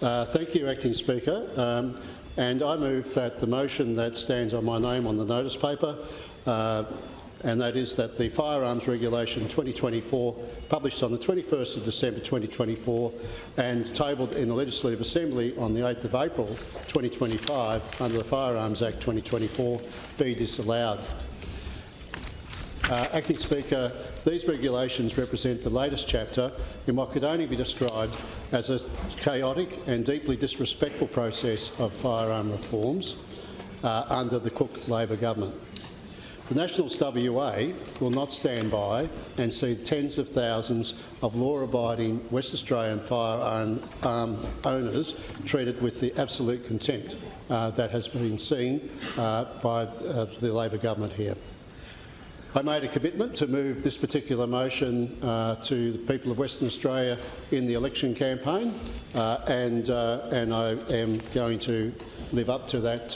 Thank you, Acting Speaker. And I move that the motion that stands on my name on the notice paper, and that is that the Firearms Regulation 2024, published on the 21st of December 2024 and tabled in the Legislative Assembly on the 8th of April 2025 under the Firearms Act 2024, be disallowed. Acting Speaker, these regulations represent the latest chapter in what could only be described as a chaotic and deeply disrespectful process of firearm reforms under the Cook Labor government. The Nationals WA will not stand by and see tens of thousands of law-abiding West Australian firearm owners treated with the absolute contempt that has been seen by the Labor government here. I made a commitment to move this particular motion to the people of Western Australia in the election campaign, and I am going to live up to that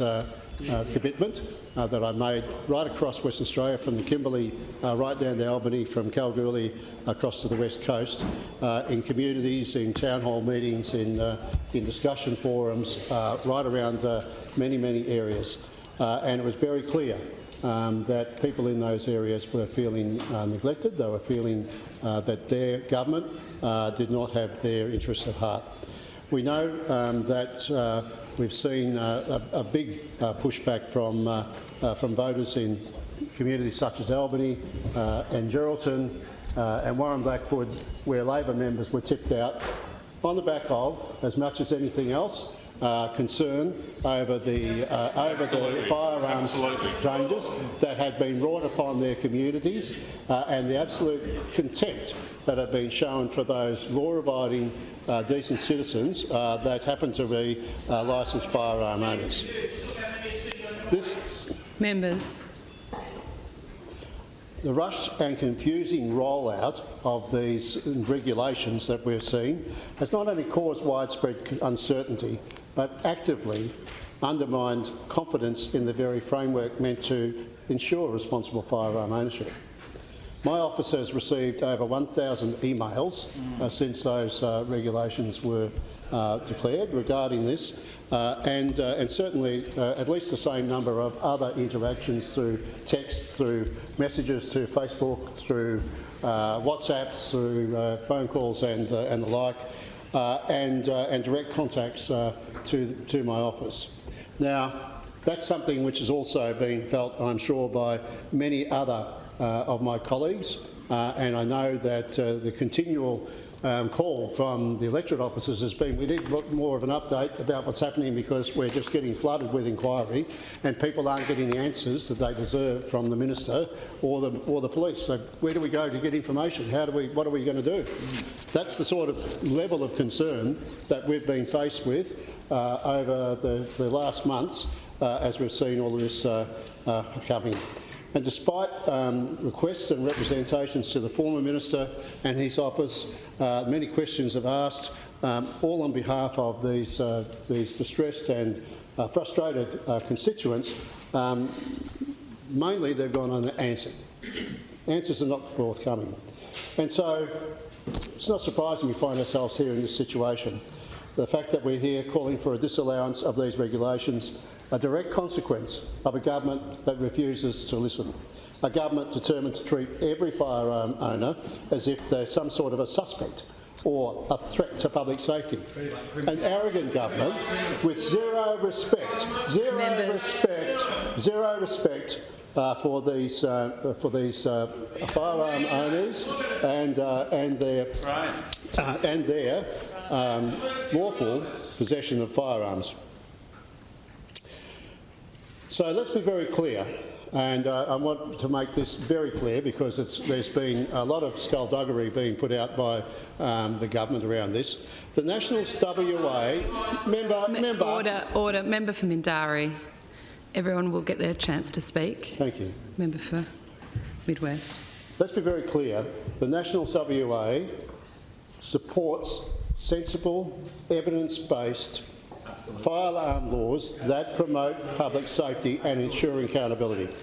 commitment that I made right across Western Australia, from the Kimberley right down to Albany, from Kalgoorlie across to the West Coast, in communities, in town hall meetings, in discussion forums, right around many, many areas. And it was very clear that people in those areas were feeling neglected. They were feeling that their government did not have their interests at heart. We know that we've seen a big pushback from voters in communities such as Albany and Geraldton and Warren Blackwood, where Labor members were tipped out on the back of, as much as anything else, concern over the firearms changes that had been wrought upon their communities and the absolute contempt that have been shown for those law-abiding, decent citizens that happen to be licensed firearm owners. Members. The rushed and confusing rollout of these regulations that we're seeing has not only caused widespread uncertainty, but actively undermined confidence in the very framework meant to ensure responsible firearm ownership. My office has received over 1,000 emails since those regulations were declared regarding this, and certainly at least the same number of other interactions through texts, through messages, through Facebook, through WhatsApps, through phone calls and the like, and direct contacts to my office. Now, that's something which is also being felt, I'm sure, by many other of my colleagues, and I know that the continual call from the electorate officers has been, we need more of an update about what's happening, because we're just getting flooded with inquiry and people aren't getting the answers that they deserve from the minister or the police. So where do we go to get information? What are we going to do? That's the sort of level of concern that we've been faced with over the last months as we've seen all of this coming. And despite requests and representations to the former minister and his office, many questions have asked, all on behalf of these distressed and frustrated constituents. Mainly they've gone unanswered. Answers are not forthcoming. And so it's not surprising we find ourselves here in this situation. The fact that we're here calling for a disallowance of these regulations, a direct consequence of a government that refuses to listen, a government determined to treat every firearm owner as if they're some sort of a suspect or a threat to public safety. An arrogant government with zero respect for these firearm owners and their lawful possession of firearms. So let's be very clear, and I want to make this very clear, because there's been a lot of skullduggery being put out by the government around this. The Nationals WA member. Order. Member for Mindari. Everyone will get their chance to speak. Thank you. Member for Midwest. Let's be very clear. The Nationals WA supports sensible, evidence-based firearm laws that promote public safety and ensure accountability.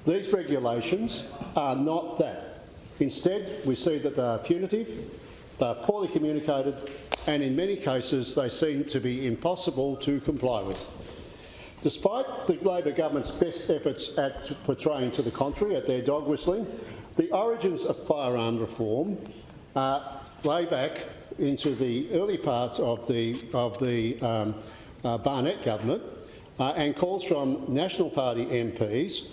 These regulations are not that. Instead, we see that they are punitive, They are poorly communicated, and in many cases they seem to be impossible to comply with. Despite the Labor government's best efforts at portraying to the contrary, at their dog whistling, the origins of firearm reform lay back into the early parts of the Barnett government and calls from National Party MPs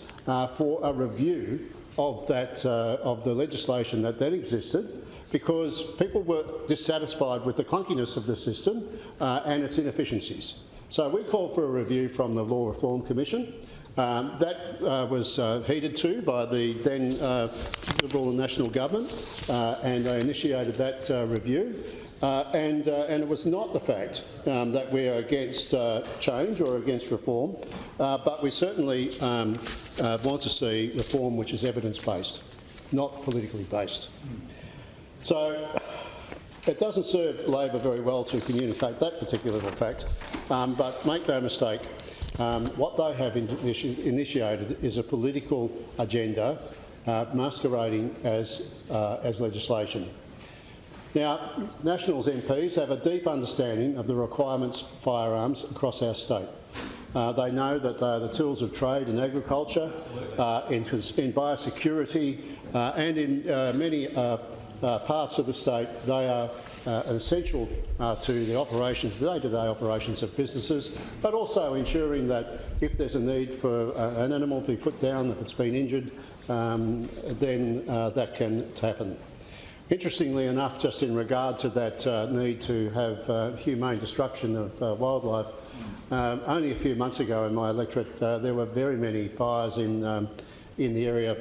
for a review of the legislation that then existed, because people were dissatisfied with the clunkiness of the system and its inefficiencies. So we called for a review from the Law Reform Commission. That was heeded to by the then Liberal and National Government, and they initiated that review. And it was not the fact that we are against change or against reform, but we certainly want to see reform which is evidence-based, not politically based. So it doesn't serve Labor very well to communicate that particular fact, but make no mistake, what they have initiated is a political agenda masquerading as legislation. Now, Nationals MPs have a deep understanding of the requirements for firearms across our state. They know that they are the tools of trade in agriculture, in biosecurity, and in many parts of the state. They are essential to the operations, the day-to-day operations of businesses, but also ensuring that if there's a need for an animal to be put down, if it's been injured, then that can happen. Interestingly enough, just in regard to that need to have humane destruction of wildlife, only a few months ago in my electorate there were very many fires in the area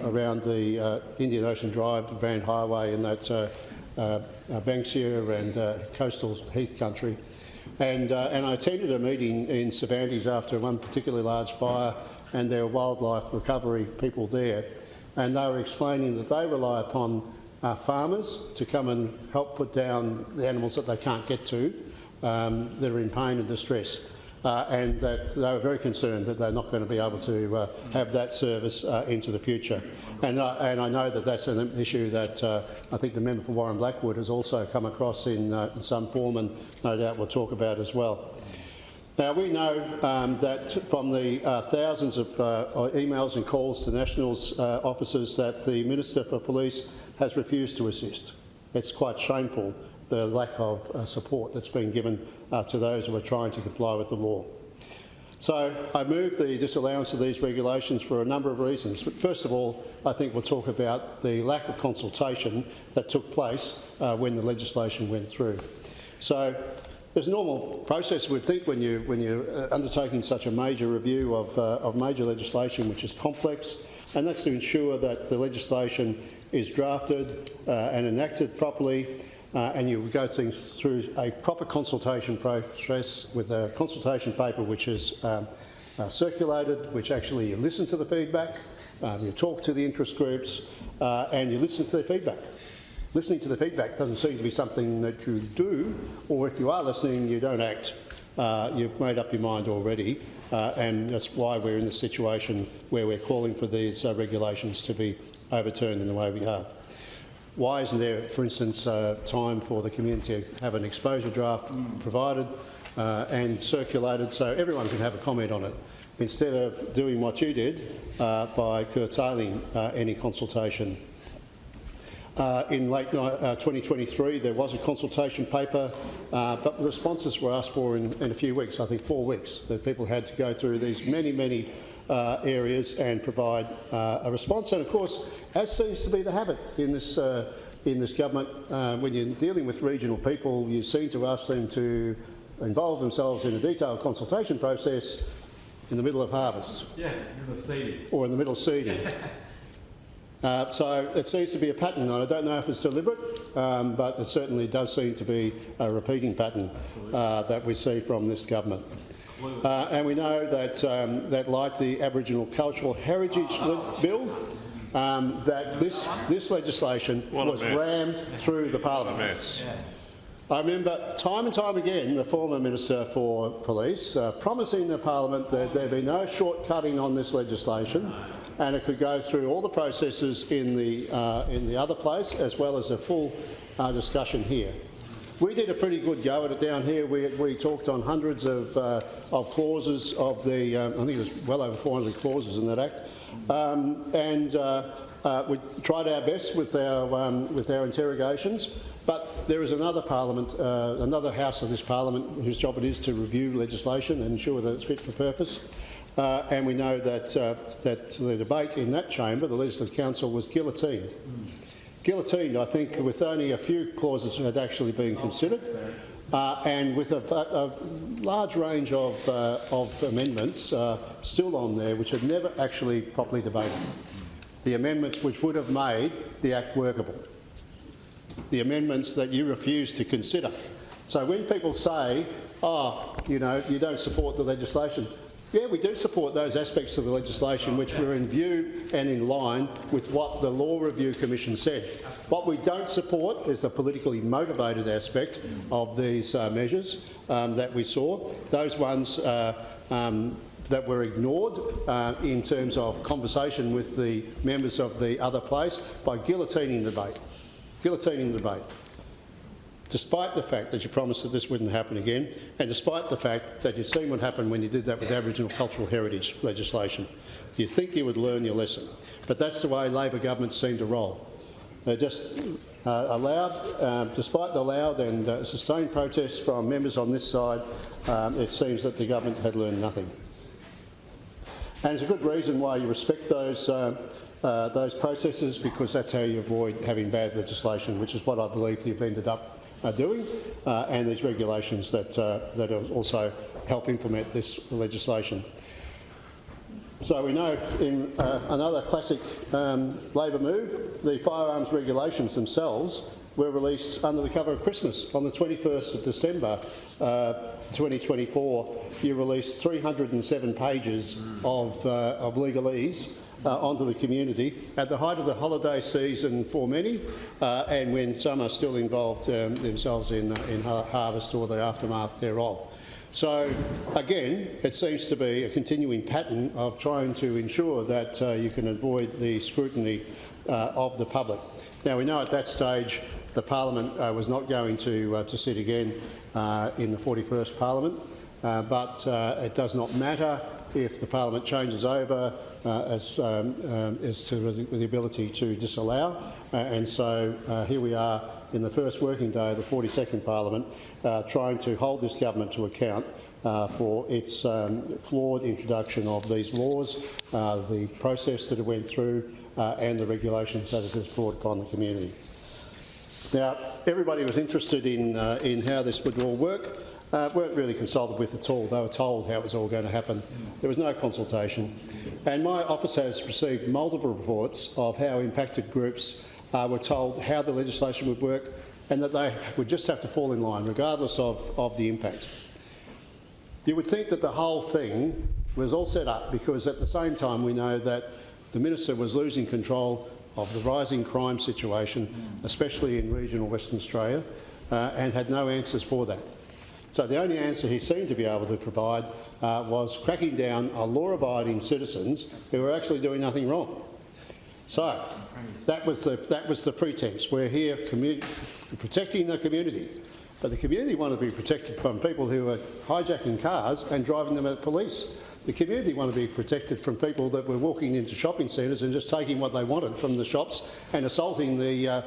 around the Indian Ocean Drive, the Brand Highway, in that Banksia and coastal heath country. And I attended a meeting in Cervantes after one particularly large fire, and there were wildlife recovery people there, and they were explaining that they rely upon farmers to come and help put down the animals that they can't get to, that are in pain and distress, and that they were very concerned that they're not going to be able to have that service into the future. And I know that that's an issue that I think the member for Warren Blackwood has also come across in some form, and no doubt we'll talk about as well. Now, we know that from the thousands of emails and calls to Nationals officers that the Minister for Police has refused to assist. It's quite shameful, the lack of support that's been given to those who are trying to comply with the law. So I moved the disallowance of these regulations for a number of reasons. But first of all, I think we'll talk about the lack of consultation that took place when the legislation went through. So there's a normal process, we'd think, when you're undertaking such a major review of major legislation which is complex, and that's to ensure that the legislation is drafted and enacted properly, and you go things through a proper consultation process with a consultation paper which is circulated, which actually you listen to the feedback, you talk to the interest groups, and you listen to their feedback. Listening to the feedback doesn't seem to be something that you do, or if you are listening, you don't act. You've made up your mind already, and that's why we're in the situation where we're calling for these regulations to be overturned in the way we are. Why isn't there, for instance, time for the community to have an exposure draft provided and circulated so everyone can have a comment on it, instead of doing what you did by curtailing any consultation? In late 2023 there was a consultation paper, but the responses were asked for in a few weeks, I think 4 weeks, that people had to go through these many areas and provide a response. And of course, as seems to be the habit in this government, when you're dealing with regional people, you seem to ask them to involve themselves in a detailed consultation process in the middle of harvest. Yeah, in the seeding. Or in the middle of seeding. So it seems to be a pattern, and I don't know if it's deliberate, but it certainly does seem to be a repeating pattern that we see from this government. And we know that like the Aboriginal Cultural Heritage Bill, that this legislation was rammed through the Parliament. I remember time and time again the former Minister for Police promising the Parliament that there'd be no shortcutting on this legislation, and it could go through all the processes in the other place, as well as a full discussion here. We did a pretty good go at it down here. We talked on hundreds of clauses of the, I think it was well over 400 clauses in that Act, we tried our best with our interrogations. But there is another Parliament, another House of this Parliament, whose job it is to review legislation and ensure that it's fit for purpose. And we know that that the debate in that chamber, the Legislative Council, was guillotined. Guillotined, I think, with only a few clauses that had actually been considered, and with a large range of amendments still on there, which had never actually properly debated. The amendments which would have made the Act workable. The amendments that you refuse to consider. So when people say, oh, you know, you don't support the legislation, yeah, we do support those aspects of the legislation which were in view and in line with what the Law Review Commission said. What we don't support is the politically motivated aspect of these measures that we saw. Those ones that were ignored in terms of conversation with the members of the other place by guillotining the debate. Guillotining the debate. Despite the fact that you promised that this wouldn't happen again, and despite the fact that you'd seen what happened when you did that with Aboriginal cultural heritage legislation. You'd think you would learn your lesson. But that's the way Labor governments seem to roll. They just allowed, despite the loud and sustained protests from members on this side, it seems that the government had learned nothing. And there's a good reason why you respect those processes, because that's how you avoid having bad legislation, which is what I believe you've ended up doing, and these regulations that also help implement this legislation. So we know in another classic Labor move, the firearms regulations themselves were released under the cover of Christmas. On the 21st of December 2024, you released 307 pages of legalese onto the community at the height of the holiday season for many, and when some are still involved themselves in harvest or the aftermath thereof. So again, it seems to be a continuing pattern of trying to ensure that you can avoid the scrutiny of the public. Now we know at that stage the Parliament was not going to sit again in the 41st Parliament, but it does not matter if the Parliament changes over as to the ability to disallow. And so here we are in the first working day of the 42nd Parliament, trying to hold this government to account for its flawed introduction of these laws, the process that it went through, and the regulations that it has brought upon the community. Now, everybody was interested in how this would all work. Weren't really consulted with at all. They were told how it was all going to happen. There was no consultation. And my office has received multiple reports of how impacted groups were told how the legislation would work, and that they would just have to fall in line regardless of the impact. You would think that the whole thing was all set up because at the same time we know that the Minister was losing control of the rising crime situation, especially in regional Western Australia, and had no answers for that. So the only answer he seemed to be able to provide was cracking down on law-abiding citizens who were actually doing nothing wrong. So that was the pretence. We're here protecting the community, but the community want to be protected from people who are hijacking cars and driving them at police. The community want to be protected from people that were walking into shopping centres and just taking what they wanted from the shops and assaulting the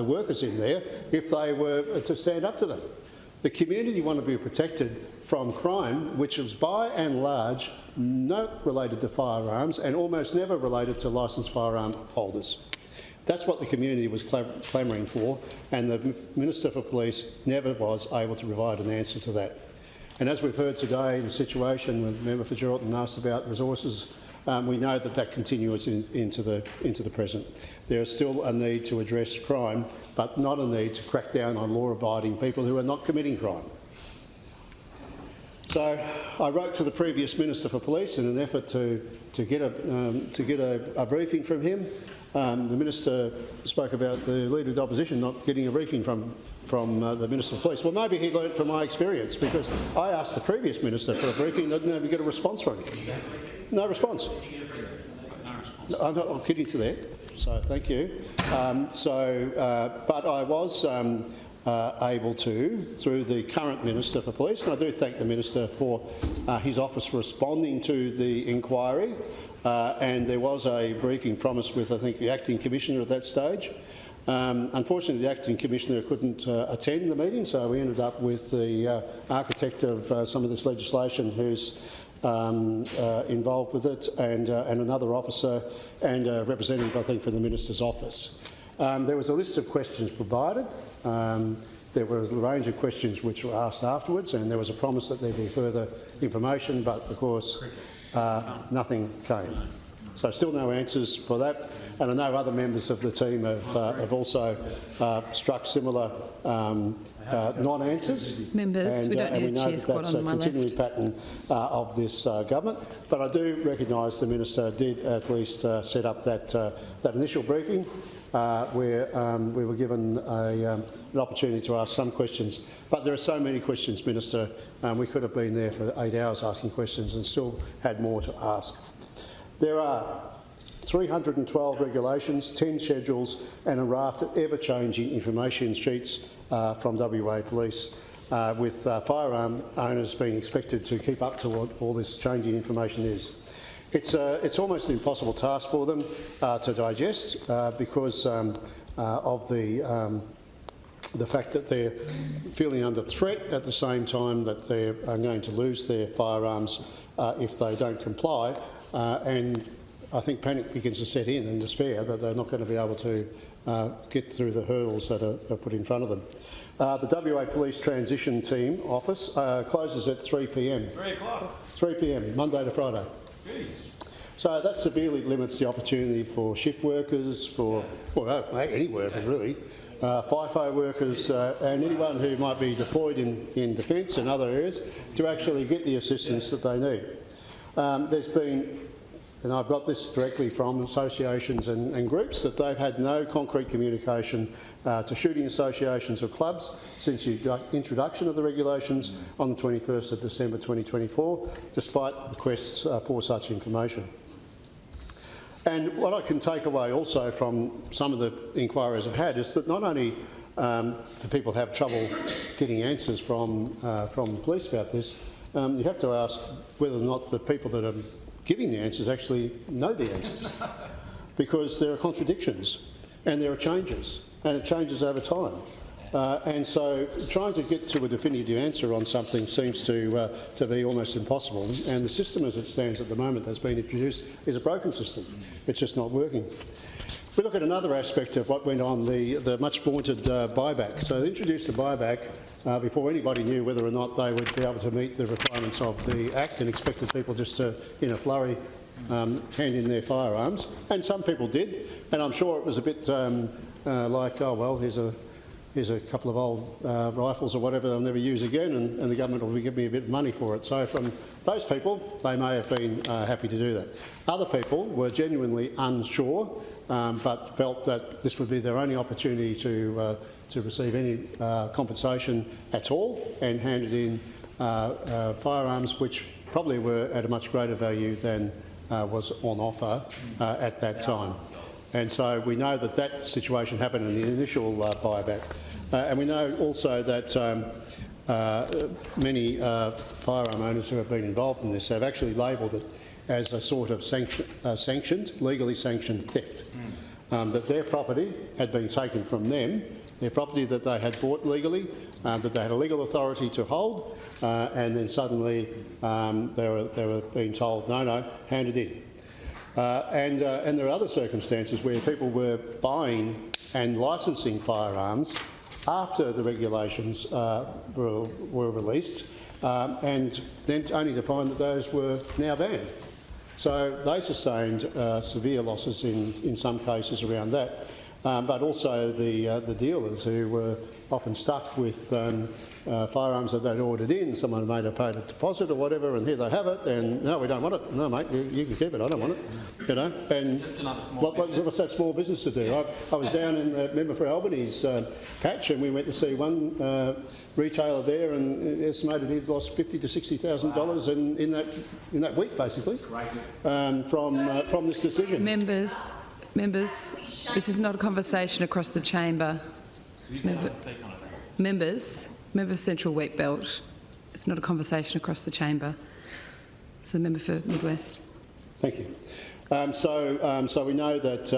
workers in there if they were to stand up to them. The community want to be protected from crime, which is by and large not related to firearms and almost never related to licensed firearm holders. That's what the community was clamouring for, and the Minister for Police never was able to provide an answer to that. And as we've heard today in the situation when Member for Geraldton asked about resources, we know that continues into the present. There is still a need to address crime, but not a need to crack down on law-abiding people who are not committing crime. So I wrote to the previous Minister for Police in an effort to get a briefing from him. The Minister spoke about the Leader of the Opposition not getting a briefing from the Minister for Police. Well, maybe he learnt from my experience, because I asked the previous Minister for a briefing and didn't ever get a response from him. No response. I'm getting to that. so thank you. But I was able to, through the current Minister for Police, and I do thank the Minister for his office responding to the inquiry, and there was a briefing promised with, I think, the Acting Commissioner at that stage. Unfortunately, the Acting Commissioner couldn't attend the meeting, so we ended up with the architect of some of this legislation who's involved with it, and another officer and a representative, I think, from the Minister's office. There was a list of questions provided. There were a range of questions which were asked afterwards, and there was a promise that there'd be further information, but of course nothing came. So still no answers for that, and I know other members of the team have also struck similar non-answers. Members, we don't need a chair squad on my left. And we know that's a continuing pattern of this government. But I do recognise the Minister did at least set up that initial briefing where we were given an opportunity to ask some questions. But there are so many questions, Minister, we could have been there for 8 hours asking questions and still had more to ask. There are 312 regulations, 10 schedules and a raft of ever-changing information sheets from WA Police, with firearm owners being expected to keep up to what all this changing information is. It's almost an impossible task for them to digest because of the fact that they're feeling under threat at the same time that they're going to lose their firearms if they don't comply. And I think panic begins to set in and despair that they're not going to be able to get through the hurdles that are put in front of them. The WA Police Transition Team office closes at 3 p.m. 3 o'clock? 3 p.m, Monday to Friday. Jeez. So that severely limits the opportunity for shift workers, for any workers really, FIFO workers and anyone who might be deployed in defence and other areas to actually get the assistance that they need. There's been, and I've got this directly from associations and groups, that they've had no concrete communication to shooting associations or clubs since the introduction of the regulations on the 21st of December 2024, despite requests for such information. And what I can take away also from some of the inquiries I've had is that not only do people have trouble getting answers from the police about this, you have to ask whether or not the people that are giving the answers actually know the answers, because there are contradictions and there are changes, and it changes over time. And so trying to get to a definitive answer on something seems to be almost impossible. And the system as it stands at the moment that's been introduced is a broken system. It's just not working. We look at another aspect of what went on, the much vaunted buyback. So they introduced the buyback before anybody knew whether or not they would be able to meet the requirements of the Act, and expected people just to, in a flurry, hand in their firearms. And some people did, and I'm sure it was a bit like, oh well, here's a couple of old rifles or whatever they'll never use again, and the government will give me a bit of money for it. So from those people, they may have been happy to do that. Other people were genuinely unsure, but felt that this would be their only opportunity to receive any compensation at all, and handed in firearms which probably were at a much greater value than was on offer at that time. And so we know that that situation happened in the initial buyback. And we know also that many firearm owners who have been involved in this have actually labelled it as a sort of legally sanctioned theft. That their property had been taken from them, their property that they had bought legally, that they had a legal authority to hold, and then suddenly they were being told, no, hand it in. And there are other circumstances where people were buying and licensing firearms after the regulations were released, and then only to find that those were now banned. So they sustained severe losses in some cases around that, but also the dealers who were often stuck with firearms that they'd ordered in. Someone may have paid a deposit or whatever, and here they have it, and no, we don't want it. No, mate, you can keep it. I don't want it. You know, and just another small business. What's that small business to do? I was down in the Member for Albany's patch, and we went to see one retailer there, and estimated he'd lost $50,000 to $60,000 in that week, basically, from this decision. Members, Members, this is not a conversation across the chamber. Members, member for Central Wheat Belt, it's not a conversation across the chamber. So the member for Mid-West. Thank you. So we know that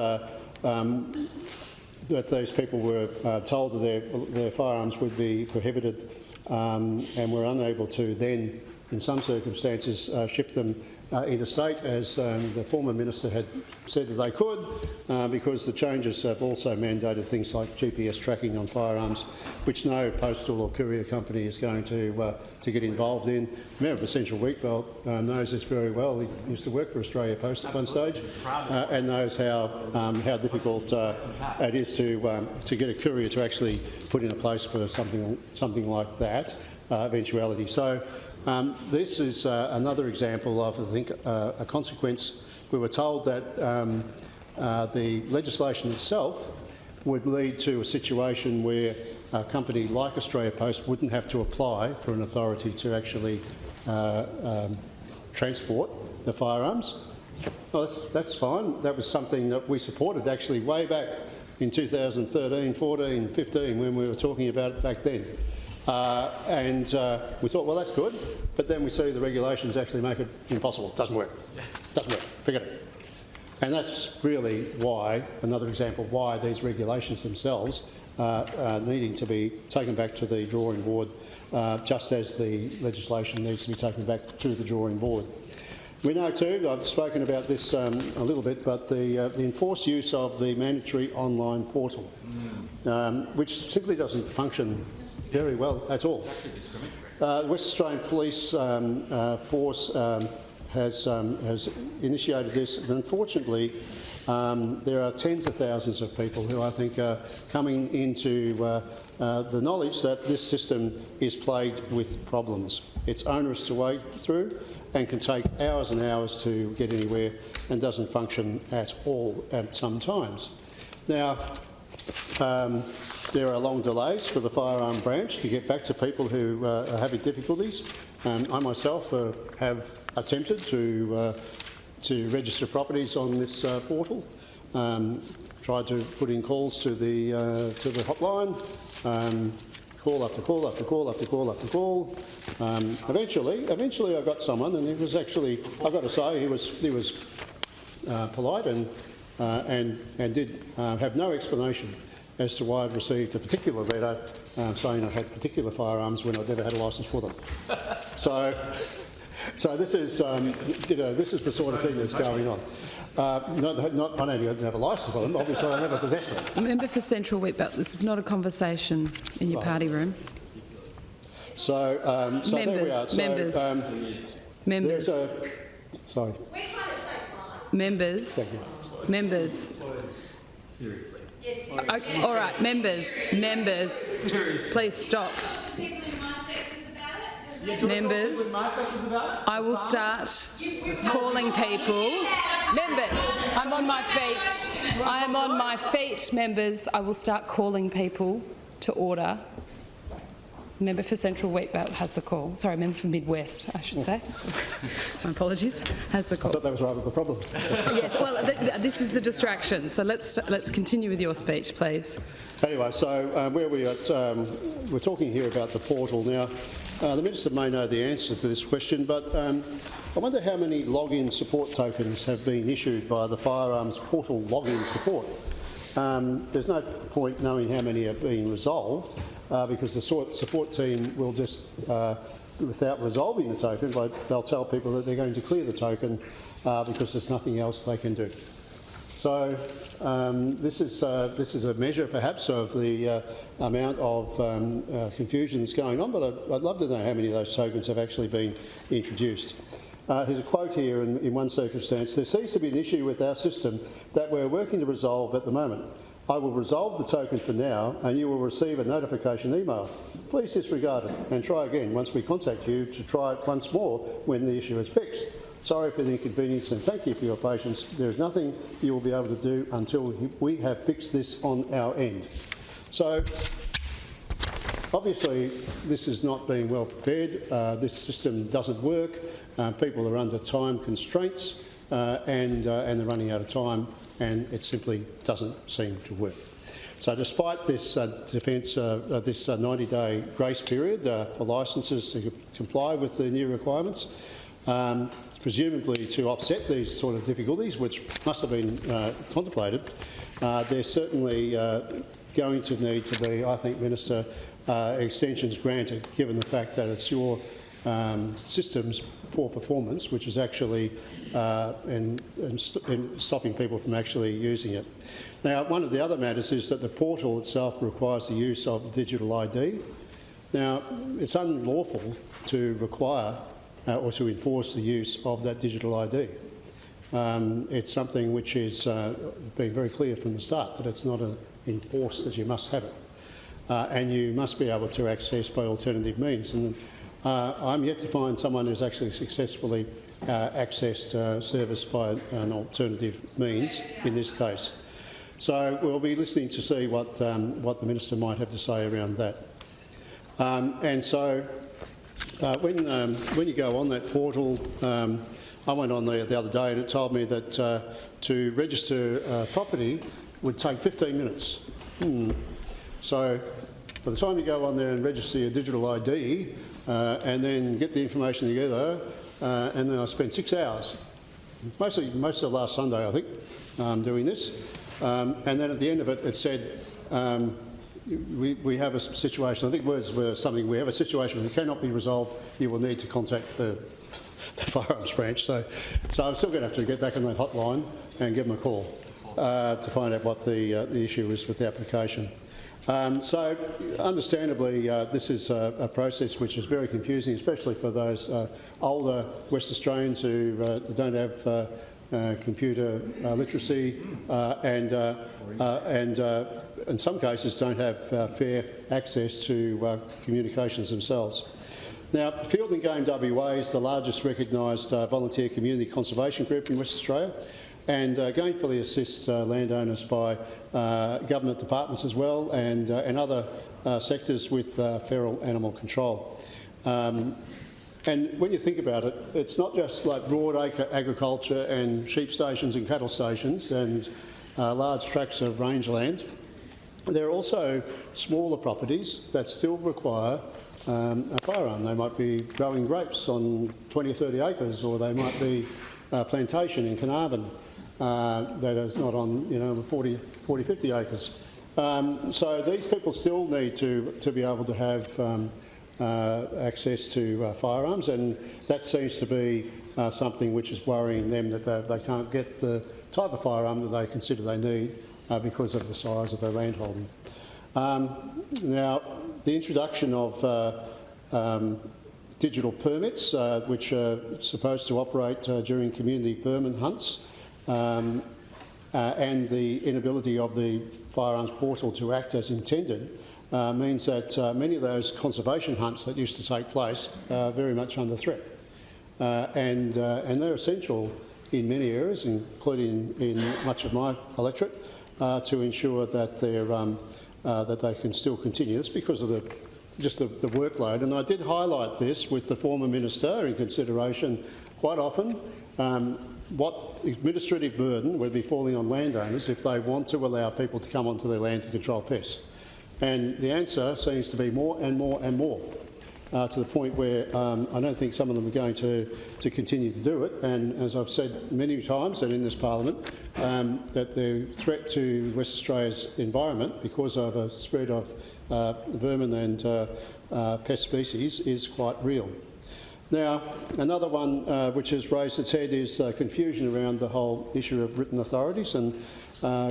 that these people were told that their firearms would be prohibited, and were unable to then, in some circumstances, ship them interstate, as the former minister had said that they could, because the changes have also mandated things like GPS tracking on firearms, which no postal or courier company is going to get involved in. The member for Central Wheat Belt knows this very well. He used to work for Australia Post at one stage, and knows how difficult it is to get a courier to actually put in a place for something like that eventuality. So. This is another example of, I think, a consequence. We were told that the legislation itself would lead to a situation where a company like Australia Post wouldn't have to apply for an authority to actually transport the firearms. Well, that's fine. That was something that we supported actually way back in 2013, 14, 15 when we were talking about it back then. And we thought, well, that's good, but then we see the regulations actually make it impossible. It doesn't work. Doesn't work. Forget it. And that's really why, another example, why these regulations themselves are needing to be taken back to the drawing board, just as the legislation needs to be taken back to the drawing board. We know too, I've spoken about this a little bit, but the enforced use of the mandatory online portal, which simply doesn't function very well at all. West Australian Police Force has initiated this, and unfortunately there are tens of thousands of people who I think are coming into the knowledge that this system is plagued with problems. It's onerous to wade through and can take hours and hours to get anywhere and doesn't function at all at some times. Now, there are long delays for the firearm branch to get back to people who are having difficulties. I myself have attempted to register properties on this portal. Tried to put in calls to the hotline. Call after call after call after call after call. Eventually, I got someone, and it was actually, I've got to say, he was polite and did have no explanation as to why I'd received a particular letter saying I had particular firearms when I'd never had a licence for them. So this is, this is the sort of thing that's going on. Not only didn't have a licence for them, obviously I never possessed them. Member for Central Wheat Belt, this is not a conversation in your party room. So, there we are. Members. Sorry. Members. Seriously. Yes, seriously. Okay, all right, members, please stop. Members, I will start calling people. Members, I'm on my feet. I am on my feet, members. I will start calling people to order. Member for Central Wheat Belt has the call. Sorry, member for Mid-West, I should say. My apologies. Has the call. I thought that was rather the problem. Yes, well, this is the distraction. So let's continue with your speech, please. Anyway, so where we are, we're talking here about the portal now. The Minister may know the answer to this question, but I wonder how many login support tokens have been issued by the Firearms portal login support. There's no point knowing how many are being resolved because the support team will just, without resolving the token, they'll tell people that they're going to clear the token because there's nothing else they can do. So this is a measure perhaps of the amount of confusion that's going on, but I'd love to know how many of those tokens have actually been introduced. Here's a quote here in one circumstance. There seems to be an issue with our system that we're working to resolve at the moment. I will resolve the token for now and you will receive a notification email. Please disregard it and try again once we contact you to try it once more when the issue is fixed. Sorry for the inconvenience and thank you for your patience. There is nothing you will be able to do until we have fixed this on our end. So obviously this is not being well prepared. This system doesn't work. People are under time constraints and they're running out of time, and it simply doesn't seem to work. So despite this defence, this 90-day grace period for licences to comply with the new requirements, presumably to offset these sort of difficulties, which must have been contemplated, there's certainly going to need to be, I think, Minister, extensions granted, given the fact that it's your system's poor performance which is actually in stopping people from actually using it. Now, one of the other matters is that the portal itself requires the use of the digital ID. Now, it's unlawful to require or to enforce the use of that digital ID. It's something which is been very clear from the start that it's not enforced that you must have it, and you must be able to access by alternative means. And I'm yet to find someone who's actually successfully accessed service by an alternative means in this case. So we'll be listening to see what the Minister might have to say around that. And so when you go on that portal, I went on there the other day and it told me that to register property would take 15 minutes. So by the time you go on there and register your digital ID and then get the information together, and then I spent 6 hours, most of last Sunday I think, doing this. And then at the end of it, it said, we have a situation, I think words were something, we have a situation that cannot be resolved, you will need to contact the Firearms branch. So I'm still going to have to get back on that hotline and give them a call to find out what the issue is with the application. So understandably, this is a process which is very confusing, especially for those older West Australians who don't have computer literacy and in some cases don't have fair access to communications themselves. Now, Field and Game WA is the largest recognised volunteer community conservation group in West Australia, and gainfully assists landowners by government departments as well and other sectors with feral animal control. And when you think about it, it's not just like broadacre agriculture and sheep stations and cattle stations and large tracts of rangeland. There are also smaller properties that still require a firearm. They might be growing grapes on 20 or 30 acres, or they might be a plantation in Carnarvon that is not on 40, 50 acres. So these people still need to be able to have access to firearms, and that seems to be something which is worrying them, that they can't get the type of firearm that they consider they need because of the size of their landholding. Now, the introduction of digital permits, which are supposed to operate during community vermin hunts, and the inability of the Firearms portal to act as intended, means that many of those conservation hunts that used to take place are very much under threat. And they're essential in many areas, including in much of my electorate, to ensure that that they can still continue. It's because of the workload, and I did highlight this with the former minister in consideration quite often. What administrative burden would be falling on landowners if they want to allow people to come onto their land to control pests? And the answer seems to be more and more and more, to the point where I don't think some of them are going to continue to do it. And as I've said many times and in this parliament, that the threat to West Australia's environment because of a spread of vermin and pest species is quite real. Now, another one which has raised its head is confusion around the whole issue of written authorities, and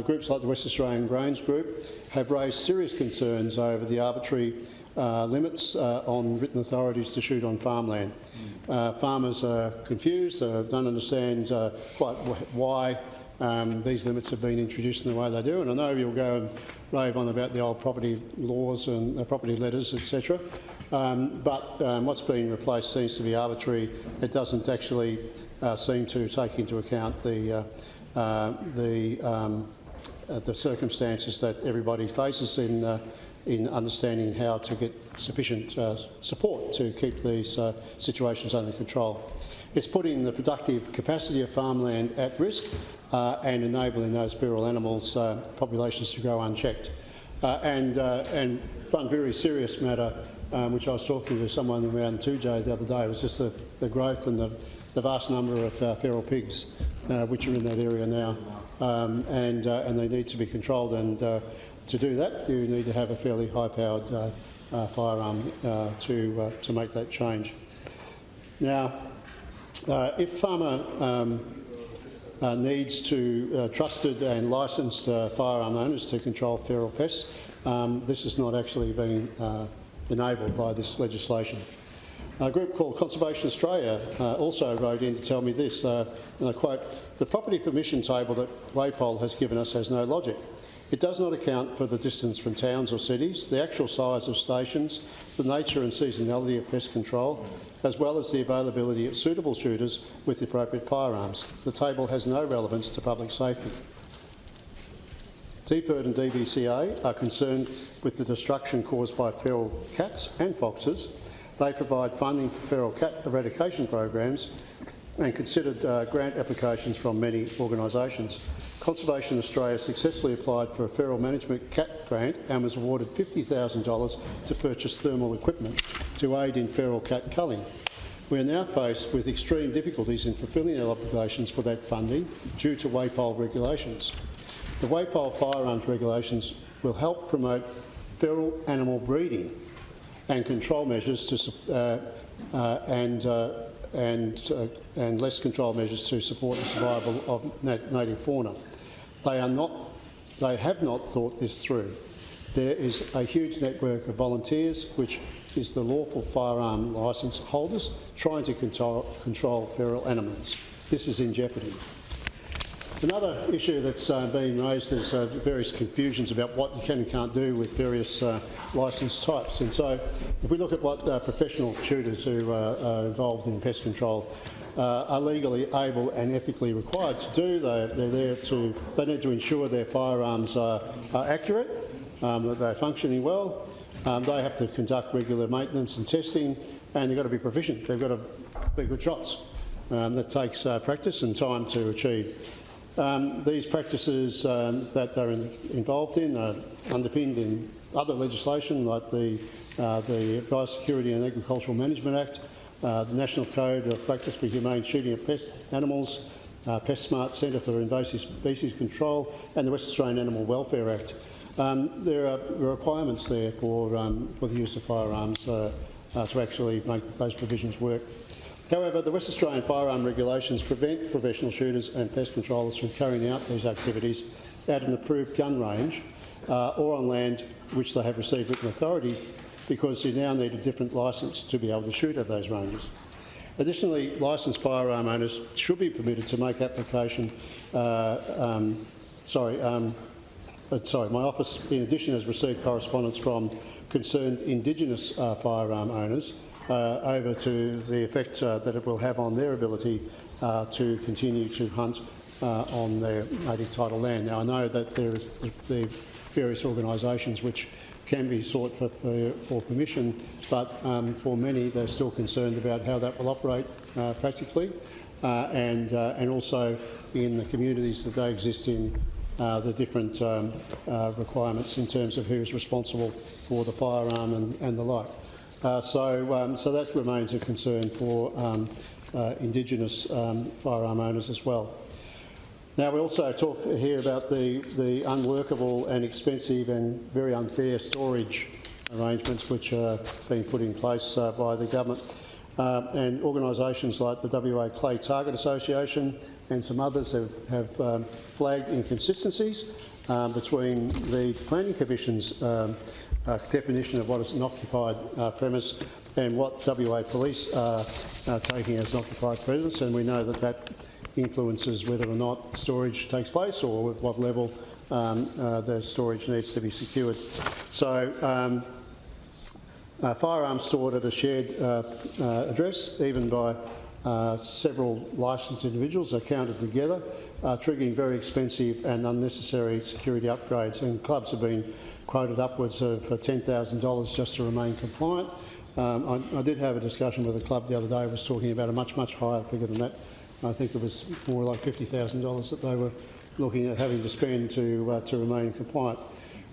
groups like the West Australian Grains Group have raised serious concerns over the arbitrary limits on written authorities to shoot on farmland. Farmers are confused, don't understand quite why these limits have been introduced in the way they do, and I know you'll go and rave on about the old property laws and property letters, etc. But what's been replaced seems to be arbitrary. It doesn't actually seem to take into account the circumstances that everybody faces in understanding how to get sufficient support to keep these situations under control. It's putting the productive capacity of farmland at risk and enabling those feral animals populations to grow unchecked. And one very serious matter, which I was talking to someone around 2J the other day, was just the growth and the vast number of feral pigs which are in that area now, and they need to be controlled. And to do that, you need to have a fairly high-powered firearm to make that change. Now, if farmer needs to trusted and licensed firearm owners to control feral pests, this has not actually been enabled by this legislation. A group called Conservation Australia also wrote in to tell me this, and I quote, "The property permission table that WAPOL has given us has no logic. It does not account for the distance from towns or cities, the actual size of stations, the nature and seasonality of pest control, as well as the availability of suitable shooters with the appropriate firearms. The table has no relevance to public safety." DPIRD and DBCA are concerned with the destruction caused by feral cats and foxes. They provide funding for feral cat eradication programs and considered grant applications from many organisations. Conservation Australia successfully applied for a feral management cat grant and was awarded $50,000 to purchase thermal equipment to aid in feral cat culling. We are now faced with extreme difficulties in fulfilling our obligations for that funding due to WAPOL regulations. The WAPOL firearms regulations will help promote feral animal breeding and control measures to and less control measures to support the survival of native fauna. They have not thought this through. There is a huge network of volunteers, which is the lawful firearm licence holders, trying to control feral animals. This is in jeopardy. Another issue that's been raised is various confusions about what you can and can't do with various licence types. And so if we look at what professional shooters who are involved in pest control are legally able and ethically required to do, they need to ensure their firearms are accurate, that they're functioning well, they have to conduct regular maintenance and testing, and they've got to be proficient. They've got to be good shots. That takes practice and time to achieve. These practices that they're involved in are underpinned in other legislation like the Biosecurity and Agricultural Management Act, the National Code of Practice for Humane Shooting of Pest Animals, Pest Smart Centre for Invasive Species Control, and the West Australian Animal Welfare Act. There are requirements there for the use of firearms to actually make those provisions work. However, the West Australian firearm regulations prevent professional shooters and pest controllers from carrying out these activities at an approved gun range or on land which they have received written authority, because you now need a different licence to be able to shoot at those ranges. Additionally, licensed firearm owners should be permitted to make application. My office, in addition, has received correspondence from concerned Indigenous firearm owners over to the effect that it will have on their ability to continue to hunt on their native title land. Now, I know that there is the various organisations which can be sought for permission, but for many they're still concerned about how that will operate practically, and also in the communities that they exist in, the different requirements in terms of who is responsible for the firearm and the like. So that remains a concern for Indigenous firearm owners as well. Now, we also talk here about the unworkable and expensive and very unfair storage arrangements which are being put in place by the government, and organisations like the WA Clay Target Association and some others have flagged inconsistencies between the Planning Commission's definition of what is an occupied premise and what WA Police are taking as an occupied premise, and we know that influences whether or not storage takes place or at what level the storage needs to be secured. So firearms stored at a shared address, even by several licensed individuals, are counted together, triggering very expensive and unnecessary security upgrades, and clubs have been quoted upwards of $10,000 just to remain compliant. I did have a discussion with the club the other day. I was talking about a much, much higher figure than that. I think it was more like $50,000 that they were looking at having to spend to remain compliant.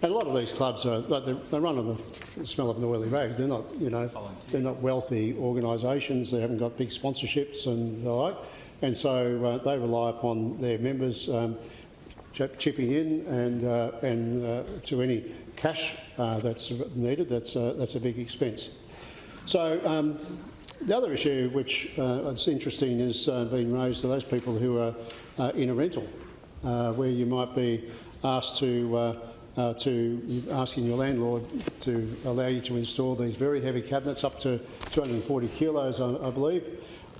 And a lot of these clubs are they run on the smell of an oily rag. They're not, they're not wealthy organisations. They haven't got big sponsorships and the like, and so they rely upon their members chipping in and to any cash that's needed. That's a big expense. So the other issue which is interesting is being raised to those people who are in a rental, where you might be asked asking your landlord to allow you to install these very heavy cabinets up to 240 kilos, I believe,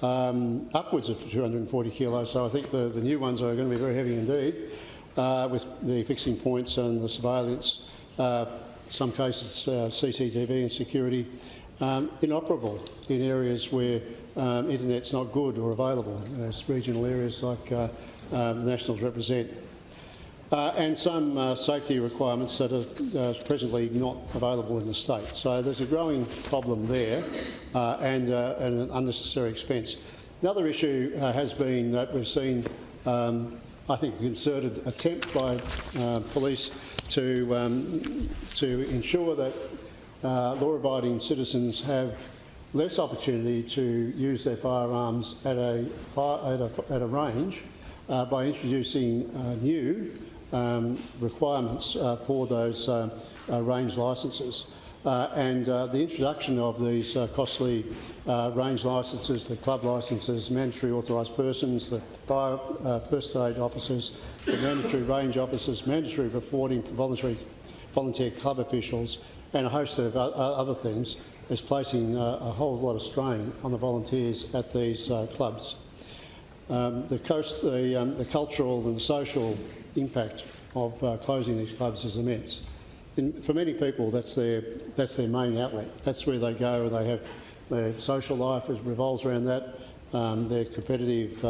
upwards of 240 kilos. So I think the new ones are going to be very heavy indeed, with the fixing points and the surveillance, some cases CCTV and security, inoperable in areas where internet's not good or available, as regional areas like the Nationals represent. And some safety requirements that are presently not available in the state. So there's a growing problem there and an unnecessary expense. Another issue has been that we've seen, I think, a concerted attempt by police to ensure that law-abiding citizens have less opportunity to use their firearms at a range by introducing new requirements for those range licences. And the introduction of these costly range licences, the club licences, mandatory authorised persons, the first aid officers, the mandatory range officers, mandatory reporting for volunteer club officials, and a host of other things is placing a whole lot of strain on the volunteers at these clubs. The cultural and social impact of closing these clubs is immense. And for many people, that's their main outlet. That's where they go, and they have their social life revolves around that. Their competitive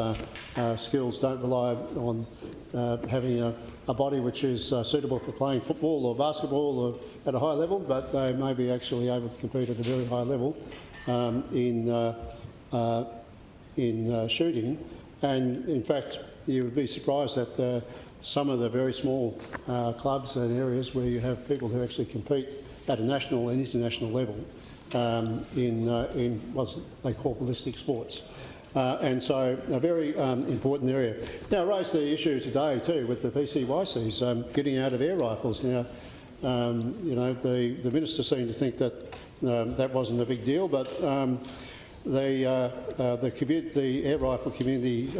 skills don't rely on having a body which is suitable for playing football or basketball or at a high level, but they may be actually able to compete at a very high level in shooting. And in fact, you would be surprised that some of the very small clubs and areas where you have people who actually compete at a national and international level in what they call ballistic sports. And so a very important area. Now, I raised the issue today too with the PCYCs getting out of air rifles. Now, the minister seemed to think that that wasn't a big deal, but the air rifle community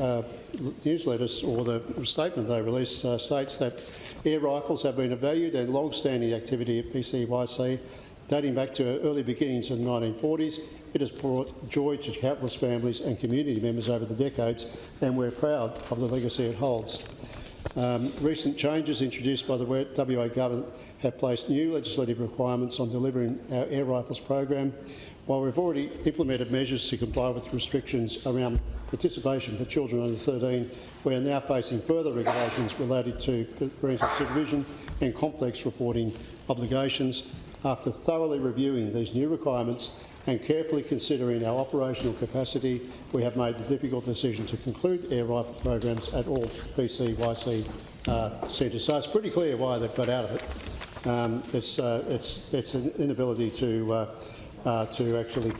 newsletters, or the statement they released, states that air rifles have been a valued and long-standing activity at PCYC dating back to early beginnings in the 1940s. It has brought joy to countless families and community members over the decades, and we're proud of the legacy it holds. Recent changes introduced by the WA government have placed new legislative requirements on delivering our air rifles program. While we've already implemented measures to comply with restrictions around participation for children under 13, we are now facing further regulations related to parental supervision and complex reporting obligations. After thoroughly reviewing these new requirements and carefully considering our operational capacity, we have made the difficult decision to conclude air rifle programs at all PCYC centres. So it's pretty clear why they've got out of it. It's an inability to actually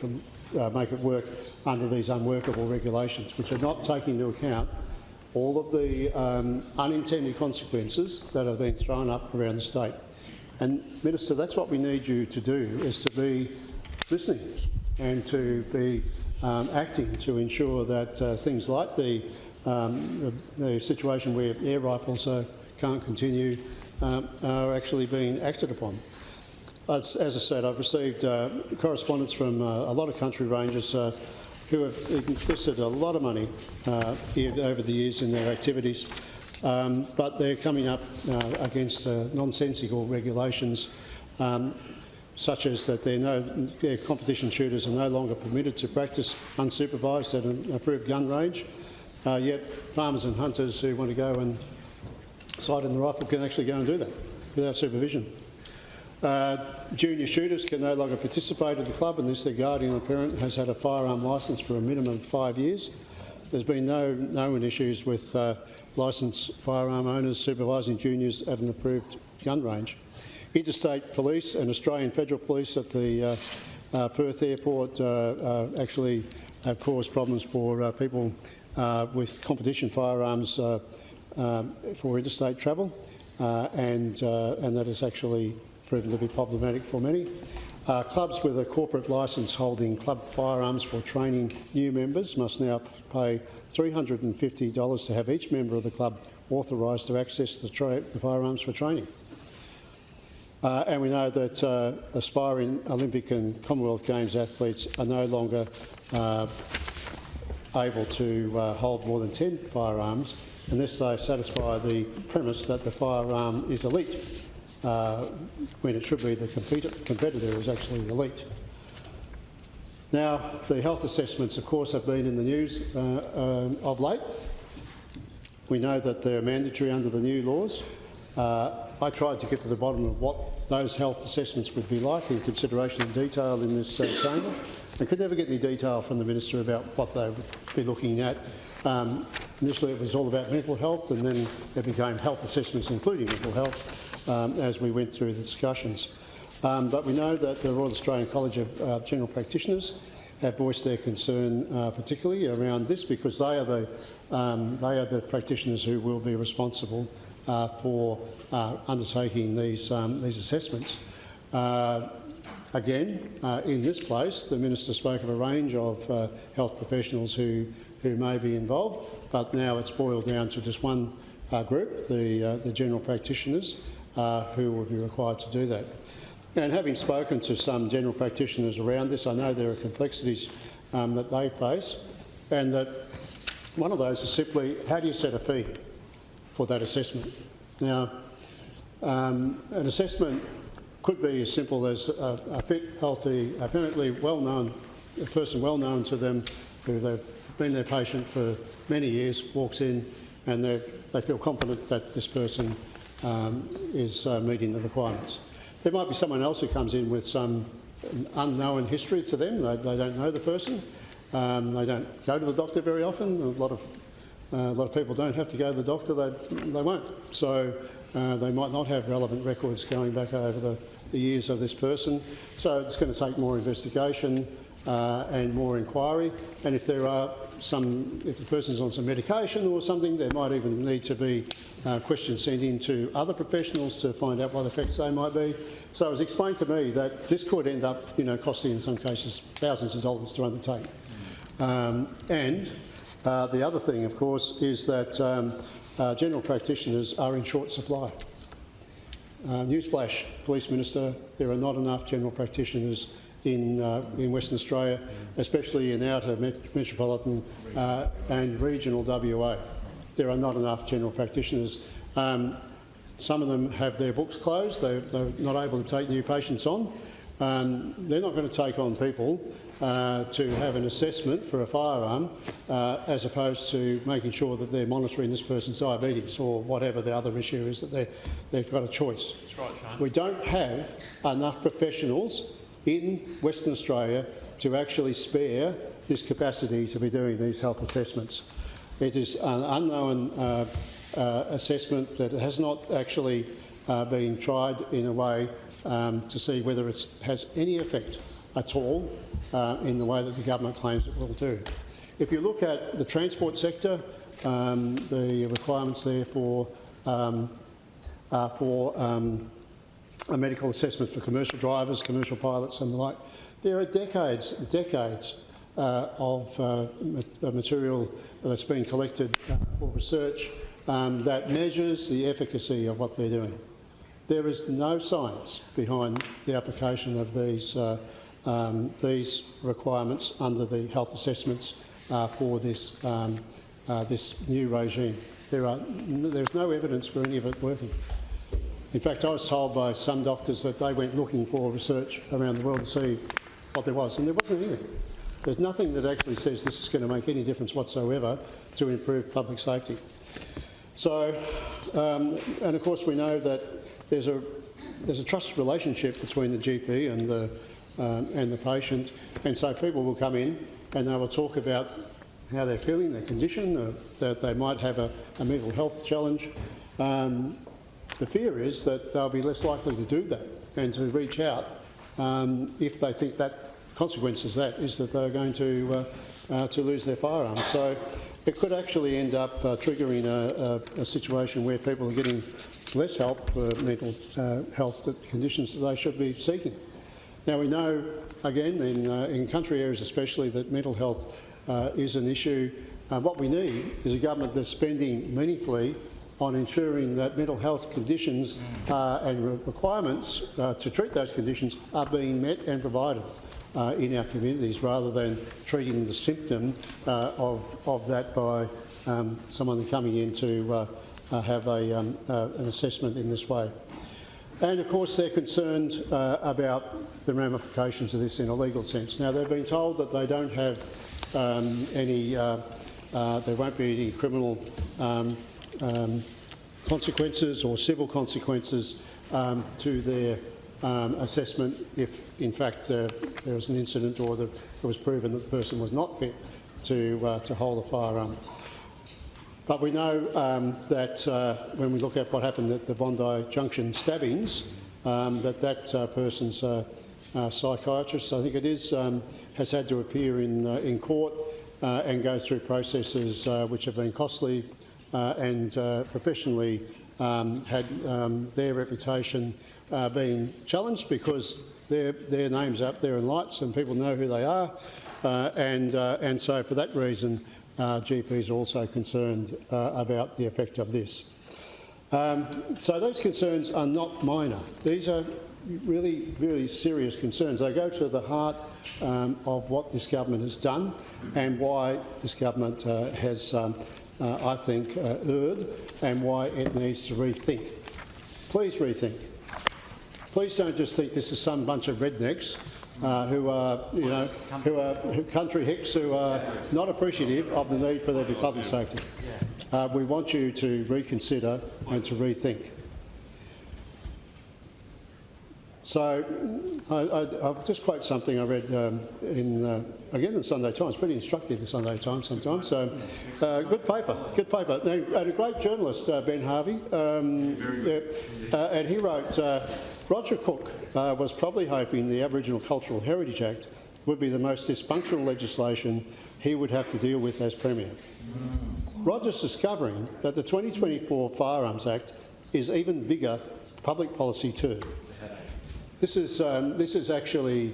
make it work under these unworkable regulations, which are not taking into account all of the unintended consequences that have been thrown up around the state. And Minister, that's what we need you to do, is to be listening and to be acting to ensure that things like the situation where air rifles can't continue are actually being acted upon. As I said, I've received correspondence from a lot of country rangers who have invested a lot of money over the years in their activities, but they're coming up against nonsensical regulations, such as that their competition shooters are no longer permitted to practice unsupervised at an approved gun range, yet farmers and hunters who want to go and sight in the rifle can actually go and do that without supervision. Junior shooters can no longer participate at the club unless their guardian or parent has had a firearm licence for a minimum of 5 years. There's been no issues with licensed firearm owners supervising juniors at an approved gun range. Interstate Police and Australian Federal Police at the Perth Airport actually have caused problems for people with competition firearms for interstate travel, and that has actually proven to be problematic for many. Clubs with a corporate licence holding club firearms for training new members must now pay $350 to have each member of the club authorised to access the firearms for training. And we know that aspiring Olympic and Commonwealth Games athletes are no longer able to hold more than 10 firearms unless they satisfy the premise that the firearm is elite, when it should be the competitor is actually elite. Now, the health assessments, of course, have been in the news of late. We know that they're mandatory under the new laws. I tried to get to the bottom of what those health assessments would be like in consideration of detail in this chamber. I could never get any detail from the Minister about what they would be looking at. Initially it was all about mental health, and then it became health assessments including mental health as we went through the discussions. But we know that the Royal Australian College of General Practitioners have voiced their concern particularly around this, because they are the practitioners who will be responsible for undertaking these assessments. Again, in this place, the Minister spoke of a range of health professionals who may be involved, but now it's boiled down to just one group, the general practitioners, who will be required to do that. And having spoken to some general practitioners around this, I know there are complexities that they face, and that one of those is simply, how do you set a fee for that assessment? Now, an assessment could be as simple as a fit, healthy, apparently a person well known to them, who they've been their patient for many years, walks in and they feel confident that this person is meeting the requirements. There might be someone else who comes in with some unknown history to them. They don't know the person. They don't go to the doctor very often. A lot of people don't have to go to the doctor. They won't. So they might not have relevant records going back over the years of this person. So it's going to take more investigation and more inquiry. And if the person's on some medication or something, there might even need to be questions sent in to other professionals to find out what effects they might be. So it was explained to me that this could end up, costing in some cases thousands of dollars to undertake. And the other thing, of course, is that general practitioners are in short supply. Newsflash, Police Minister, there are not enough general practitioners in Western Australia, especially in outer metropolitan and regional WA. There are not enough general practitioners. Some of them have their books closed. They're not able to take new patients on. They're not going to take on people to have an assessment for a firearm as opposed to making sure that they're monitoring this person's diabetes or whatever the other issue is that they've got a choice. That's right, Sean. We don't have enough professionals in Western Australia to actually spare this capacity to be doing these health assessments. It is an unknown assessment that has not actually been tried in a way to see whether it has any effect at all in the way that the government claims it will do. If you look at the transport sector, the requirements there for a medical assessment for commercial drivers, commercial pilots and the like, there are decades of material that's been collected for research that measures the efficacy of what they're doing. There is no science behind the application of these requirements under the health assessments for this new regime. There's no evidence for any of it working. In fact, I was told by some doctors that they went looking for research around the world to see what there was, and there wasn't anything. There's nothing that actually says this is going to make any difference whatsoever to improve public safety. So, and of course we know that there's a there's a trusted relationship between the GP and the patient, and so people will come in and they will talk about how they're feeling, their condition, that they might have a mental health challenge. The fear is that they'll be less likely to do that and to reach out if they think that consequences that is that they're going to lose their firearms. So it could actually end up triggering a situation where people are getting less help for mental health conditions that they should be seeking. Now we know, again, in country areas especially, that mental health is an issue. What we need is a government that's spending meaningfully on ensuring that mental health conditions and requirements to treat those conditions are being met and provided in our communities, rather than treating the symptom of that by someone coming in to have an assessment in this way. And of course they're concerned about the ramifications of this in a legal sense. Now they've been told that they don't have there won't be any criminal consequences or civil consequences to their assessment if, in fact, there was an incident or it was proven that the person was not fit to hold a firearm. But we know that when we look at what happened at the Bondi Junction stabbings, that person's psychiatrist, I think it is, has had to appear in court and go through processes which have been costly and professionally had their reputation being challenged because their name's up there in lights and people know who they are, and so for that reason GPs are also concerned about the effect of this. So those concerns are not minor. These are really, really serious concerns. They go to the heart of what this government has done and why this government has, I think, erred, and why it needs to rethink. Please rethink. Please don't just think this is some bunch of rednecks who are country hicks who are not appreciative of the need for there to be public safety. We want you to reconsider and to rethink. So I'll just quote something I read again in the Sunday Times, pretty instructive, the Sunday Times sometimes. So good paper. And a great journalist, Ben Harvey, and he wrote, Roger Cook was probably hoping the Aboriginal Cultural Heritage Act would be the most dysfunctional legislation he would have to deal with as Premier. Roger's discovering that the 2024 Firearms Act is even bigger public policy turd. This is actually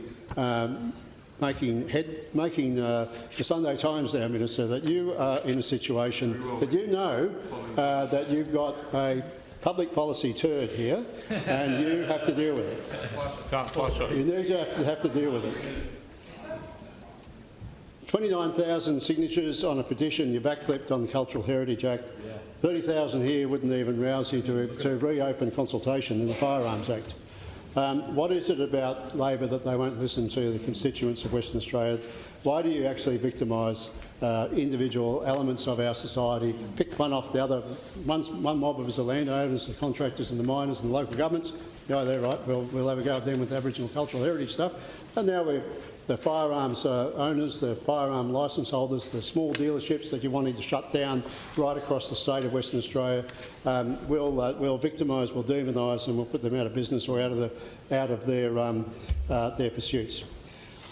making the Sunday Times now, Minister, that you are in a situation that you know that you've got a public policy turd here and you have to deal with it. You need to have to deal with it. 29,000 signatures on a petition, you backflipped on the Cultural Heritage Act. 30,000 here wouldn't even rouse you to reopen consultation in the Firearms Act. What is it about Labor that they won't listen to the constituents of Western Australia? Why do you actually victimise individual elements of our society, pick one off the other? One mob was the landowners, the contractors and the miners and the local governments. Yeah, they're right, we'll have a go at them with Aboriginal cultural heritage stuff. And now we've the firearms owners, the firearm licence holders, the small dealerships that you're wanting to shut down right across the state of Western Australia, we'll victimise, we'll demonise, and we'll put them out of business or out of their pursuits.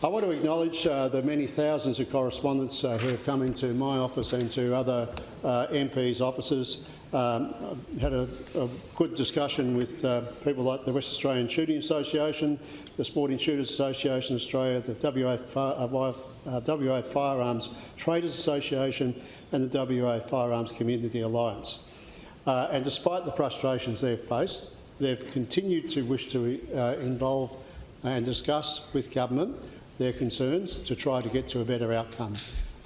I want to acknowledge the many thousands of correspondents who have come into my office and to other MPs' offices. Had a good discussion with people like the West Australian Shooting Association, the Sporting Shooters Association Australia, the WA Firearms Traders Association and the WA Firearms Community Alliance. And despite the frustrations they've faced, they've continued to wish to involve and discuss with government their concerns to try to get to a better outcome.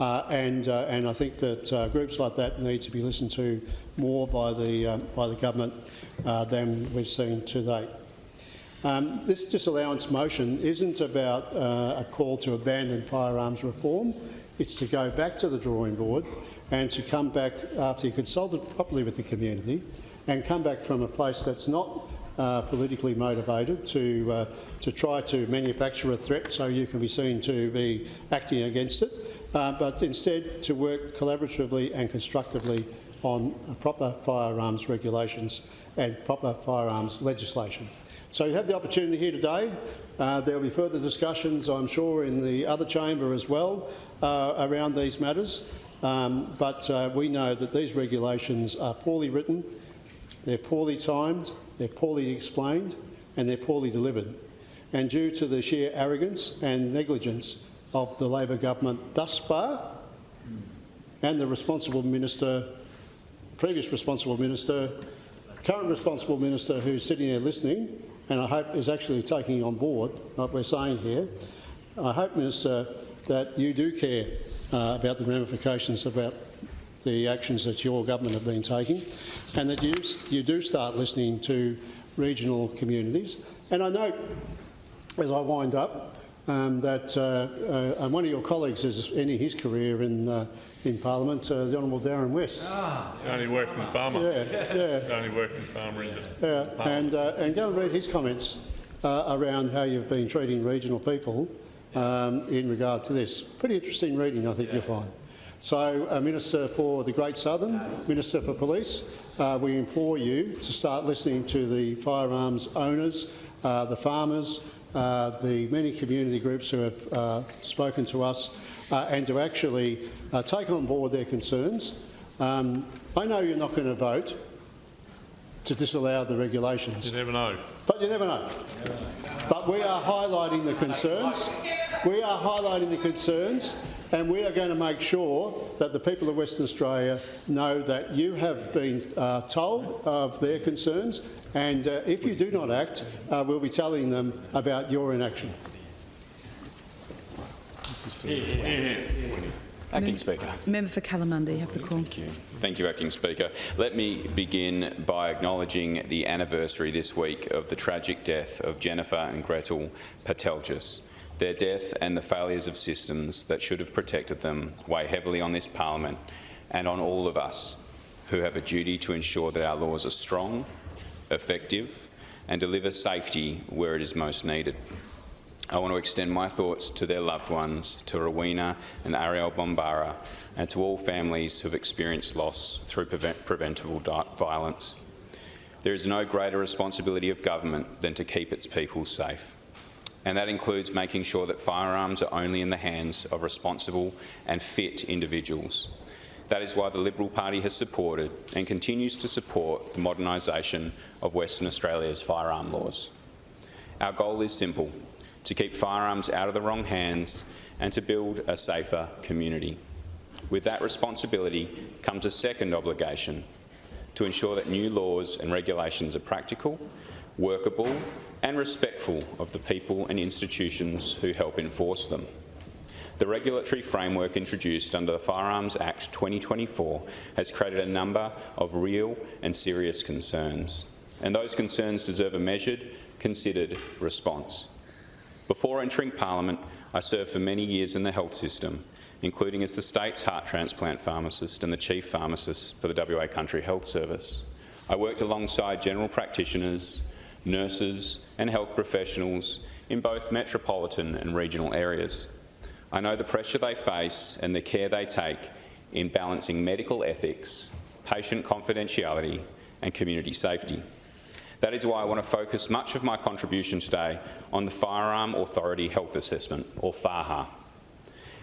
And I think that groups like that need to be listened to more by the government than we've seen to date. This disallowance motion isn't about a call to abandon firearms reform. It's to go back to the drawing board and to come back after you consulted properly with the community and come back from a place that's not politically motivated to try to manufacture a threat so you can be seen to be acting against it, but instead to work collaboratively and constructively on proper firearms regulations and proper firearms legislation. So you have the opportunity here today. There will be further discussions, I'm sure, in the other chamber as well around these matters. But we know that these regulations are poorly written, they're poorly timed, they're poorly explained and they're poorly delivered. And due to the sheer arrogance and negligence of the Labor government thus far and the responsible minister, previous responsible minister, current responsible minister who's sitting there listening and I hope is actually taking on board what we're saying here, I hope, Minister, that you do care about the ramifications about the actions that your government have been taking and that you do start listening to regional communities. And I note, as I wind up, that one of your colleagues is ending his career in Parliament, the Honourable Darren West. The only working farmer. The only working farmer in the and go and read his comments around how you've been treating regional people in regard to this. Pretty interesting reading, I think you'll find. So, Minister for the Great Southern, Minister for Police, we implore you to start listening to the firearms owners, the farmers, the many community groups who have spoken to us and to actually take on board their concerns. I know you're not going to vote to disallow the regulations. You never know. But you never know. But we are highlighting the concerns. We are highlighting the concerns and we are going to make sure that the people of Western Australia know that you have been told of their concerns and if you do not act, we'll be telling them about your inaction. Acting Speaker. Member for Kalamunda, you have the call. Thank you. Thank you, Acting Speaker. Let me begin by acknowledging the anniversary this week of the tragic death of Jennifer and Gretel Pateljas. Their death and the failures of systems that should have protected them weigh heavily on this Parliament and on all of us who have a duty to ensure that our laws are strong, effective and deliver safety where it is most needed. I want to extend my thoughts to their loved ones, to Rowena and Ariel Bombara, and to all families who have experienced loss through preventable violence. There is no greater responsibility of government than to keep its people safe. And that includes making sure that firearms are only in the hands of responsible and fit individuals. That is why the Liberal Party has supported and continues to support the modernisation of Western Australia's firearm laws. Our goal is simple: to keep firearms out of the wrong hands and to build a safer community. With that responsibility comes a second obligation: to ensure that new laws and regulations are practical, workable and respectful of the people and institutions who help enforce them. The regulatory framework introduced under the Firearms Act 2024 has created a number of real and serious concerns, and those concerns deserve a measured, considered response. Before entering Parliament, I served for many years in the health system, including as the state's heart transplant pharmacist and the chief pharmacist for the WA Country Health Service. I worked alongside general practitioners, nurses and health professionals in both metropolitan and regional areas. I know the pressure they face and the care they take in balancing medical ethics, patient confidentiality and community safety. That is why I want to focus much of my contribution today on the Firearm Authority Health Assessment, or FAHA.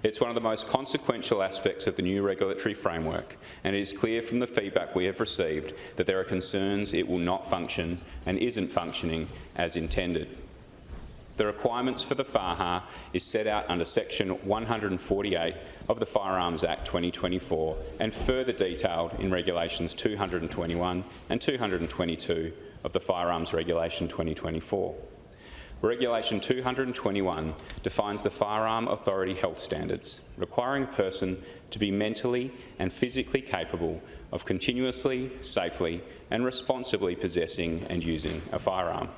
It's one of the most consequential aspects of the new regulatory framework, and it is clear from the feedback we have received that there are concerns it will not function and isn't functioning as intended. The requirements for the FAHA is set out under Section 148 of the Firearms Act 2024 and further detailed in Regulations 221 and 222 of the Firearms Regulation 2024. Regulation 221 defines the Firearm Authority Health Standards, requiring a person to be mentally and physically capable of continuously, safely and responsibly possessing and using a firearm.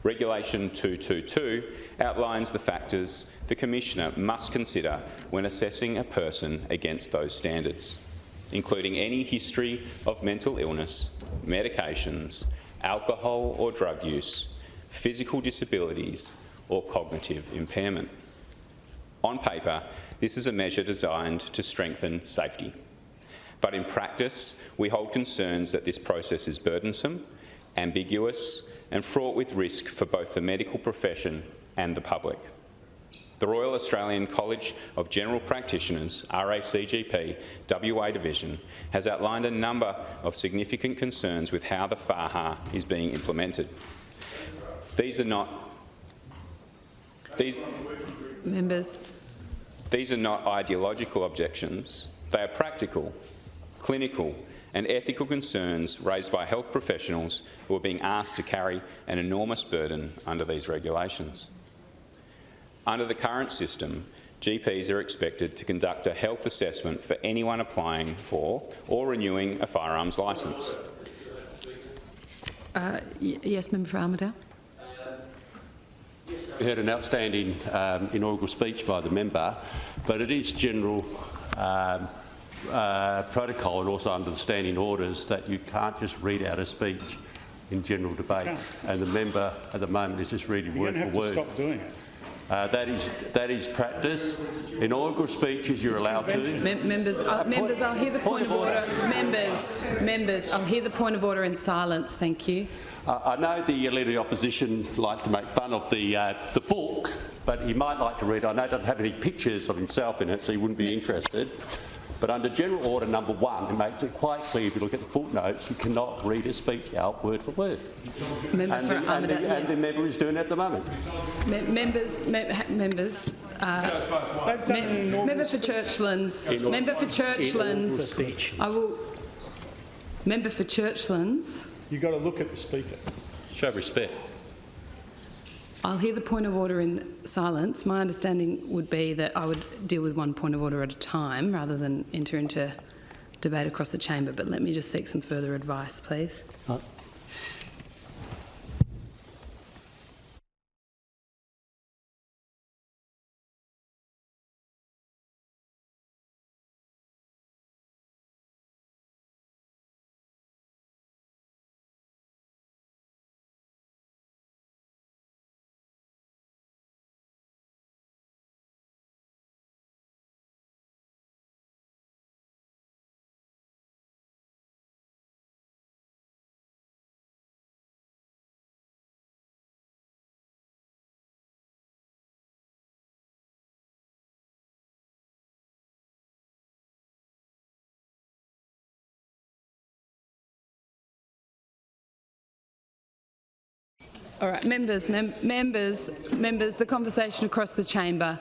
Regulation 222 outlines the factors the Commissioner must consider when assessing a person against those standards, including any history of mental illness, medications, alcohol or drug use, physical disabilities, or cognitive impairment. On paper, this is a measure designed to strengthen safety. But in practice, we hold concerns that this process is burdensome, ambiguous, and fraught with risk for both the medical profession and the public. The Royal Australian College of General Practitioners, RACGP, WA Division, has outlined a number of significant concerns with how the FAHA is being implemented. These are not ideological objections. They are practical, clinical and ethical concerns raised by health professionals who are being asked to carry an enormous burden under these regulations. Under the current system, GPs are expected to conduct a health assessment for anyone applying for or renewing a firearms licence. Yes, Member for Armidale. We heard an outstanding inaugural speech by the member, but it is general protocol and also under the standing orders that you can't just read out a speech in general debate. And the member at the moment is just reading word for word. You don't have to stop doing it. That is practice. Inaugural speeches you're allowed to. Members, I'll hear the point of order. Members, I'll hear the point of order in silence. Thank you. I know the Leader of the Opposition like to make fun of the book, but he might like to read. I know it doesn't have any pictures of himself in it, so he wouldn't be interested. But under General Order Number 1, it makes it quite clear, if you look at the footnotes, you cannot read a speech out word for word. And the member is doing it at the moment. Member for Churchlands. Member for Churchlands. You've got to look at the speaker. Show respect. I'll hear the point of order in silence. My understanding would be that I would deal with one point of order at a time rather than enter into debate across the chamber, but let me just seek some further advice, please. All right, members, the conversation across the chamber.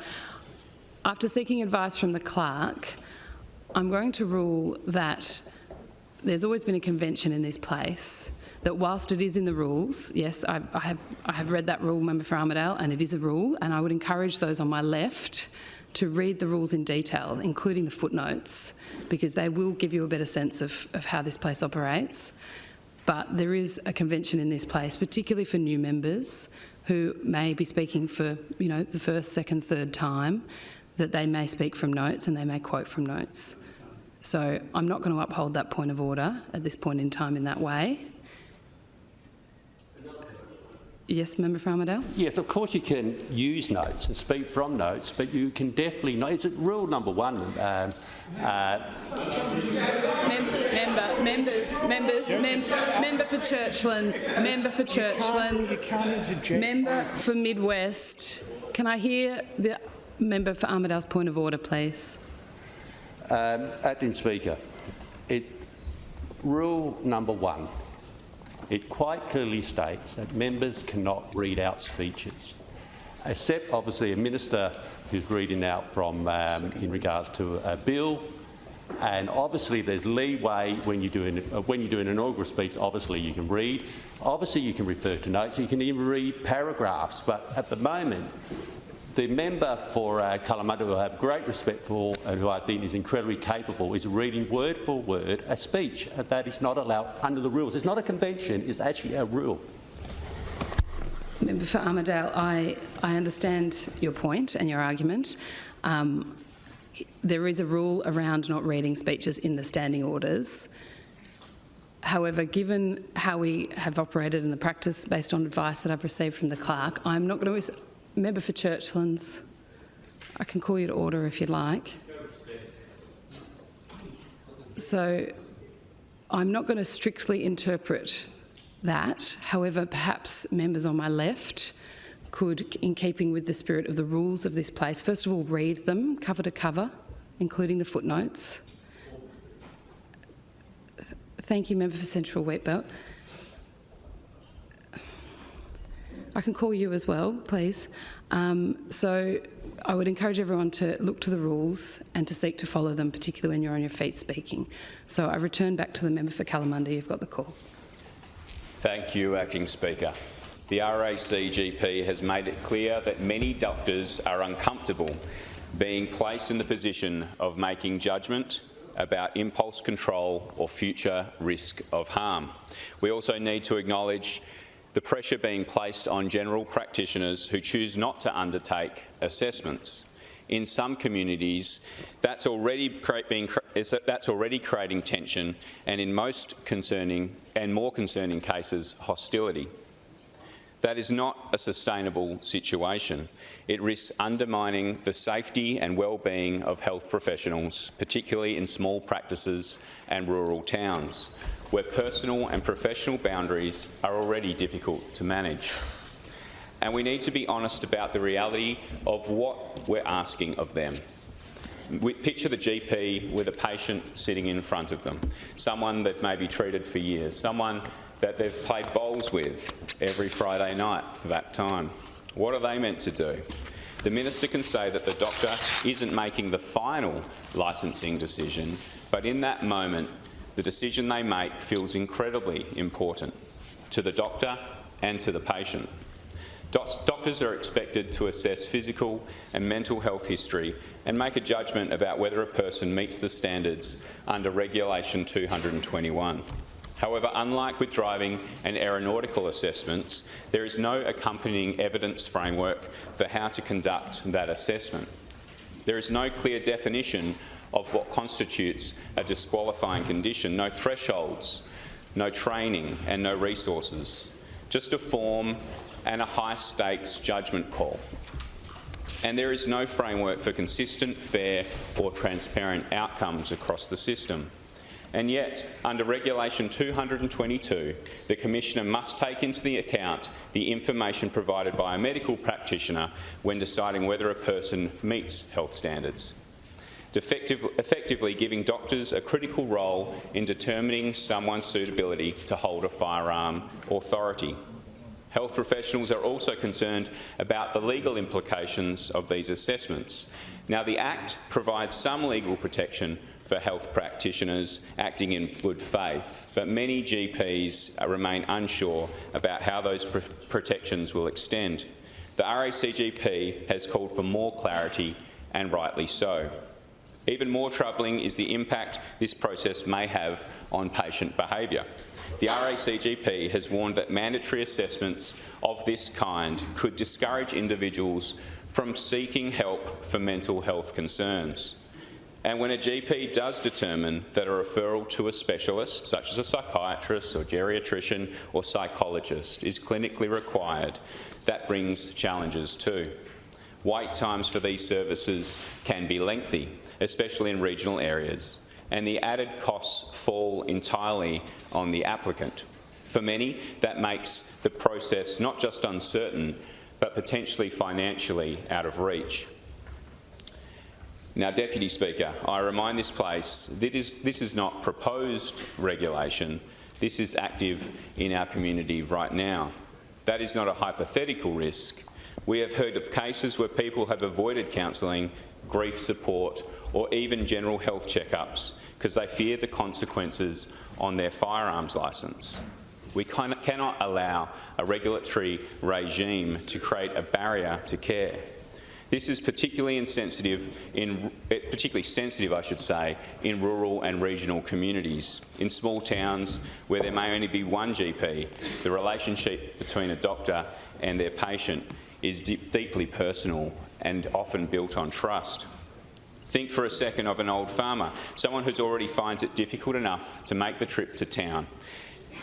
After seeking advice from the clerk, I'm going to rule that there's always been a convention in this place that whilst it is in the rules, yes, I have read that rule, Member for Armidale, and it is a rule, and I would encourage those on my left to read the rules in detail, including the footnotes, because they will give you a better sense of how this place operates. But there is a convention in this place, particularly for new members who may be speaking for, the first, second, third time, that they may speak from notes and they may quote from notes. So I'm not going to uphold that point of order at this point in time in that way. Yes, Member for Armidale? Yes, of course you can use notes and speak from notes, but you can definitely not. Is it rule number 1? Member for Churchlands, member for Midwest. Can I hear the member for Armidale's point of order, please? Acting Speaker, it's rule number 1. It quite clearly states that members cannot read out speeches, except obviously a minister who's reading out from in regards to a bill. And obviously there's leeway when you do an inaugural speech. Obviously you can read. Obviously you can refer to notes. You can even read paragraphs. But at the moment, the member for Kalamata, who I have great respect for and who I think is incredibly capable, is reading word for word a speech. And that is not allowed under the rules. It's not a convention, it's actually a rule. Member for Armidale, I understand your point and your argument. There is a rule around not reading speeches in the standing orders. However, given how we have operated in the practice based on advice that I've received from the clerk, I'm not going to... Member for Churchlands, I can call you to order if you'd like. So I'm not going to strictly interpret that. However, perhaps members on my left could, in keeping with the spirit of the rules of this place, first of all read them cover to cover, including the footnotes. Thank you, Member for Central Wheatbelt. I can call you as well, please. So I would encourage everyone to look to the rules and to seek to follow them, particularly when you're on your feet speaking. So I return back to the member for Kalamunda. You've got the call. Thank you, Acting Speaker. The RACGP has made it clear that many doctors are uncomfortable being placed in the position of making judgment about impulse control or future risk of harm. We also need to acknowledge the pressure being placed on general practitioners who choose not to undertake assessments. In some communities, that's already creating tension, and in most more concerning cases, hostility. That is not a sustainable situation. It risks undermining the safety and well-being of health professionals, particularly in small practices and rural towns, where personal and professional boundaries are already difficult to manage. And we need to be honest about the reality of what we're asking of them. Picture the GP with a patient sitting in front of them, someone they've maybe treated for years, someone that they've played bowls with every Friday night for that time. What are they meant to do? The minister can say that the doctor isn't making the final licensing decision, but in that moment, the decision they make feels incredibly important to the doctor and to the patient. Doctors are expected to assess physical and mental health history and make a judgment about whether a person meets the standards under Regulation 221. However, unlike with driving and aeronautical assessments, there is no accompanying evidence framework for how to conduct that assessment. There is no clear definition of what constitutes a disqualifying condition, no thresholds, no training and no resources, just a form and a high-stakes judgment call. And there is no framework for consistent, fair or transparent outcomes across the system. And yet, under Regulation 222, the Commissioner must take into the account the information provided by a medical practitioner when deciding whether a person meets health standards, effectively giving doctors a critical role in determining someone's suitability to hold a firearm authority. Health professionals are also concerned about the legal implications of these assessments. Now, the Act provides some legal protection for health practitioners acting in good faith, but many GPs remain unsure about how those protections will extend. The RACGP has called for more clarity, and rightly so. Even more troubling is the impact this process may have on patient behaviour. The RACGP has warned that mandatory assessments of this kind could discourage individuals from seeking help for mental health concerns. And when a GP does determine that a referral to a specialist, such as a psychiatrist or geriatrician or psychologist, is clinically required, that brings challenges too. Wait times for these services can be lengthy, especially in regional areas, and the added costs fall entirely on the applicant. For many, that makes the process not just uncertain, but potentially financially out of reach. Now, Deputy Speaker, I remind this place that this is not proposed regulation. This is active in our community right now. That is not a hypothetical risk. We have heard of cases where people have avoided counselling, grief support, or even general health checkups because they fear the consequences on their firearms licence. We cannot allow a regulatory regime to create a barrier to care. This is particularly sensitive, in rural and regional communities. In small towns where there may only be one GP, the relationship between a doctor and their patient is deeply personal and often built on trust. Think for a second of an old farmer, someone who already finds it difficult enough to make the trip to town,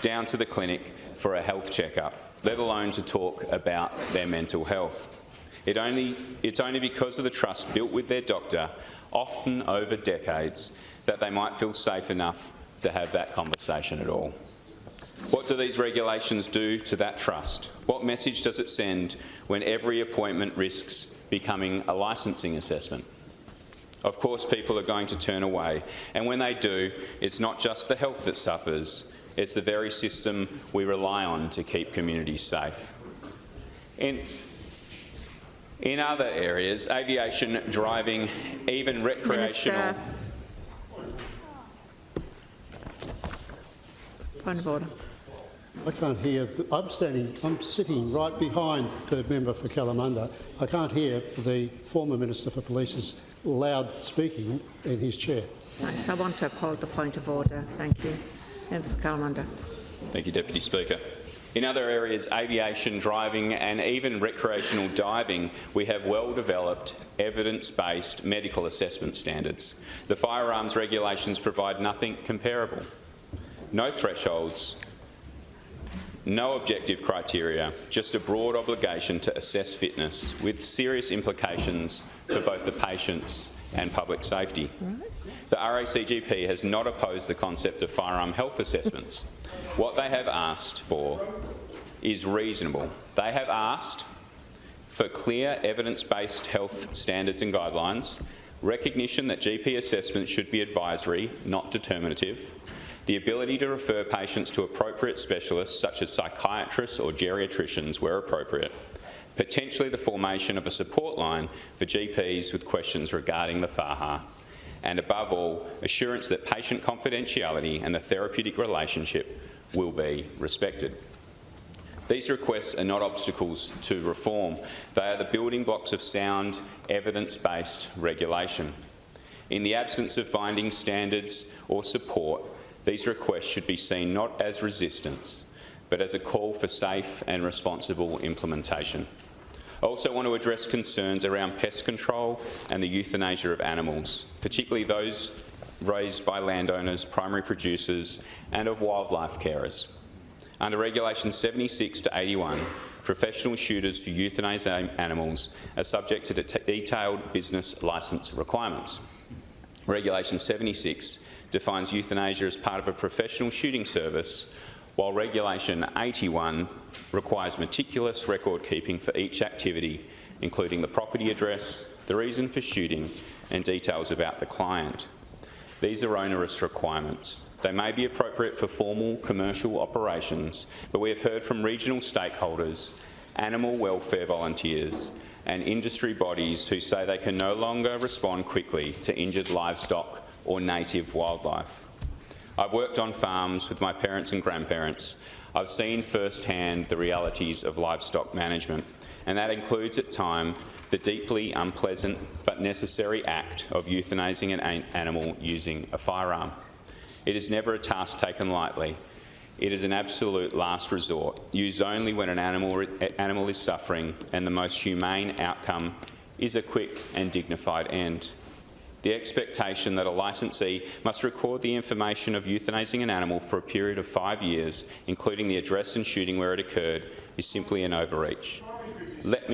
down to the clinic for a health checkup, let alone to talk about their mental health. It's only because of the trust built with their doctor, often over decades, that they might feel safe enough to have that conversation at all. What do these regulations do to that trust? What message does it send when every appointment risks becoming a licensing assessment? Of course, people are going to turn away, and when they do, it's not just the health that suffers, it's the very system we rely on to keep communities safe. In other areas, aviation, driving, even recreational... Minister. Point of order. I can't hear. I'm sitting right behind the member for Kalamunda. I can't hear for the former Minister for Police's loud speaking in his chair. Right, so I want to uphold the point of order. Thank you. Member for Kalamunda. Thank you, Deputy Speaker. In other areas, aviation, driving and even recreational diving, we have well-developed, evidence-based medical assessment standards. The firearms regulations provide nothing comparable. No thresholds, no objective criteria, just a broad obligation to assess fitness with serious implications for both the patients and public safety. The RACGP has not opposed the concept of firearm health assessments. What they have asked for is reasonable. They have asked for clear evidence-based health standards and guidelines, recognition that GP assessments should be advisory, not determinative, the ability to refer patients to appropriate specialists such as psychiatrists or geriatricians where appropriate, potentially the formation of a support line for GPs with questions regarding the FAHA, and above all, assurance that patient confidentiality and the therapeutic relationship will be respected. These requests are not obstacles to reform. They are the building blocks of sound, evidence-based regulation. In the absence of binding standards or support, these requests should be seen not as resistance, but as a call for safe and responsible implementation. I also want to address concerns around pest control and the euthanasia of animals, particularly those raised by landowners, primary producers and of wildlife carers. Under Regulations 76 to 81, professional shooters who euthanize animals are subject to detailed business licence requirements. Regulation 76 defines euthanasia as part of a professional shooting service, while Regulation 81 requires meticulous record keeping for each activity, including the property address, the reason for shooting and details about the client. These are onerous requirements. They may be appropriate for formal commercial operations, but we have heard from regional stakeholders, animal welfare volunteers and industry bodies who say they can no longer respond quickly to injured livestock or native wildlife. I've worked on farms with my parents and grandparents. I've seen firsthand the realities of livestock management, and that includes at times the deeply unpleasant but necessary act of euthanizing an animal using a firearm. It is never a task taken lightly. It is an absolute last resort, used only when an animal is suffering, and the most humane outcome is a quick and dignified end. The expectation that a licensee must record the information of euthanizing an animal for a period of 5 years, including the address and shooting where it occurred, is simply an overreach. Let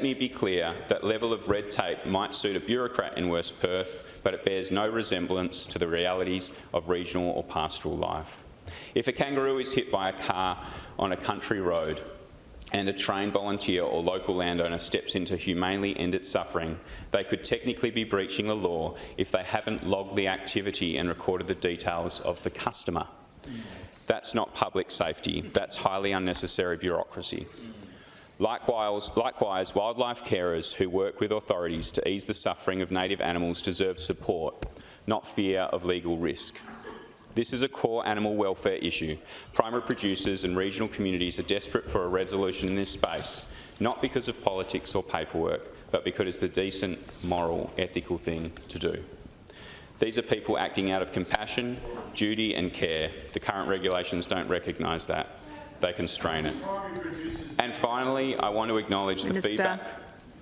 me be clear, that level of red tape might suit a bureaucrat in West Perth, but it bears no resemblance to the realities of regional or pastoral life. If a kangaroo is hit by a car on a country road and a trained volunteer or local landowner steps in to humanely end its suffering, they could technically be breaching the law if they haven't logged the activity and recorded the details of the customer. That's not public safety, that's highly unnecessary bureaucracy. Likewise, wildlife carers who work with authorities to ease the suffering of native animals deserve support, not fear of legal risk. This is a core animal welfare issue. Primary producers and regional communities are desperate for a resolution in this space, not because of politics or paperwork, but because it's the decent, moral, ethical thing to do. These are people acting out of compassion, duty and care. The current regulations don't recognise that. They constrain it. And finally, I want to acknowledge the feedback.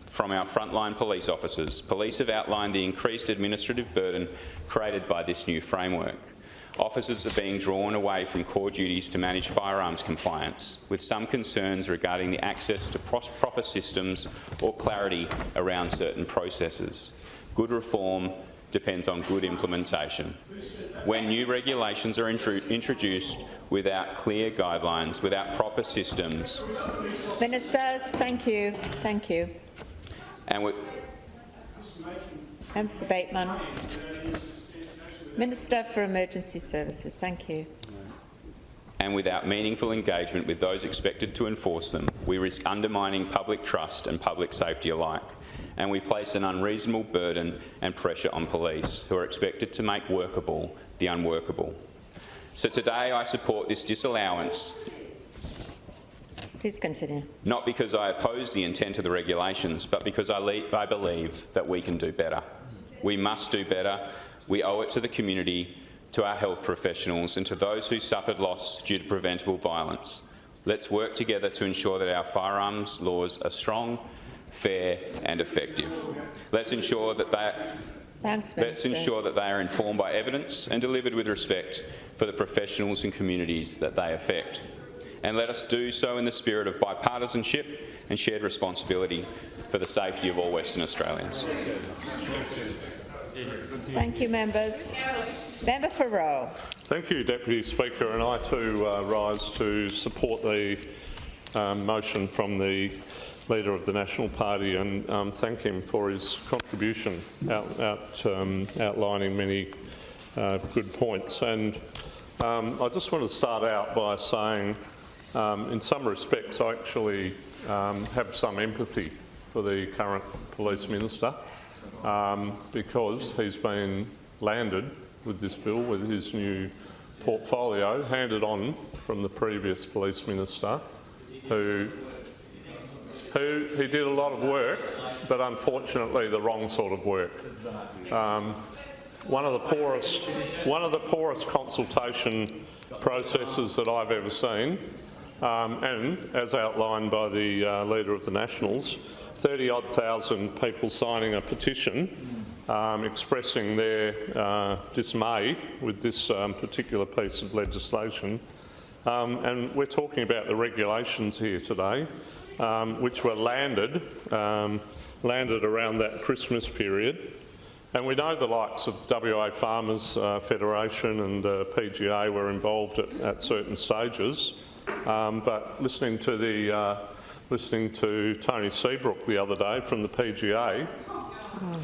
from our frontline police officers. Police have outlined the increased administrative burden created by this new framework. Officers are being drawn away from core duties to manage firearms compliance, with some concerns regarding the access to proper systems or clarity around certain processes. Good reform depends on good implementation. When new regulations are introduced without clear guidelines, without proper systems... Ministers, thank you. Thank you. And for Bateman. Minister for Emergency Services, thank you. And without meaningful engagement with those expected to enforce them, we risk undermining public trust and public safety alike. And we place an unreasonable burden and pressure on police, who are expected to make workable the unworkable. So today I support this disallowance. Please continue. Not because I oppose the intent of the regulations, but because I believe that we can do better. We must do better. We owe it to the community, to our health professionals and to those who suffered loss due to preventable violence. Let's work together to ensure that our firearms laws are strong, fair and effective. Let's ensure that they are informed by evidence and delivered with respect for the professionals and communities that they affect. And let us do so in the spirit of bipartisanship and shared responsibility for the safety of all Western Australians. Thank you, members. Member for Rowe. Thank you, Deputy Speaker, and I too rise to support the motion from the Leader of the National Party and thank him for his contribution outlining many good points. And I just want to start out by saying in some respects I actually have some empathy for the current Police Minister because he's been landed with this bill, with his new portfolio handed on from the previous Police Minister, who he did a lot of work, but unfortunately the wrong sort of work. One of the poorest consultation processes that I've ever seen, and as outlined by the Leader of the Nationals, 30-odd thousand people signing a petition expressing their dismay with this particular piece of legislation. And we're talking about the regulations here today, which were landed around that Christmas period. And we know the likes of the WA Farmers Federation and PGA were involved at certain stages. But listening to Tony Seabrook the other day from the PGA,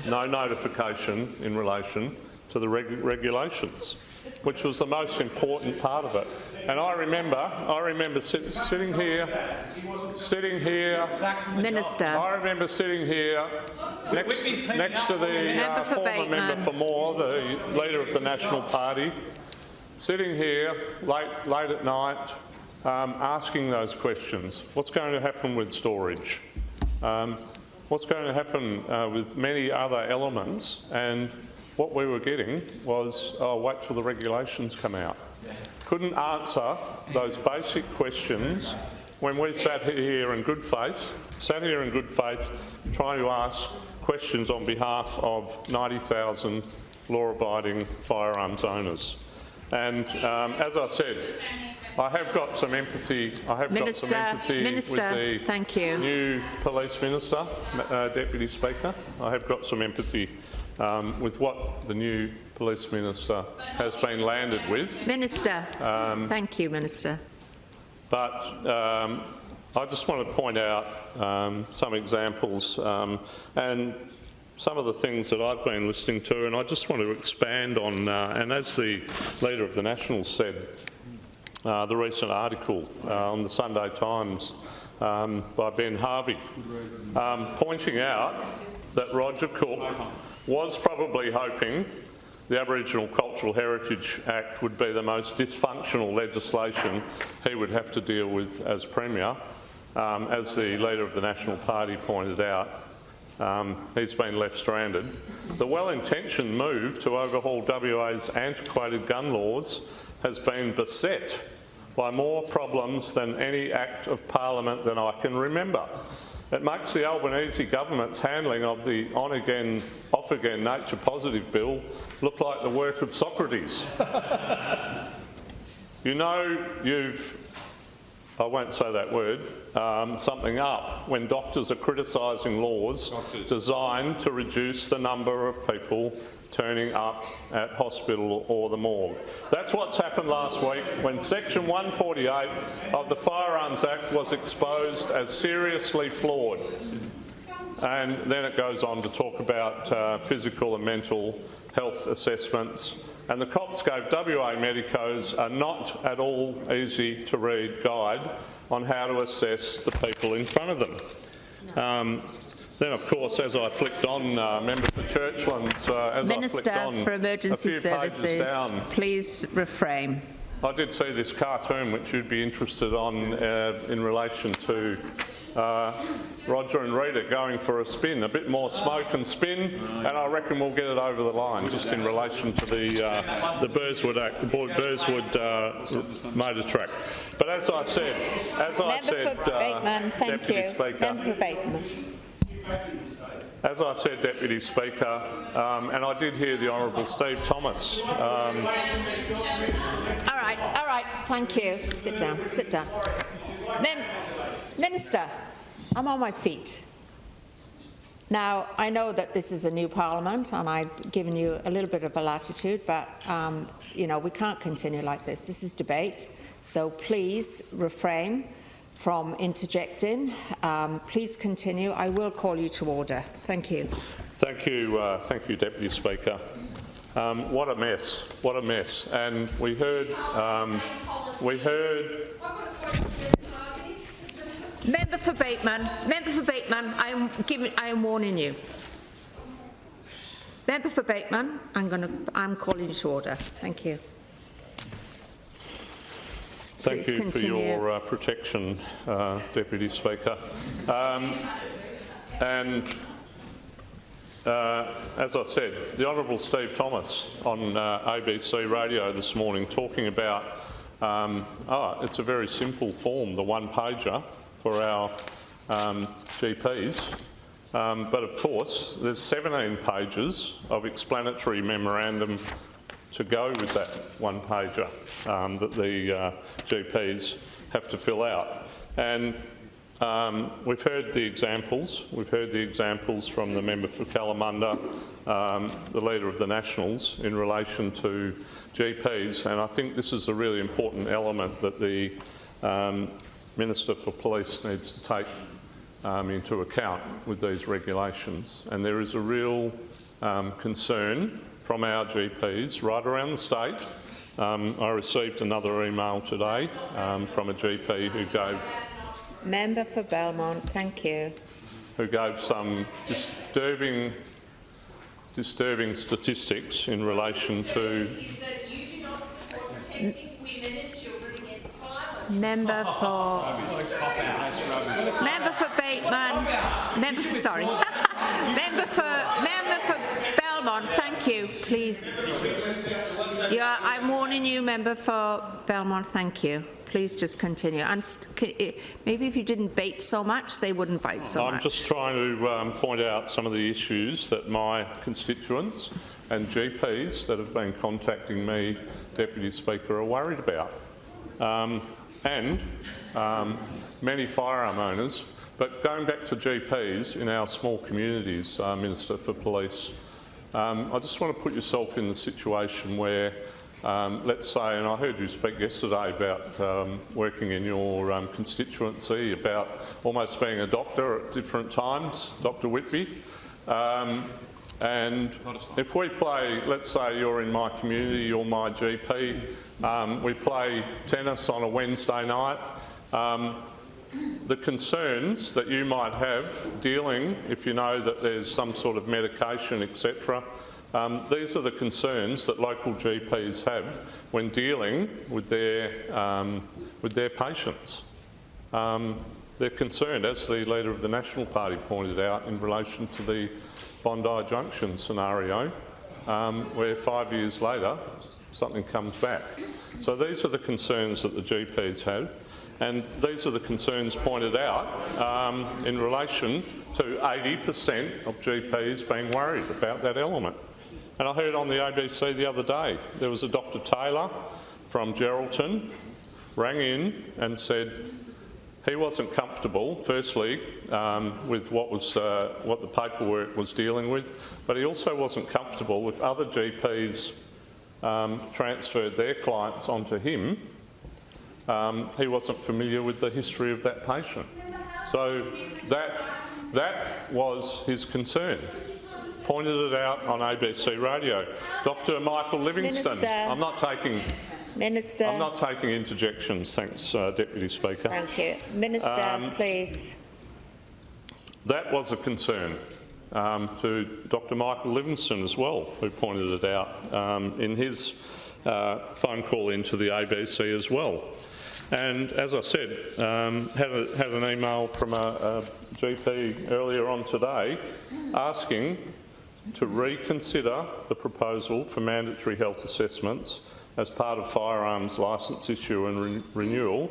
no notification in relation to the regulations, which was the most important part of it. And I remember sitting here. Minister. I remember sitting here next to the former member for Moore, the Leader of the National Party, sitting here late at night, asking those questions. What's going to happen with storage? What's going to happen with many other elements? And what we were getting was, oh, wait till the regulations come out. Couldn't answer those basic questions when we sat here in good faith, trying to ask questions on behalf of 90,000 law-abiding firearms owners. And as I said, I have got some empathy. with the new Police Minister, Deputy Speaker. I have got some empathy with what the new Police Minister has been landed with. Minister. Thank you, Minister. But I just want to point out some examples and some of the things that I've been listening to, and I just want to expand on, and as the Leader of the Nationals said, the recent article on the Sunday Times by Ben Harvey, pointing out that Roger Cook was probably hoping the Aboriginal Cultural Heritage Act would be the most dysfunctional legislation he would have to deal with as Premier. As the Leader of the National Party pointed out, he's been left stranded. The well-intentioned move to overhaul WA's antiquated gun laws has been beset by more problems than any Act of Parliament than I can remember. It makes the Albanese government's handling of the on-again, off-again nature positive bill look like the work of Socrates. You know I won't say that word, something up when doctors are criticising laws designed to reduce the number of people turning up at hospital or the morgue. That's what's happened last week when Section 148 of the Firearms Act was exposed as seriously flawed. And then it goes on to talk about physical and mental health assessments. And the cops gave WA medicos a not at all easy to read guide on how to assess the people in front of them. Then, of course, as I flicked on, member for Churchlands, Minister for Emergency Services, please refrain. I did see this cartoon which you'd be interested on in relation to Roger and Rita going for a spin, a bit more smoke and spin, and I reckon we'll get it over the line just in relation to the Burswood motor track. But as I said, Deputy Speaker. As I said, Deputy Speaker, and I did hear the Honourable Steve Thomas. All right, thank you. Sit down. Minister, I'm on my feet. Now, I know that this is a new Parliament and I've given you a little bit of a latitude, but, you know, we can't continue like this. This is debate, so please refrain from interjecting. Please continue. I will call you to order. Thank you. Thank you, Deputy Speaker. What a mess! What a mess! And we heard. Member for Bateman, I am warning you. Member for Bateman, I'm calling you to order. Thank you. Thank you for your protection, Deputy Speaker. As I said, the Honourable Steve Thomas on ABC radio this morning talking about, it's a very simple form, the one-pager for our GPs. But of course, there's 17 pages of explanatory memorandum to go with that one-pager that the GPs have to fill out. And we've heard the examples. We've heard the examples from the member for Kalamunda, the Leader of the Nationals, in relation to GPs. And I think this is a really important element that the Minister for Police needs to take into account with these regulations. And there is a real concern from our GPs right around the state. I received another email today from a GP who gave... Member for Belmont, thank you. Who gave some disturbing statistics in relation to... Member for Bateman, member for Belmont, thank you, please. I'm warning you, member for Belmont, thank you. Please just continue. And maybe if you didn't bait so much, they wouldn't bite so much. I'm just trying to point out some of the issues that my constituents and GPs that have been contacting me, Deputy Speaker, are worried about. And many firearm owners. But going back to GPs in our small communities, Minister for Police, I just want to put yourself in the situation where, let's say, and I heard you speak yesterday about working in your constituency, about almost being a doctor at different times, Dr Whitby. And if we play, let's say you're in my community, you're my GP, we play tennis on a Wednesday night, the concerns that you might have dealing, if you know that there's some sort of medication, etc., these are the concerns that local GPs have when dealing with their patients. They're concerned, as the Leader of the National Party pointed out, in relation to the Bondi Junction scenario, where 5 years later something comes back. So these are the concerns that the GPs have. And these are the concerns pointed out in relation to 80% of GPs being worried about that element. And I heard on the ABC the other day, there was a Dr Taylor from Geraldton rang in and said he wasn't comfortable, firstly, with what the paperwork was dealing with, but he also wasn't comfortable with other GPs transferred their clients onto him. He wasn't familiar with the history of that patient. So that was his concern. Pointed it out on ABC Radio. Dr Michael Livingston. Minister. I'm not taking interjections, thanks, Deputy Speaker. Thank you. Minister, please. That was a concern to Dr Michael Livingston as well, who pointed it out in his phone call into the ABC as well. And as I said, had an email from a GP earlier on today asking to reconsider the proposal for mandatory health assessments as part of firearms licence issue and renewal,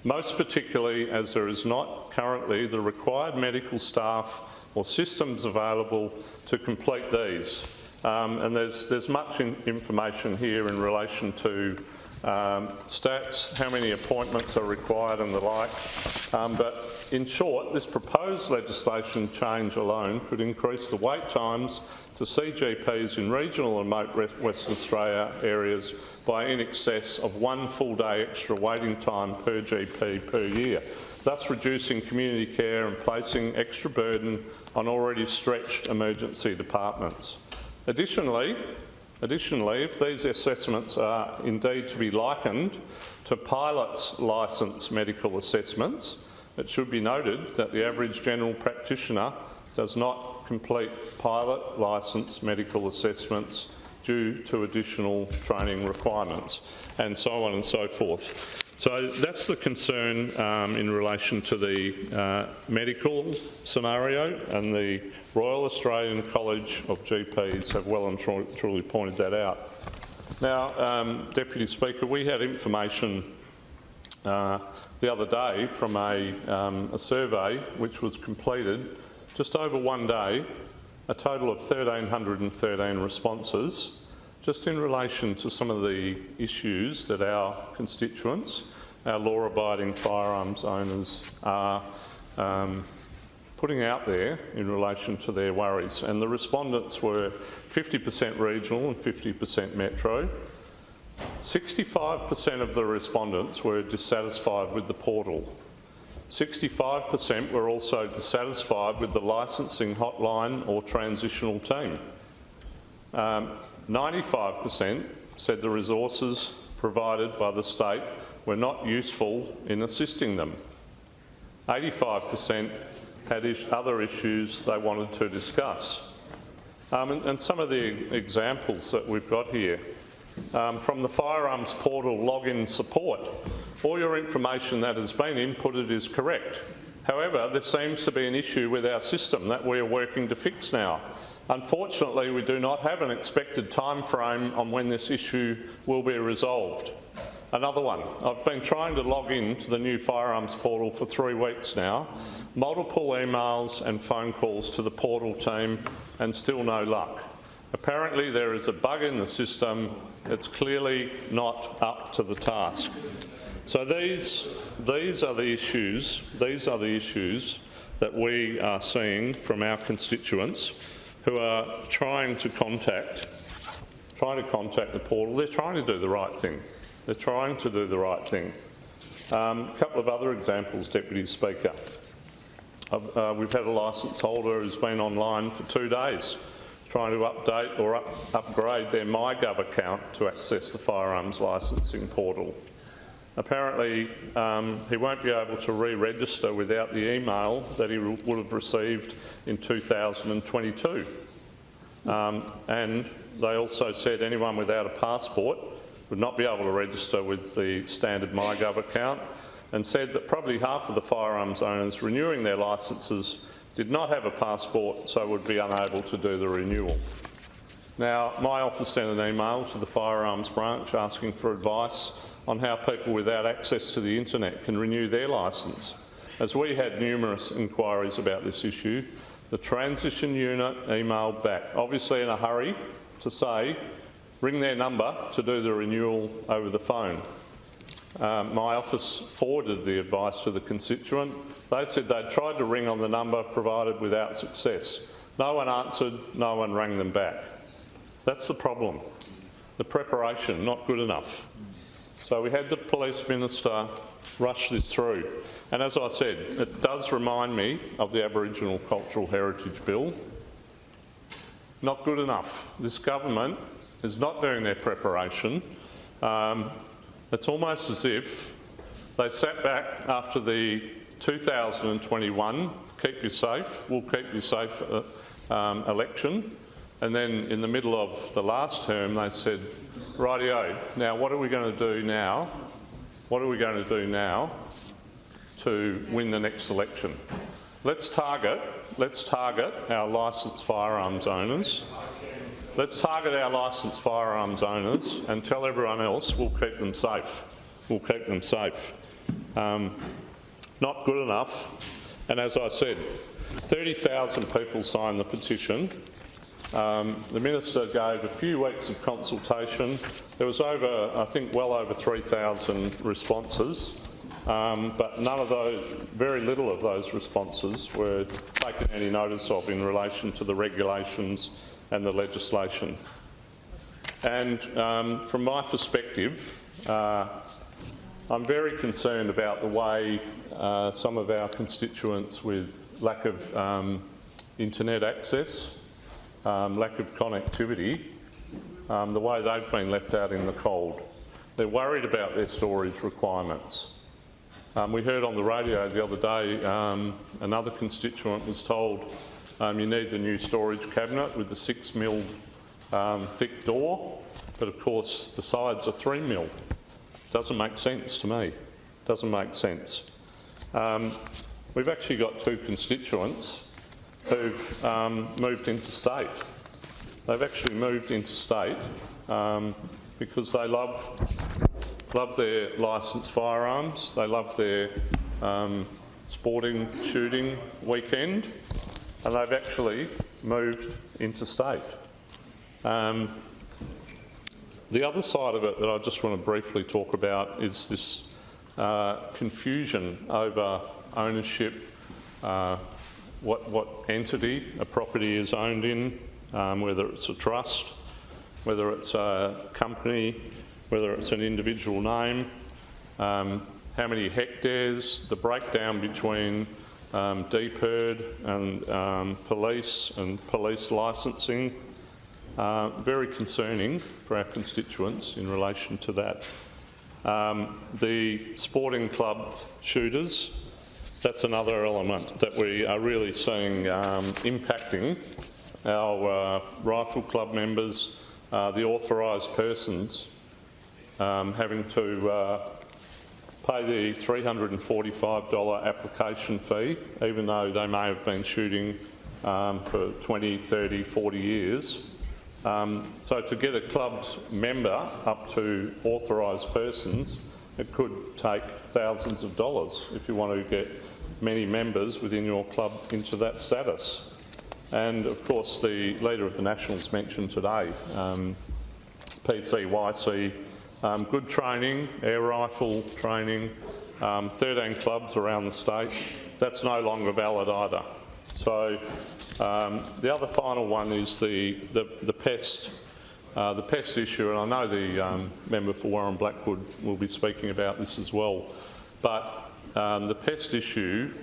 most particularly as there is not currently the required medical staff or systems available to complete these. And there's much information here in relation to stats, how many appointments are required and the like. But in short, this proposed legislation change alone could increase the wait times to see GPs in regional and remote Western Australia areas by in excess of 1 full day extra waiting time per GP per year, thus reducing community care and placing extra burden on already stretched emergency departments. Additionally, if these assessments are indeed to be likened to pilots' licensed medical assessments, it should be noted that the average general practitioner does not complete pilot licensed medical assessments due to additional training requirements, and so on and so forth. So that's the concern in relation to the medical scenario, and the Royal Australian College of GPs have well and truly pointed that out. Now, Deputy Speaker, we had information the other day from a survey which was completed just over 1 day, a total of 1,313 responses, just in relation to some of the issues that our constituents, our law-abiding firearms owners, are putting out there in relation to their worries. And the respondents were 50% regional and 50% metro. 65% of the respondents were dissatisfied with the portal. 65% were also dissatisfied with the licensing hotline or transitional team. 95% said the resources provided by the state were not useful in assisting them. 85% had other issues they wanted to discuss. And some of the examples that we've got here, from the Firearms portal login support, all your information that has been inputted is correct. However, there seems to be an issue with our system that we are working to fix now. Unfortunately, we do not have an expected time frame on when this issue will be resolved. Another one, I've been trying to log in to the new Firearms portal for 3 weeks now, multiple emails and phone calls to the portal team, and still no luck. Apparently there is a bug in the system. It's clearly not up to the task. So these are the issues that we are seeing from our constituents who are trying to contact the portal. They're trying to do the right thing. A couple of other examples, Deputy Speaker. We've had a licence holder who's been online for 2 days trying to update or upgrade their MyGov account to access the firearms licensing portal. Apparently, he won't be able to re-register without the email that he would have received in 2022. And they also said anyone without a passport would not be able to register with the standard MyGov account, and said that probably half of the firearms owners renewing their licences did not have a passport, so would be unable to do the renewal. Now, my office sent an email to the Firearms branch asking for advice on how people without access to the internet can renew their licence. As we had numerous inquiries about this issue, the transition unit emailed back, obviously in a hurry, to say, ring their number to do the renewal over the phone. My office forwarded the advice to the constituent. They said they'd tried to ring on the number provided without success. No one answered, no one rang them back. That's the problem. The preparation, not good enough. So we had the Police Minister rush this through. And as I said, it does remind me of the Aboriginal Cultural Heritage Bill. Not good enough. This government is not doing their preparation. It's almost as if they sat back after the 2021 Keep You Safe, We'll Keep You Safe election, and then in the middle of the last term they said, rightio, now what are we going to do now? What are we going to do now to win the next election? Let's target our licensed firearms owners. Let's target our licensed firearms owners and tell everyone else we'll keep them safe. We'll keep them safe. Not good enough. And as I said, 30,000 people signed the petition. The Minister gave a few weeks of consultation. There was over, I think, well over 3,000 responses, but none of those, very little of those responses were taken any notice of in relation to the regulations and the legislation. And from my perspective, I'm very concerned about the way some of our constituents with lack of internet access, lack of connectivity, the way they've been left out in the cold. They're worried about their storage requirements. We heard on the radio the other day another constituent was told you need the new storage cabinet with the 6 mil thick door, but of course the sides are 3 mil. Doesn't make sense to me. Doesn't make sense. We've actually got two constituents who've moved interstate. They've actually moved interstate because they love their licensed firearms, they love their sporting shooting weekend, and they've actually moved interstate. The other side of it that I just want to briefly talk about is this confusion over ownership, what entity a property is owned in, whether it's a trust, whether it's a company, whether it's an individual name, how many hectares, the breakdown between DPIRD and police licensing. Very concerning for our constituents in relation to that. The sporting club shooters, that's another element that we are really seeing impacting our rifle club members, the authorised persons having to pay the $345 application fee, even though they may have been shooting for 20, 30, 40 years. So to get a club's member up to authorised persons, it could take thousands of dollars if you want to get many members within your club into that status. And of course the Leader of the Nationals mentioned today, PCYC, good training, air rifle training, 13 clubs around the state, that's no longer valid either. So the other final one is the pest issue, and I know the member for Warren Blackwood will be speaking about this as well. But the pest issue,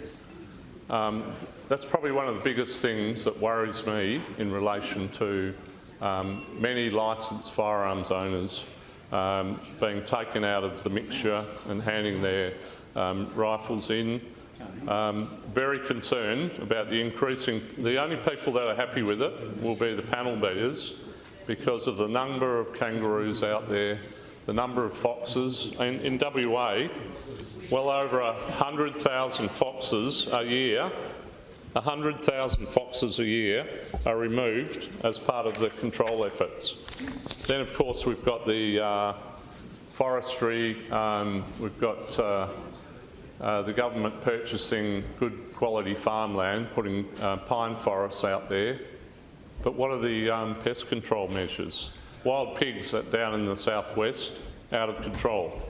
that's probably one of the biggest things that worries me in relation to many licensed firearms owners being taken out of the mixture and handing their rifles in. Very concerned about the increasing. The only people that are happy with it will be the panel beaters because of the number of kangaroos out there, the number of foxes. And in WA, well over 100,000 foxes a year 100,000 foxes a year are removed as part of the control efforts. Then, of course, we've got the forestry, we've got the government purchasing good quality farmland, putting pine forests out there. But what are the pest control measures? Wild pigs down in the southwest, out of control.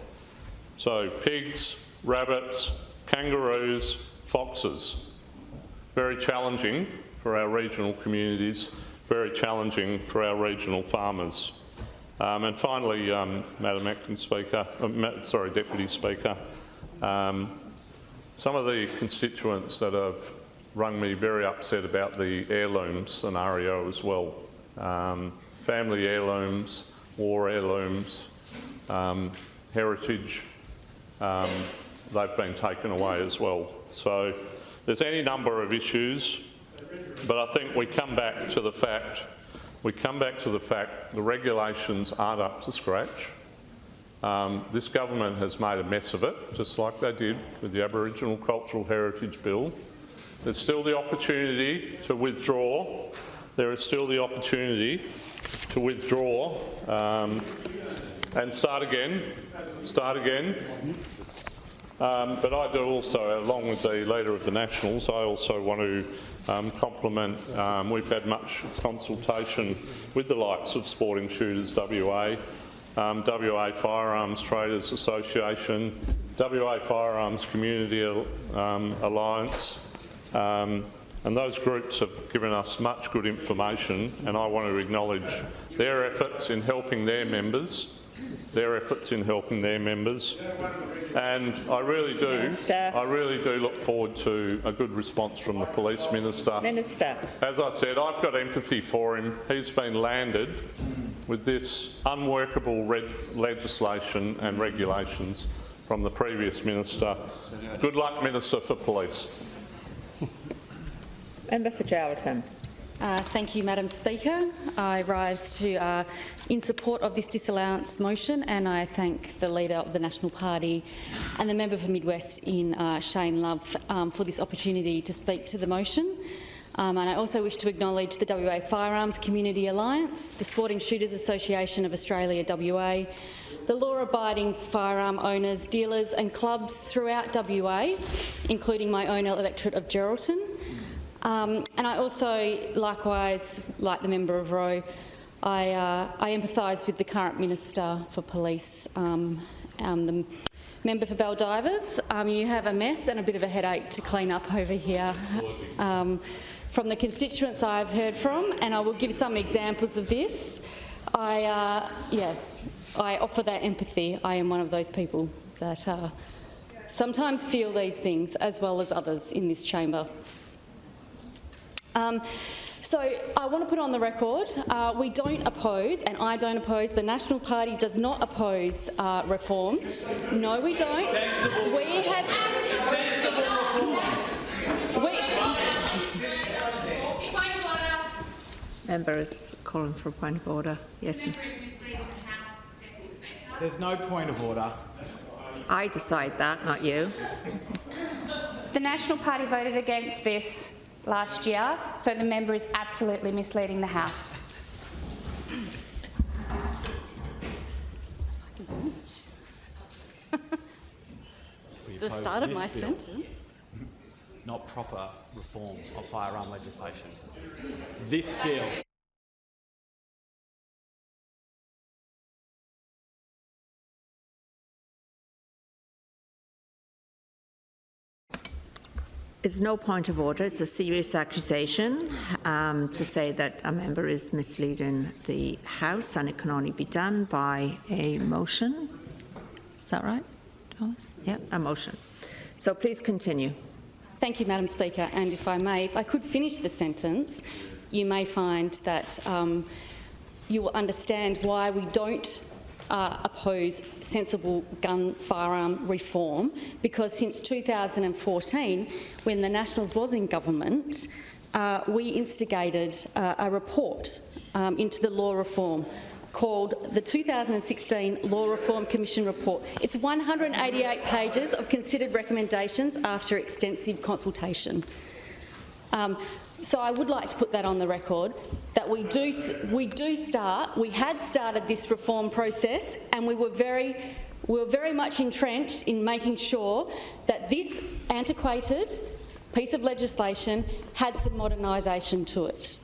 So pigs, rabbits, kangaroos, foxes. Very challenging for our regional communities, very challenging for our regional farmers. And finally, Madam Acting Speaker, Deputy Speaker, some of the constituents that have rung me very upset about the heirloom scenario as well. Family heirlooms, war heirlooms, heritage, they've been taken away as well. So there's any number of issues, but I think we come back to the fact the regulations aren't up to scratch. This government has made a mess of it, just like they did with the Aboriginal Cultural Heritage Bill. There's still the opportunity to withdraw. There is still the opportunity to withdraw and start again. But I do also, along with the Leader of the Nationals, I also want to compliment, we've had much consultation with the likes of Sporting Shooters WA, WA Firearms Traders Association, WA Firearms Community Alliance, and those groups have given us much good information, and I want to acknowledge their efforts in helping their members. And I really do look forward to a good response from the Police Minister. As I said, I've got empathy for him. He's been landed with this unworkable legislation and regulations from the previous Minister. Good luck, Minister for Police. Member for Geraldton. Thank you, Madam Speaker. I rise to in support of this disallowance motion, and I thank the Leader of the National Party and the Member for Mid-West in Shane Love for this opportunity to speak to the motion. And I also wish to acknowledge the WA Firearms Community Alliance, the Sporting Shooters Association of Australia WA, the law-abiding firearm owners, dealers and clubs throughout WA, including my own electorate of Geraldton. And I also, likewise, like the member of Roe, I empathise with the current Minister for Police, the member for Baldivis. You have a mess and a bit of a headache to clean up over here from the constituents I've heard from, and I will give some examples of this. I offer that empathy. I am one of those people that sometimes feel these things, as well as others in this chamber. So I want to put on the record, we don't oppose, and I don't oppose, the National Party does not oppose reforms. No, we don't. We have... Member is calling for a point of order. Yes, ma'am. There's no point of order. I decide that, not you. The National Party voted against this last year, so the member is absolutely misleading the House. The start of my sentence. Not proper reform of firearm legislation. This bill. It's no point of order. It's a serious accusation to say that a member is misleading the House, and it can only be done by a motion. Is that right, Thomas? Yeah, a motion. So please continue. Thank you, Madam Speaker. And if I may, if I could finish the sentence, you may find that you will understand why we don't oppose sensible gun firearm reform, because since 2014, when the Nationals was in government, we instigated a report into the law reform called the 2016 Law Reform Commission Report. It's 188 pages of considered recommendations after extensive consultation. So I would like to put that on the record, that we had started this reform process, and we were very much entrenched in making sure that this antiquated piece of legislation had some modernisation to it.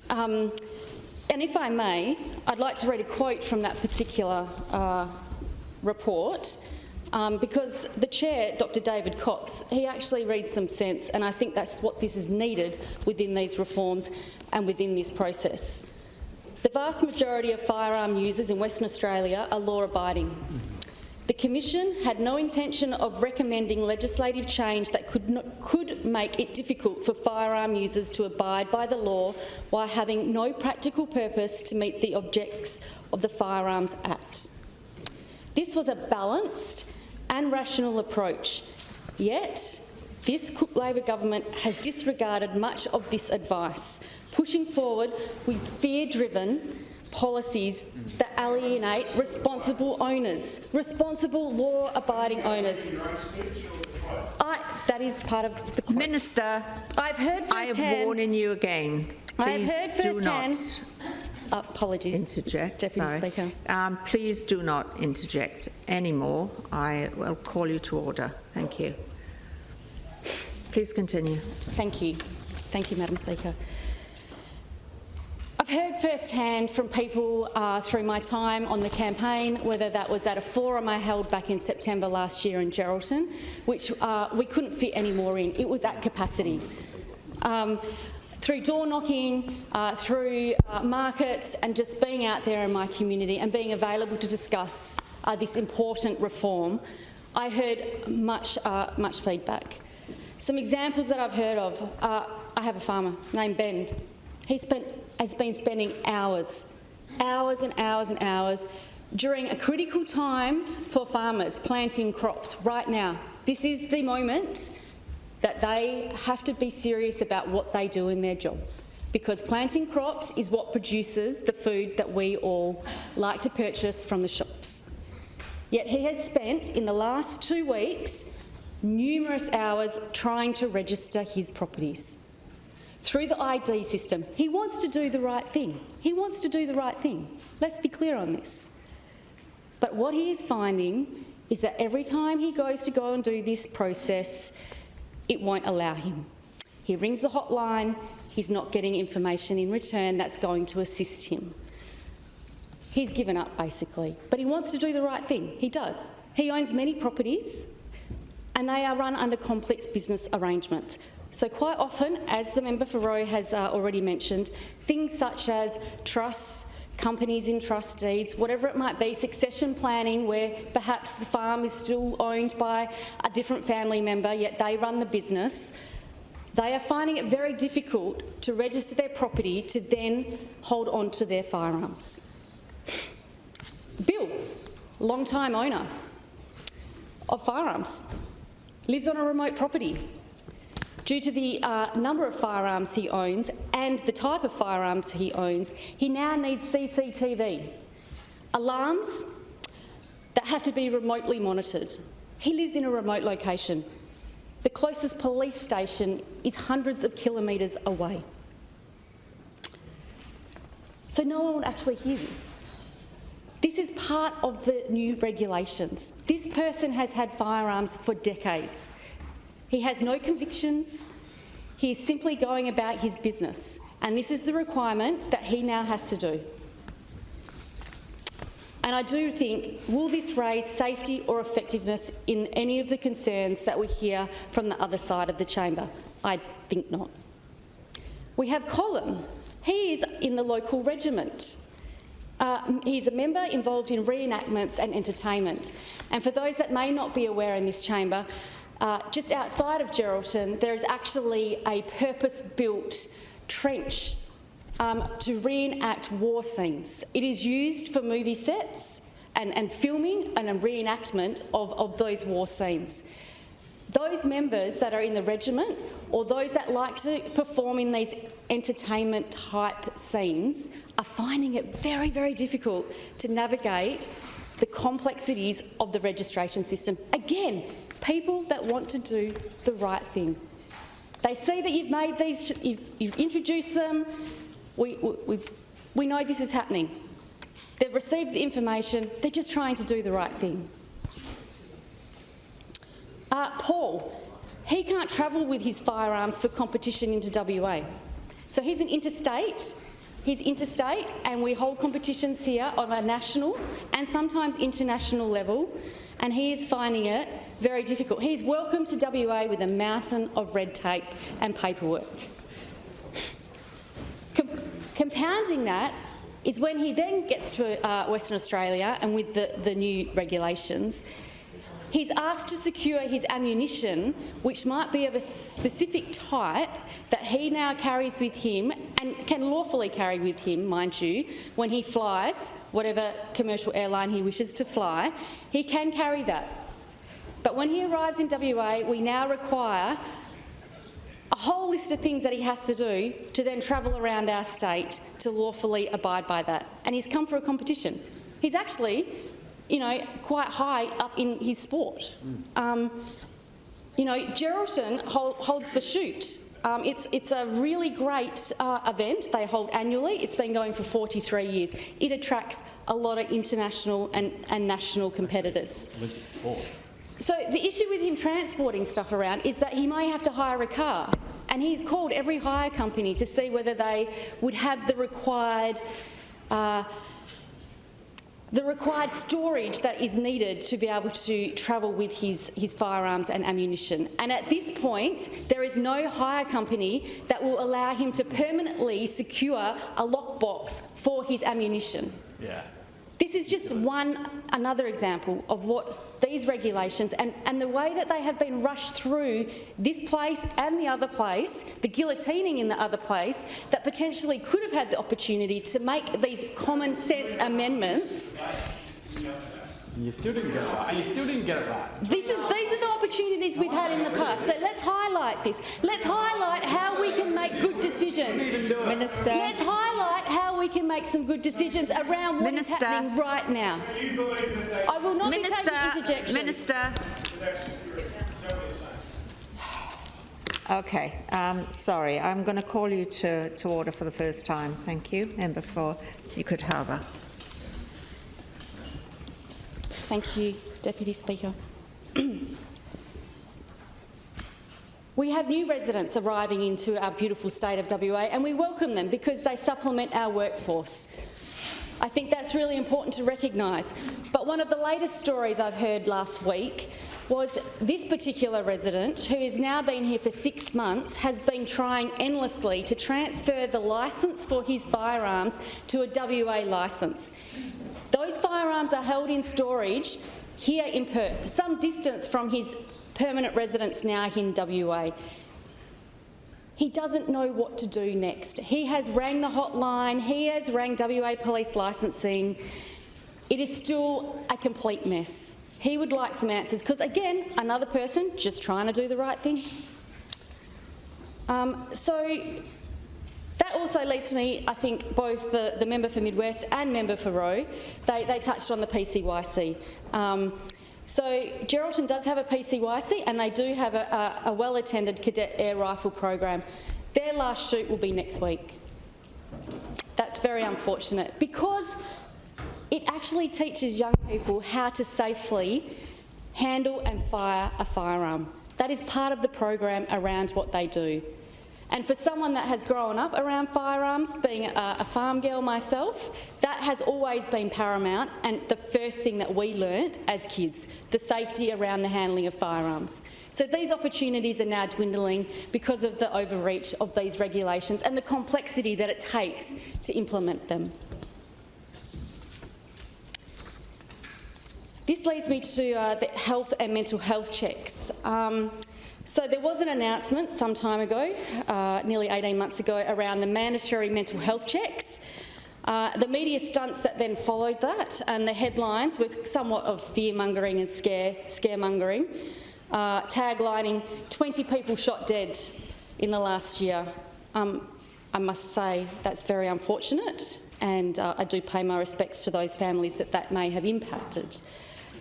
And if I may, I'd like to read a quote from that particular report, because the chair, Dr David Cox, he actually reads some sense, and I think that's what this is needed within these reforms and within this process. The vast majority of firearm users in Western Australia are law-abiding. The Commission had no intention of recommending legislative change that could make it difficult for firearm users to abide by the law while having no practical purpose to meet the objects of the Firearms Act. This was a balanced and rational approach, yet this Cook Labor government has disregarded much of this advice, pushing forward with fear-driven policies that alienate responsible owners, responsible law-abiding owners. That is part of the quote. Minister, I've heard firsthand. I am warning you again. Please do not apologies, interject. Deputy Speaker. Please do not interject anymore. I will call you to order. Thank you. Please continue. Thank you. Thank you, Madam Speaker. I've heard firsthand from people through my time on the campaign, whether that was at a forum I held back in September last year in Geraldton, which we couldn't fit any more in. It was at capacity. Through door knocking, through markets, and just being out there in my community and being available to discuss this important reform, I heard much feedback. Some examples that I've heard of, I have a farmer named Ben. Has been spending hours and hours and hours during a critical time for farmers planting crops right now. This is the moment that they have to be serious about what they do in their job, because planting crops is what produces the food that we all like to purchase from the shops. Yet he has spent, in the last 2 weeks, numerous hours trying to register his properties through the ID system. He wants to do the right thing. He wants to do the right thing. Let's be clear on this. But what he is finding is that every time he goes to go and do this process, it won't allow him. He rings the hotline, he's not getting information in return that's going to assist him. He's given up, basically. But he wants to do the right thing. He does. He owns many properties, and they are run under complex business arrangements. So quite often, as the member for Roe has already mentioned, things such as trusts, companies in trust deeds, whatever it might be, succession planning, where perhaps the farm is still owned by a different family member, yet they run the business, they are finding it very difficult to register their property to then hold on to their firearms. Bill, long-time owner of firearms, lives on a remote property. Due to the number of firearms he owns and the type of firearms he owns, he now needs CCTV, alarms that have to be remotely monitored. He lives in a remote location. The closest police station is hundreds of kilometres away. So no one would actually hear this. This is part of the new regulations. This person has had firearms for decades. He has no convictions. He is simply going about his business, and this is the requirement that he now has to do. And I do think, will this raise safety or effectiveness in any of the concerns that we hear from the other side of the chamber? I think not. We have Colin. He is in the local regiment. He's a member involved in reenactments and entertainment. And for those that may not be aware in this chamber, just outside of Geraldton, there is actually a purpose-built trench to reenact war scenes. It is used for movie sets and filming and a reenactment of those war scenes. Those members that are in the regiment, or those that like to perform in these entertainment-type scenes, are finding it very, very difficult to navigate the complexities of the registration system. Again, people that want to do the right thing. They see that you've made these, you've introduced them. We know this is happening. They've received the information. They're just trying to do the right thing. Paul, he can't travel with his firearms for competition into WA. So he's interstate, and we hold competitions here on a national and sometimes international level, and he is finding it very difficult. He's welcome to WA with a mountain of red tape and paperwork. Compounding that is when he then gets to Western Australia, and with the new regulations, he's asked to secure his ammunition, which might be of a specific type that he now carries with him and can lawfully carry with him, mind you, when he flies, whatever commercial airline he wishes to fly, he can carry that. But when he arrives in WA, we now require a whole list of things that he has to do to then travel around our state to lawfully abide by that. And he's come for a competition. He's actually, you know, quite high up in his sport. You know, Geraldton holds the shoot. It's a really great event they hold annually. It's been going for 43 years. It attracts a lot of international and national competitors. Olympic sport. So the issue with him transporting stuff around is that he may have to hire a car, and he's called every hire company to see whether they would have the required storage that is needed to be able to travel with his firearms and ammunition. And at this point, there is no hire company that will allow him to permanently secure a lockbox for his ammunition. Yeah. This is just another example of what these regulations and the way that they have been rushed through this place and the other place, the guillotining in the other place, that potentially could have had the opportunity to make these common sense amendments. You still didn't get it right. You still didn't get it right. These are the opportunities we've had in the past. So let's highlight this. Let's highlight how we can make good decisions. Minister. Let's highlight how we can make some good decisions around what is happening right now. I will not be taking interjections. Minister. Okay, sorry, I'm going to call you to order for the first time. Thank you. Member for Secret Harbour. Thank you, Deputy Speaker. We have new residents arriving into our beautiful state of WA, and we welcome them because they supplement our workforce. I think that's really important to recognise. But one of the latest stories I've heard last week was this particular resident, who has now been here for 6 months, has been trying endlessly to transfer the licence for his firearms to a WA licence. Those firearms are held in storage here in Perth, some distance from his permanent residence now in WA. He doesn't know what to do next. He has rang the hotline, he has rang WA Police Licensing. It is still a complete mess. He would like some answers because, again, another person just trying to do the right thing. That also leads to me, I think, both the member for Mid West and member for Roe, they touched on the PCYC. So Geraldton does have a PCYC, and they do have a well-attended cadet air rifle program. Their last shoot will be next week. That's very unfortunate because it actually teaches young people how to safely handle and fire a firearm. That is part of the program around what they do. And for someone that has grown up around firearms, being a farm girl myself, that has always been paramount and the first thing that we learnt as kids, the safety around the handling of firearms. So these opportunities are now dwindling because of the overreach of these regulations and the complexity that it takes to implement them. This leads me to the health and mental health checks. So there was an announcement some time ago, nearly 18 months ago, around the mandatory mental health checks. The media stunts that then followed that, and the headlines were somewhat of fear-mongering and scaremongering, taglining 20 people shot dead in the last year. I must say that's very unfortunate, and I do pay my respects to those families that may have impacted.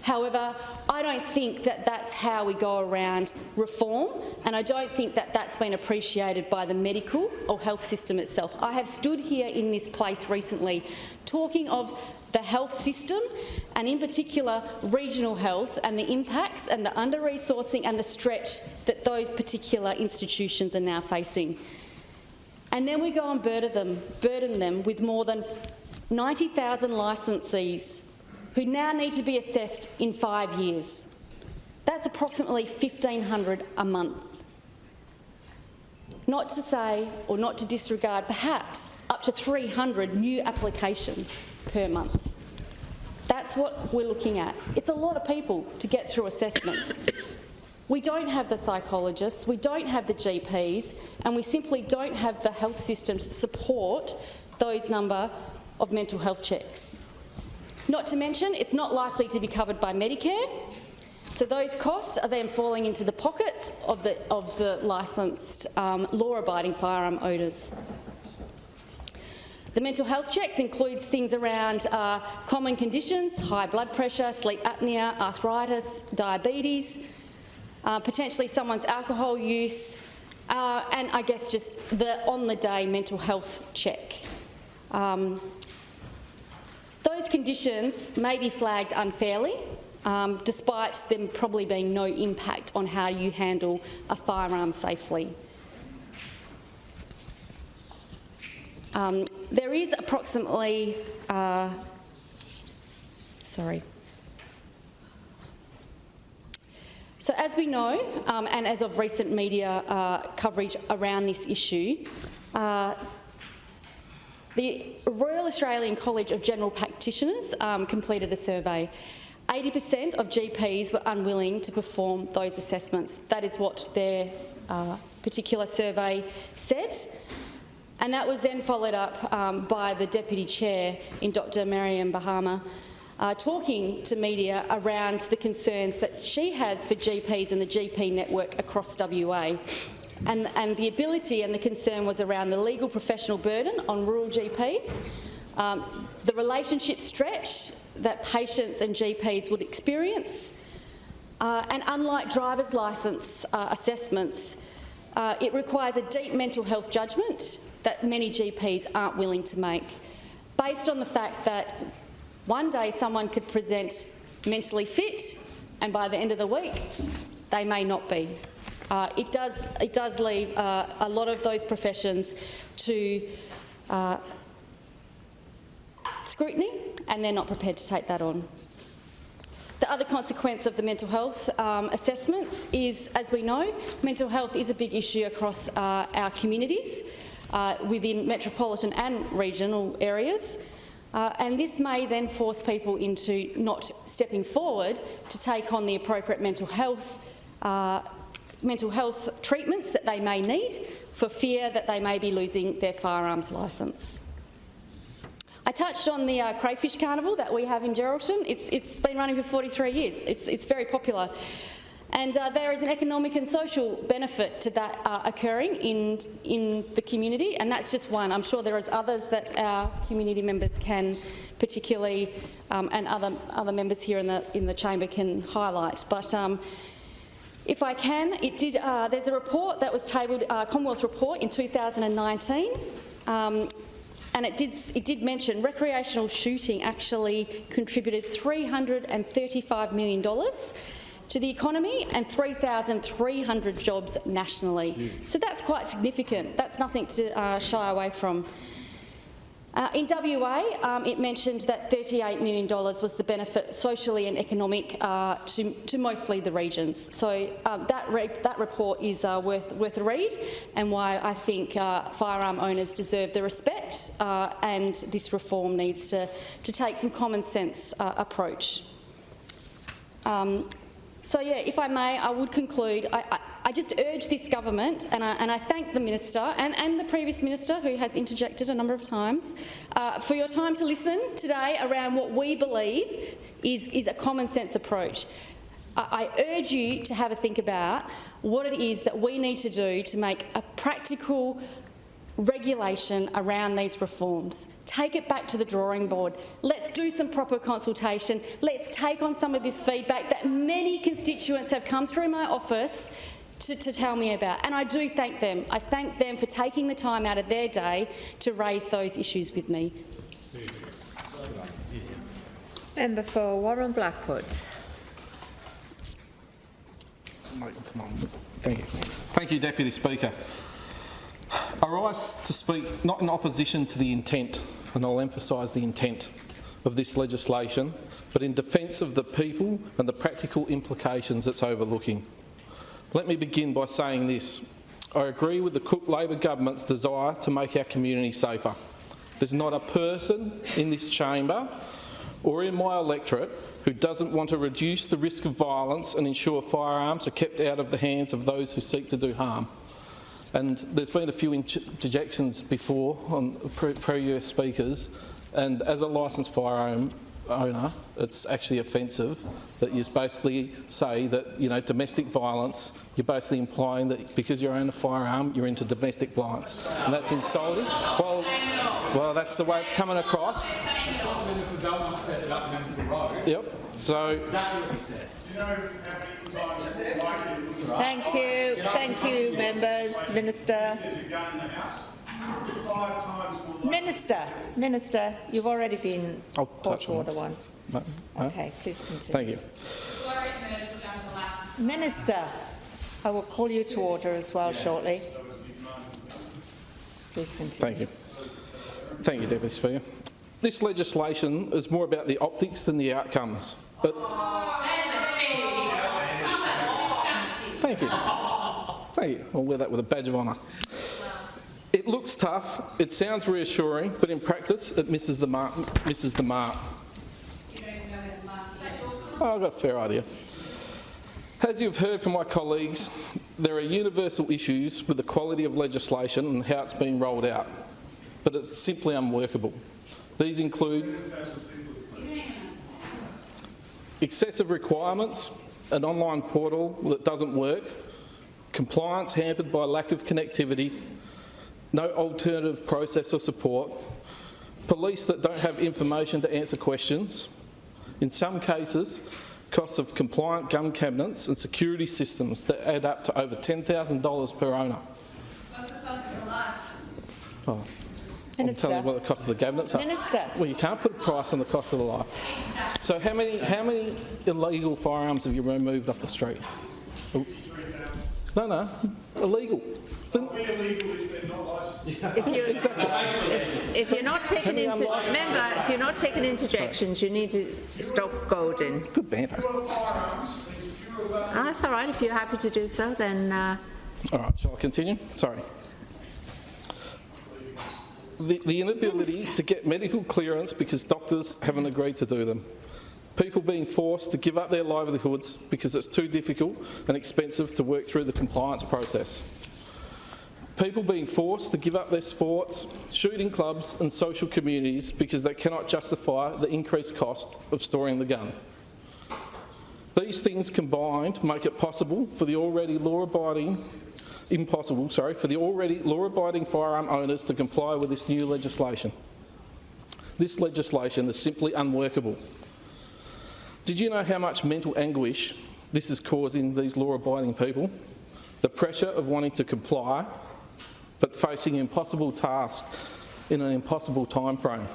However, I don't think that that's how we go around reform, and I don't think that that's been appreciated by the medical or health system itself. I have stood here in this place recently talking of the health system, and in particular regional health, and the impacts and the under-resourcing and the stretch that those particular institutions are now facing. And then we go and burden them with more than 90,000 licensees who now need to be assessed in 5 years. That's approximately $1,500 a month. Not to say, or not to disregard, perhaps up to 300 new applications per month. That's what we're looking at. It's a lot of people to get through assessments. We don't have the psychologists, we don't have the GPs, and we simply don't have the health system to support those number of mental health checks. Not to mention, it's not likely to be covered by Medicare, so those costs are then falling into the pockets of the licensed law-abiding firearm owners. The mental health checks includes things around common conditions, high blood pressure, sleep apnea, arthritis, diabetes, potentially someone's alcohol use, and I guess just the on-the-day mental health check. Those conditions may be flagged unfairly, despite them probably being no impact on how you handle a firearm safely. There is approximately, So as we know, and as of recent media coverage around this issue, the Royal Australian College of General Practitioners completed a survey. 80% of GPs were unwilling to perform those assessments. That is what their particular survey said. And that was then followed up by the Deputy Chair in Dr Mariam Bahama, talking to media around the concerns that she has for GPs and the GP network across WA. And the ability and the concern was around the legal professional burden on rural GPs, the relationship stretch that patients and GPs would experience, and unlike driver's licence assessments, it requires a deep mental health judgment that many GPs aren't willing to make, based on the fact that one day someone could present mentally fit and by the end of the week they may not be. It does leave a lot of those professions to scrutiny, and they're not prepared to take that on. The other consequence of the mental health assessments is, as we know, mental health is a big issue across our communities within metropolitan and regional areas. And this may then force people into not stepping forward to take on the appropriate mental health treatments that they may need for fear that they may be losing their firearms licence. I touched on the crayfish carnival that we have in Geraldton. It's been running for 43 years. It's very popular. And there is an economic and social benefit to that occurring in the community, and that's just one. I'm sure there is others that our community members can particularly, and other members here in the chamber can highlight. But if I can, there's a report that was tabled, Commonwealth report in 2019, and it did mention recreational shooting actually contributed $335 million to the economy and 3,300 jobs nationally. So that's quite significant. That's nothing to shy away from. In WA, it mentioned that $38 million was the benefit socially and economic to mostly the regions. So that report is worth a read, and why I think firearm owners deserve the respect, and this reform needs to take some common sense approach. So yeah, if I may, I would conclude. I just urge this government, and I thank the minister and the previous minister who has interjected a number of times, for your time to listen today around what we believe is a common sense approach. I urge you to have a think about what it is that we need to do to make a practical regulation around these reforms, take it back to the drawing board. Let's do some proper consultation. Let's take on some of this feedback that many constituents have come through my office to tell me about. And I do thank them. I thank them for taking the time out of their day to raise those issues with me. Member for Warren Blackwood. Thank you. Thank you, Deputy Speaker. I rise to speak not in opposition to the intent, and I'll emphasise the intent of this legislation, but in defence of the people and the practical implications it's overlooking. Let me begin by saying this. I agree with the Cook Labor government's desire to make our community safer. There's not a person in this chamber or in my electorate who doesn't want to reduce the risk of violence and ensure firearms are kept out of the hands of those who seek to do harm. And there's been a few interjections before on previous speakers, and as a licensed firearm owner, it's actually offensive that you basically say that, you know, domestic violence, you're basically implying that because you own a firearm, you're into domestic violence. And that's insulting. Well, that's the way it's coming across. Yep, so... Thank you, members. Minister, you've already been called to order once. No. Okay, please continue. Thank you. Minister, I will call you to order as well shortly. Please continue. Thank you. Thank you, Deputy Speaker. This legislation is more about the optics than the outcomes. But thank you. Thank you. I'll wear that with a badge of honour. It looks tough, it sounds reassuring, but in practice it misses the mark. Oh, I've got a fair idea. As you've heard from my colleagues, there are universal issues with the quality of legislation and how it's being rolled out, but it's simply unworkable. These include excessive requirements, an online portal that doesn't work, compliance hampered by lack of connectivity, no alternative process or support, police that don't have information to answer questions, in some cases, costs of compliant gun cabinets and security systems that add up to over $10,000 per owner. What's the cost of your life? Oh, Minister. I'm telling you what the cost of the cabinets are. Minister. Well, you can't put a price on the cost of the life. So how many illegal firearms have you removed off the street? No, illegal. If you're not taking interjections, you need to stop Golden. It's good banter. That's all right. If you're happy to do so, then. All right, shall I continue? Sorry. The inability to get medical clearance because doctors haven't agreed to do them. People being forced to give up their livelihoods because it's too difficult and expensive to work through the compliance process. People being forced to give up their sports, shooting clubs and social communities because they cannot justify the increased cost of storing the gun. These things combined make it possible for the already law-abiding firearm owners to comply with this new legislation. This legislation is simply unworkable. Did you know how much mental anguish this is causing these law-abiding people? The pressure of wanting to comply, but facing impossible tasks in an impossible time frame.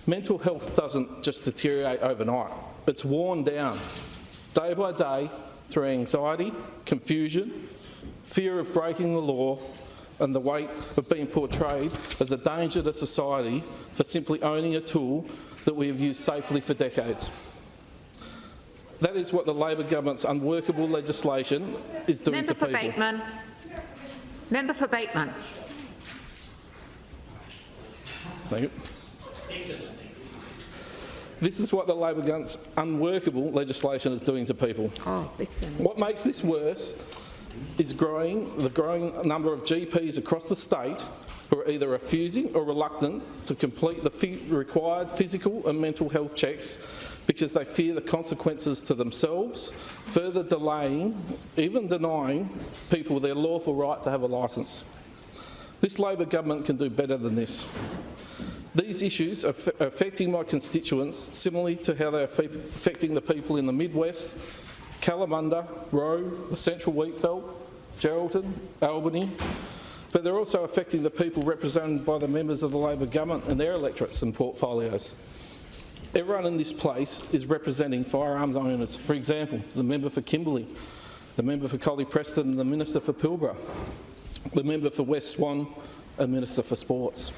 Mental health doesn't just deteriorate overnight. It's worn down day by day through anxiety, confusion, fear of breaking the law, and the weight of being portrayed as a danger to society for simply owning a tool that we have used safely for decades. That is what the Labor government's unworkable legislation is doing to people. Member for Bateman. Thank you. This is what the Labor government's unworkable legislation is doing to people. What makes this worse is the growing number of GPs across the state who are either refusing or reluctant to complete the required physical and mental health checks because they fear the consequences to themselves, further delaying, even denying people their lawful right to have a licence. This Labor government can do better than this. These issues are affecting my constituents similarly to how they're affecting the people in the Midwest, Kalamunda, Roe, the Central Wheatbelt, Geraldton, Albany, but they're also affecting the people represented by the members of the Labor government and their electorates and portfolios. Everyone in this place is representing firearms owners. For example, the member for Kimberley, the member for Collie Preston and the Minister for Pilbara, the member for West Swan and Minister for Sports.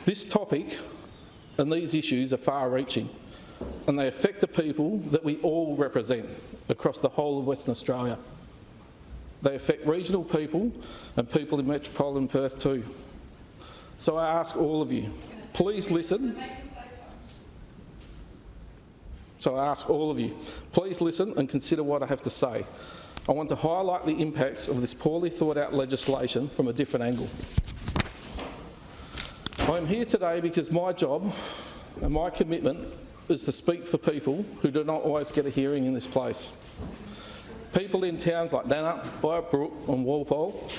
This topic and these issues are far-reaching and they affect the people that we all represent across the whole of Western Australia. They affect regional people and people in metropolitan Perth too. So I ask all of you, please listen. Please listen and consider what I have to say. I want to highlight the impacts of this poorly thought out legislation from a different angle. I am here today because my job and my commitment is to speak for people who do not always get a hearing in this place. People in towns like Nannup, Byertbrook and Walpole,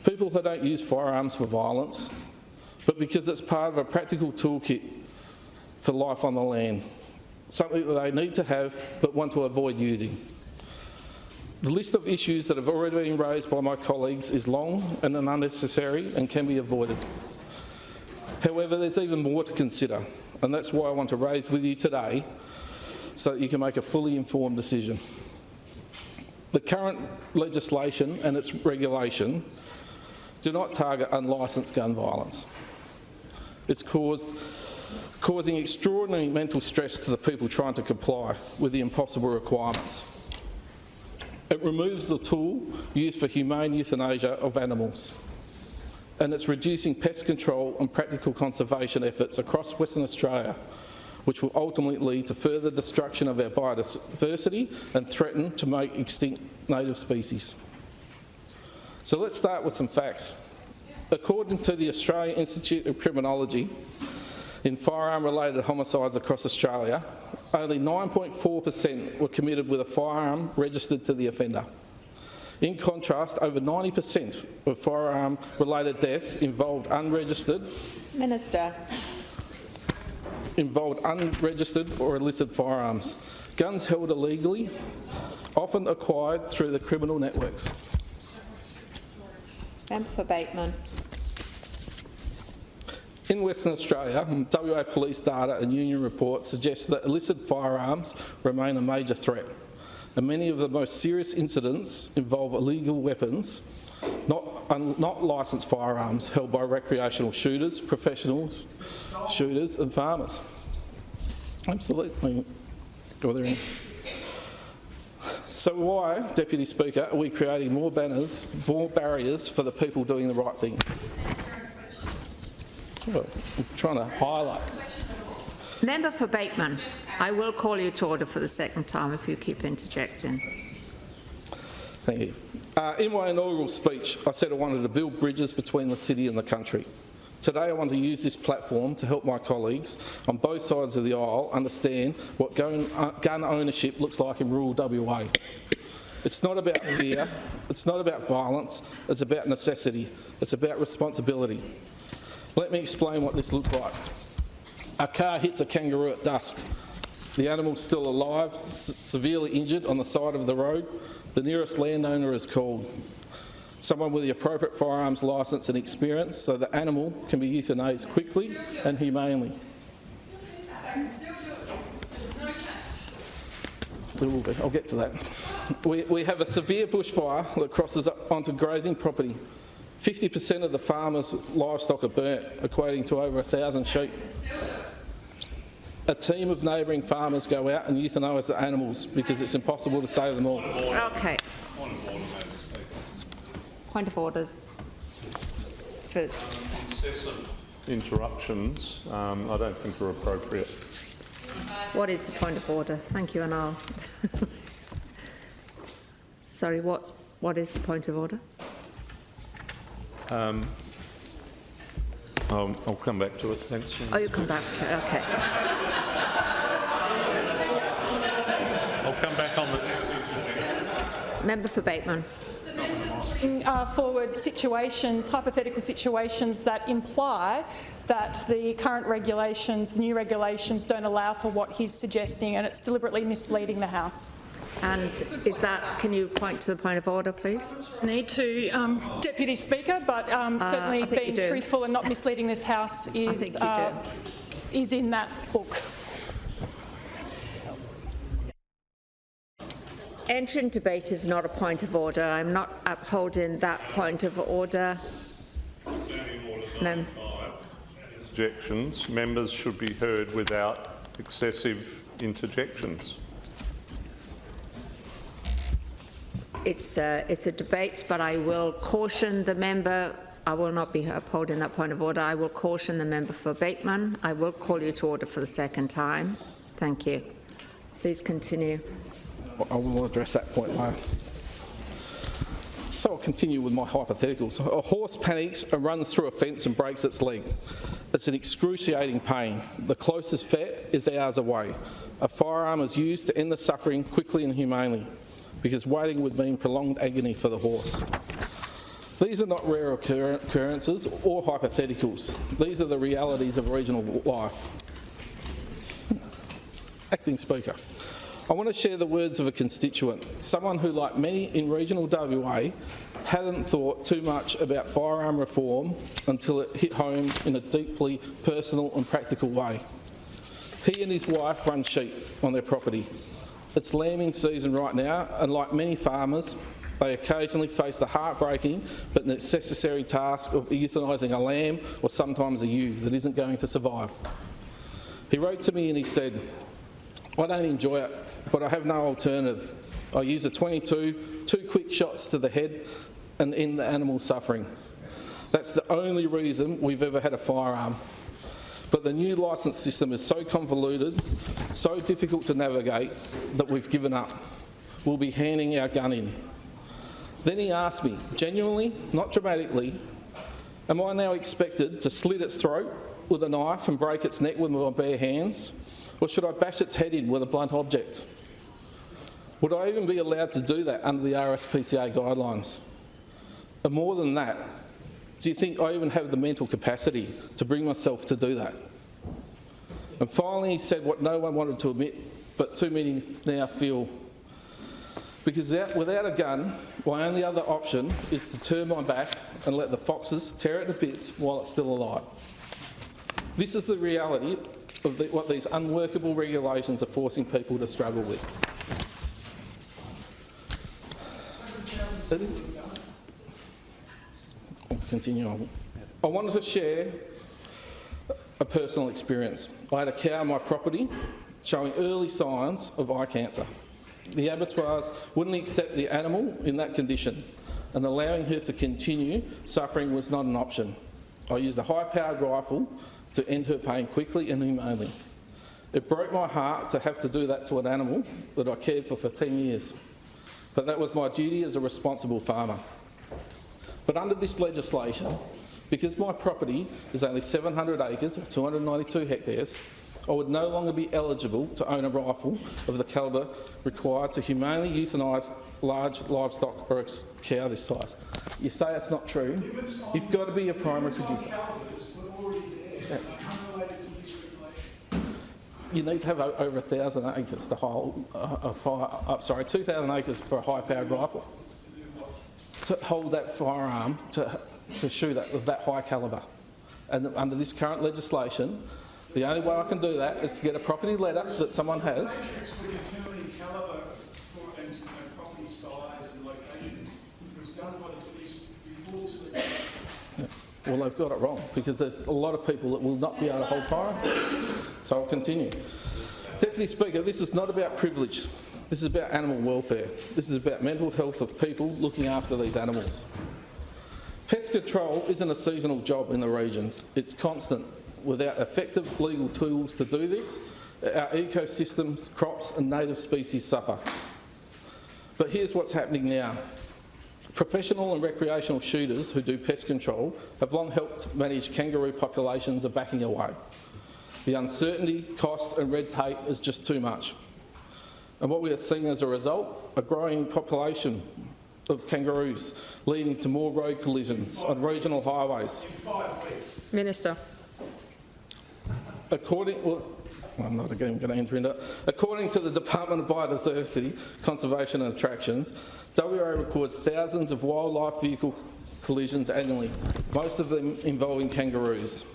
people who don't use firearms for violence, but because it's part of a practical toolkit for life on the land, something that they need to have but want to avoid using. The list of issues that have already been raised by my colleagues is long and unnecessary and can be avoided. However, there's even more to consider, and that's why I want to raise with you today so that you can make a fully informed decision. The current legislation and its regulation do not target unlicensed gun violence. It's causing extraordinary mental stress to the people trying to comply with the impossible requirements. It removes the tool used for humane euthanasia of animals, and it's reducing pest control and practical conservation efforts across Western Australia, which will ultimately lead to further destruction of our biodiversity and threaten to make extinct native species. So let's start with some facts. According to the Australian Institute of Criminology, in firearm-related homicides across Australia, only 9.4% were committed with a firearm registered to the offender. In contrast, over 90% of firearm-related deaths involved unregistered or illicit firearms, guns held illegally, often acquired through the criminal networks. Member for Bateman. In Western Australia, WA police data and union reports suggest that illicit firearms remain a major threat, and many of the most serious incidents involve illegal weapons, not licensed firearms held by recreational shooters, professionals, shooters and farmers. Absolutely. So why, Deputy Speaker, are we creating more barriers for the people doing the right thing? I'm trying to highlight. Member for Bateman, I will call you to order for the second time if you keep interjecting. Thank you. In my inaugural speech, I said I wanted to build bridges between the city and the country. Today, I want to use this platform to help my colleagues on both sides of the aisle understand what gun ownership looks like in rural WA. It's not about fear, it's not about violence, it's about necessity, it's about responsibility. Let me explain what this looks like. A car hits a kangaroo at dusk. The animal's still alive, severely injured on the side of the road. The nearest landowner is called. Someone with the appropriate firearms licence and experience so the animal can be euthanased quickly and humanely. I'll get to that. We have a severe bushfire that crosses up onto grazing property. 50% of the farmers' livestock are burnt, equating to over 1,000 sheep. A team of neighbouring farmers go out and euthanise the animals because it's impossible to save them all. Okay. Point of orders. Incessant interruptions, I don't think are appropriate. What is the point of order? Thank you, Anil. Sorry, what is the point of order? I'll come back to it, thanks. Oh, you'll come back to it, okay. I'll come back on the next issue. Member for Bateman. putting forward situations, hypothetical situations that imply that the current regulations, new regulations, don't allow for what he's suggesting, and it's deliberately misleading the House. And is that, can you point to the point of order, please? Need to, Deputy Speaker, but certainly being truthful and not misleading this House is in that book. Entering debate is not a point of order. I'm not upholding that point of order. Interjections. Members should be heard without excessive interjections. It's a debate, but I will caution the member. I will not be upholding that point of order. I will caution the member for Bateman. I will call you to order for the second time. Thank you. Please continue. I will address that point later. So I'll continue with my hypotheticals. A horse panics and runs through a fence and breaks its leg. It's an excruciating pain. The closest vet is hours away. A firearm is used to end the suffering quickly and humanely, because waiting would mean prolonged agony for the horse. These are not rare occurrences or hypotheticals. These are the realities of regional life. Acting Speaker, I want to share the words of a constituent, someone who, like many in regional WA, hadn't thought too much about firearm reform until it hit home in a deeply personal and practical way. He and his wife run sheep on their property. It's lambing season right now, and like many farmers, they occasionally face the heartbreaking but necessary task of euthanising a lamb or sometimes a ewe that isn't going to survive. He wrote to me and he said, "I don't enjoy it, but I have no alternative. I use a 22, 2 quick shots to the head and end the animal's suffering. That's the only reason we've ever had a firearm. But the new licence system is so convoluted, so difficult to navigate, that we've given up. We'll be handing our gun in." Then he asked me, genuinely, not dramatically, am I now expected to slit its throat with a knife and break its neck with my bare hands? Or should I bash its head in with a blunt object? Would I even be allowed to do that under the RSPCA guidelines? And more than that, do you think I even have the mental capacity to bring myself to do that? And finally he said what no one wanted to admit, but too many now feel. Because without a gun, my only other option is to turn my back and let the foxes tear it to bits while it's still alive. This is the reality of what these unworkable regulations are forcing people to struggle with. I'll continue on. I wanted to share a personal experience. I had a cow on my property showing early signs of eye cancer. The abattoirs wouldn't accept the animal in that condition, and allowing her to continue suffering was not an option. I used a high-powered rifle to end her pain quickly and humanely. It broke my heart to have to do that to an animal that I cared for 10 years, but that was my duty as a responsible farmer. But under this legislation, because my property is only 700 acres or 292 hectares, I would no longer be eligible to own a rifle of the calibre required to humanely euthanise large livestock or a cow this size. You say it's not true, you've got to be a primary producer. Yeah. You need to have over 1,000 acres to hold 2,000 acres for a high-powered rifle to hold that firearm to shoot it with that high calibre. And under this current legislation, the only way I can do that is to get a property letter that someone has. Well, they've got it wrong, because there's a lot of people that will not be able to hold firearms. So I'll continue. Deputy Speaker, this is not about privilege. This is about animal welfare. This is about mental health of people looking after these animals. Pest control isn't a seasonal job in the regions. It's constant. Without effective legal tools to do this, our ecosystems, crops and native species suffer. But here's what's happening now. Professional and recreational shooters who do pest control have long helped manage kangaroo populations are backing away. The uncertainty, cost and red tape is just too much. And what we are seeing as a result, a growing population of kangaroos, leading to more road collisions on regional highways. Minister. I'm not again going to enter into it. According to the Department of Biodiversity, Conservation and Attractions, WA records thousands of wildlife vehicle collisions annually, most of them involving kangaroos.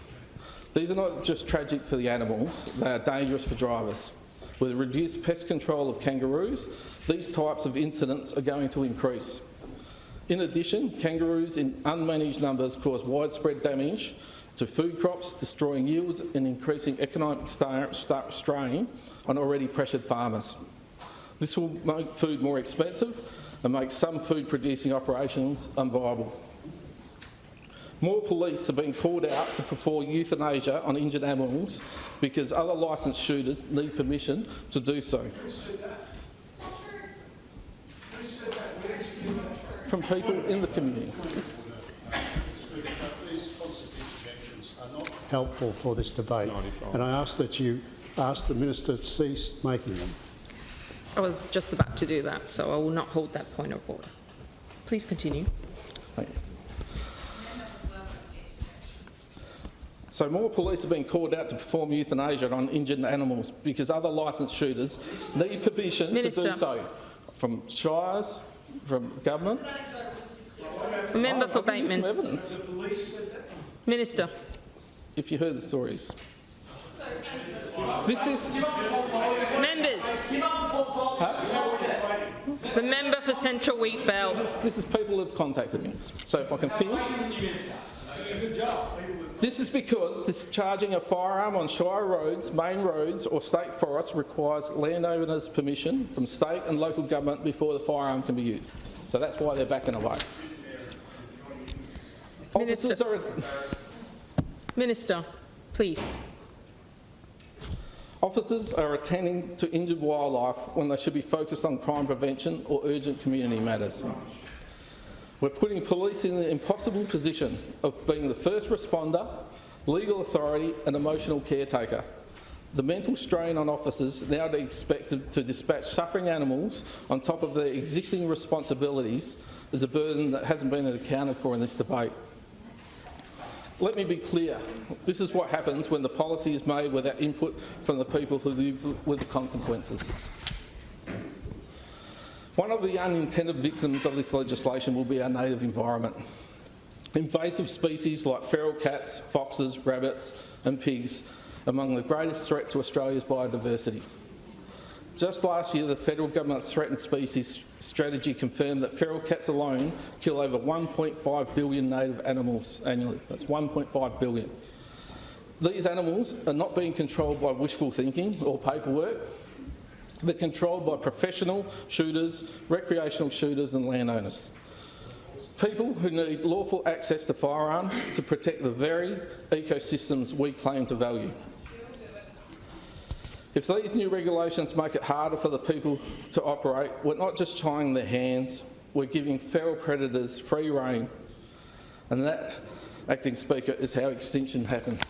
These are not just tragic for the animals, they are dangerous for drivers. With reduced pest control of kangaroos, these types of incidents are going to increase. In addition, kangaroos in unmanaged numbers cause widespread damage to food crops, destroying yields and increasing economic strain on already pressured farmers. This will make food more expensive and make some food producing operations unviable. More police are being called out to perform euthanasia on injured animals because other licensed shooters need permission to do so. From people in the community. Helpful for this debate, and I ask that you ask the Minister to cease making them. I was just about to do that, so I will not hold that point of order. Please continue. Thank you. So more police are being called out to perform euthanasia on injured animals because other licensed shooters need permission to do so from shires, from government. Member for Bateman. Some evidence. Minister. If you heard the stories. This is... Members. The member for Central Wheat Belt. This is people who have contacted me. So if I can finish. This is because discharging a firearm on shire roads, main roads or state forests requires landowners' permission from state and local government before the firearm can be used. So that's why they're backing away. Minister, please. Officers are attending to injured wildlife when they should be focused on crime prevention or urgent community matters. We're putting police in the impossible position of being the first responder, legal authority and emotional caretaker. The mental strain on officers now expected to dispatch suffering animals on top of their existing responsibilities is a burden that hasn't been accounted for in this debate. Let me be clear, this is what happens when the policy is made without input from the people who live with the consequences. One of the unintended victims of this legislation will be our native environment. Invasive species like feral cats, foxes, rabbits and pigs are among the greatest threat to Australia's biodiversity. Just last year, the federal government's threatened species strategy confirmed that feral cats alone kill over 1.5 billion native animals annually. That's 1.5 billion. These animals are not being controlled by wishful thinking or paperwork. They're controlled by professional shooters, recreational shooters and landowners. People who need lawful access to firearms to protect the very ecosystems we claim to value. If these new regulations make it harder for the people to operate, we're not just tying their hands, we're giving feral predators free rein. And that, Acting Speaker, is how extinction happens.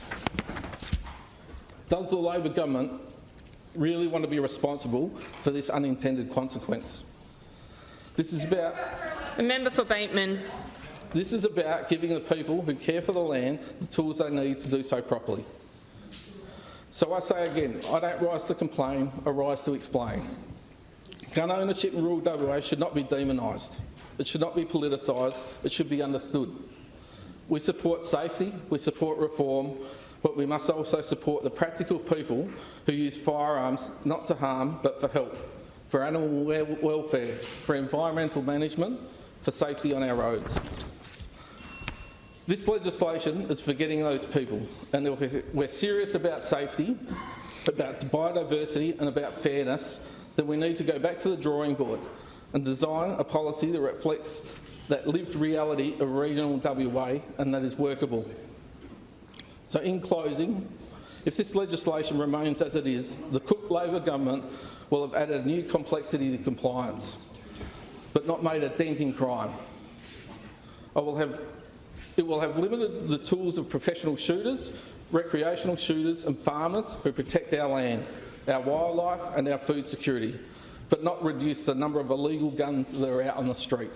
Does the Labor government really want to be responsible for this unintended consequence? This is about... The member for Bateman. This is about giving the people who care for the land the tools they need to do so properly. So I say again, I don't rise to complain, I rise to explain. Gun ownership in rural WA should not be demonised. It should not be politicised, it should be understood. We support safety, we support reform, but we must also support the practical people who use firearms not to harm but for help, for animal welfare, for environmental management, for safety on our roads. This legislation is forgetting those people, and if we're serious about safety, about biodiversity and about fairness, then we need to go back to the drawing board and design a policy that reflects that lived reality of regional WA and that is workable. So in closing, if this legislation remains as it is, the Cook Labor government will have added a new complexity to compliance, but not made a dent in crime. It will have limited the tools of professional shooters, recreational shooters and farmers who protect our land, our wildlife and our food security, but not reduce the number of illegal guns that are out on the street.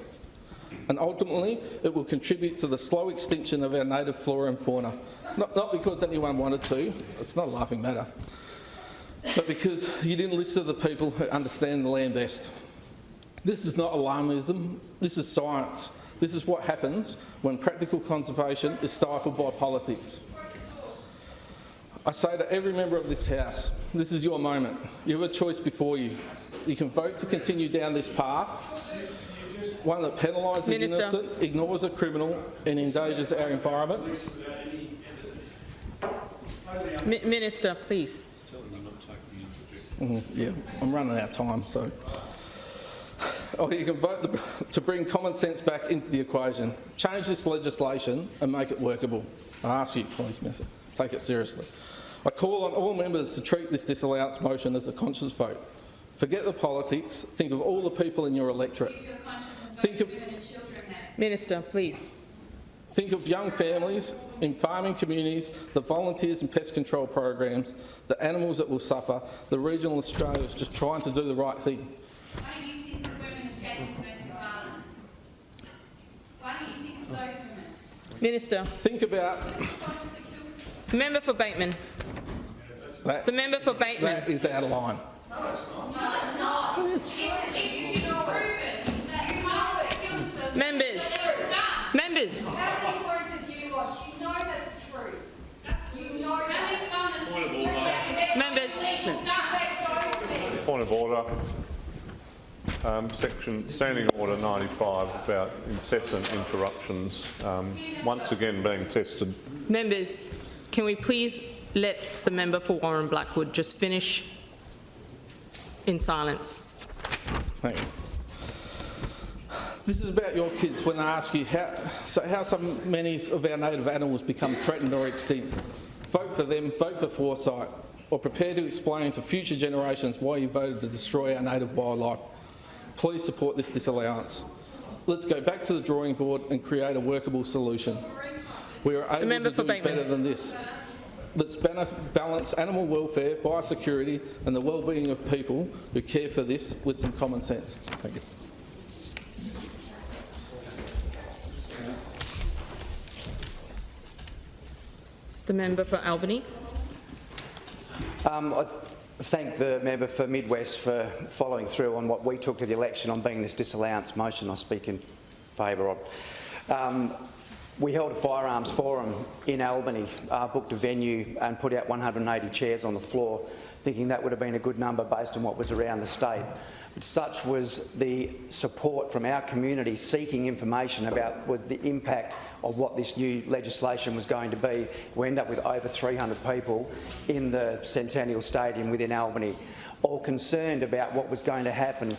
and ultimately it will contribute to the slow extinction of our native flora and fauna. Not because anyone wanted to, it's not a laughing matter, but because you didn't listen to the people who understand the land best. This is not alarmism, this is science. This is what happens when practical conservation is stifled by politics. I say to every member of this House, this is your moment. You have a choice before you. You can vote to continue down this path, one that penalises the innocent, ignores a criminal and endangers our environment. Minister, please. Yeah, I'm running out of time, so. Or you can vote to bring common sense back into the equation. Change this legislation and make it workable. I ask you, please, Minister, take it seriously. I call on all members to treat this disallowance motion as a conscious vote. Forget the politics, think of all the people in your electorate. Think of, Minister, please. Think of young families in farming communities, the volunteers and pest control programs, the animals that will suffer, the regional Australians just trying to do the right thing. Why don't you think of women escaping domestic violence? Why don't you think of those women? Minister. Think about... Member for Bateman. The member for Bateman. That is out of line. No, it's not. It's been proven that humans that kill themselves. Members. Members. How many words have you lost? You know that's true. You know that. Members. Point of order. Standing Order 95 about incessant interruptions, once again being tested. Members, can we please let the member for Warren Blackwood just finish in silence? Thank you. This is about your kids when they ask you how so many of our native animals become threatened or extinct. Vote for them, vote for foresight, or prepare to explain to future generations why you voted to destroy our native wildlife. Please support this disallowance. Let's go back to the drawing board and create a workable solution. We are able to do better than this. Let's balance animal welfare, biosecurity and the well-being of people who care for this with some common sense. Thank you. The member for Albany. I thank the member for Mid West for following through on what we took to the election on being this disallowance motion I speak in favour of. We held a firearms forum in Albany, booked a venue and put out 180 chairs on the floor, thinking that would have been a good number based on what was around the state. But such was the support from our community seeking information about the impact of what this new legislation was going to be. We ended up with over 300 people in the Centennial Stadium within Albany, all concerned about what was going to happen.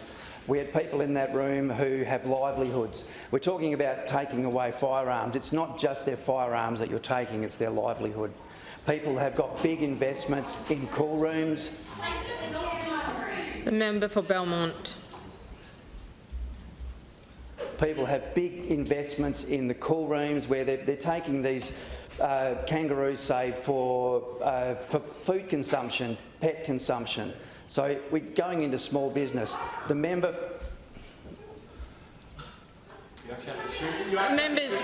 We had people in that room who have livelihoods. We're talking about taking away firearms. It's not just their firearms that you're taking, it's their livelihood. People have got big investments in cool rooms. The member for Belmont. People have big investments in the cool rooms where they're taking these kangaroos, say, for food consumption, pet consumption. So we're going into small business. The member... Members.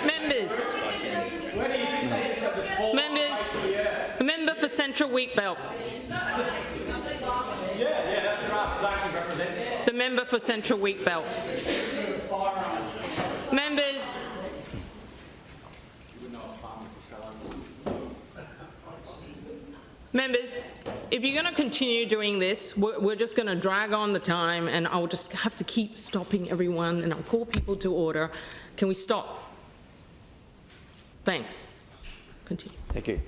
The member for Central Wheatbelt. The member for Central Wheatbelt. Members. Members, if you're going to continue doing this, we're just going to drag on the time and I'll just have to keep stopping everyone and I'll call people to order. Can we stop? Thanks. Continue. Thank you.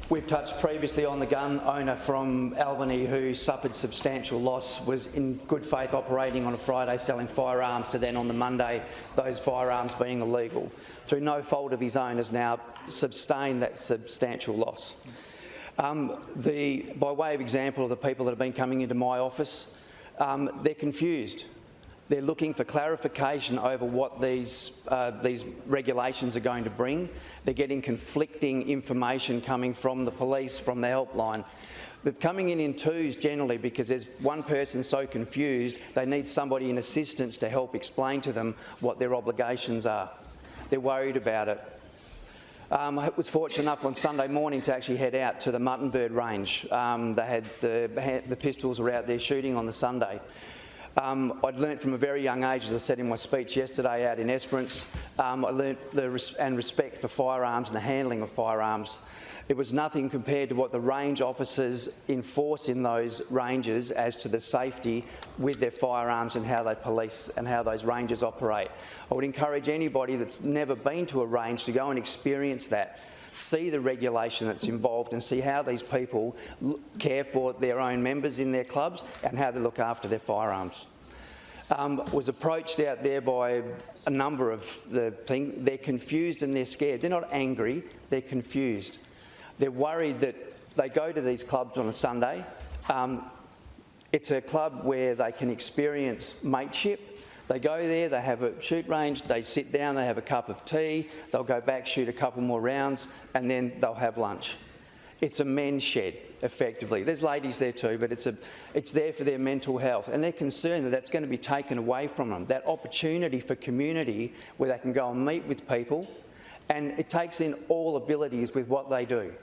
We've touched previously on the gun owner from Albany who suffered substantial loss, was in good faith operating on a Friday selling firearms to then on the Monday those firearms being illegal. Through no fault of his own has now sustained that substantial loss. By way of example of the people that have been coming into my office, they're confused. They're looking for clarification over what these regulations are going to bring. They're getting conflicting information coming from the police, from the helpline. They're coming in twos generally because there's one person so confused they need somebody in assistance to help explain to them what their obligations are. They're worried about it. I was fortunate enough on Sunday morning to actually head out to the Mutton Bird range. They had the pistols were out there shooting on the Sunday. I'd learnt from a very young age, as I said in my speech yesterday out in Esperance, I learnt respect for firearms and the handling of firearms. It was nothing compared to what the range officers enforce in those ranges as to the safety with their firearms and how they police and how those ranges operate. I would encourage anybody that's never been to a range to go and experience that. See the regulation that's involved and see how these people care for their own members in their clubs and how they look after their firearms. Was approached out there by a number of the things. They're confused and they're scared. They're not angry, they're confused. They're worried that they go to these clubs on a Sunday. It's a club where they can experience mateship. They go there, they have a shoot range, they sit down, they have a cup of tea, they'll go back, shoot a couple more rounds, and then they'll have lunch. It's a men's shed, effectively. There's ladies there too, but it's there for their mental health, and they're concerned that that's going to be taken away from them, that opportunity for community where they can go and meet with people, and it takes in all abilities with what they do.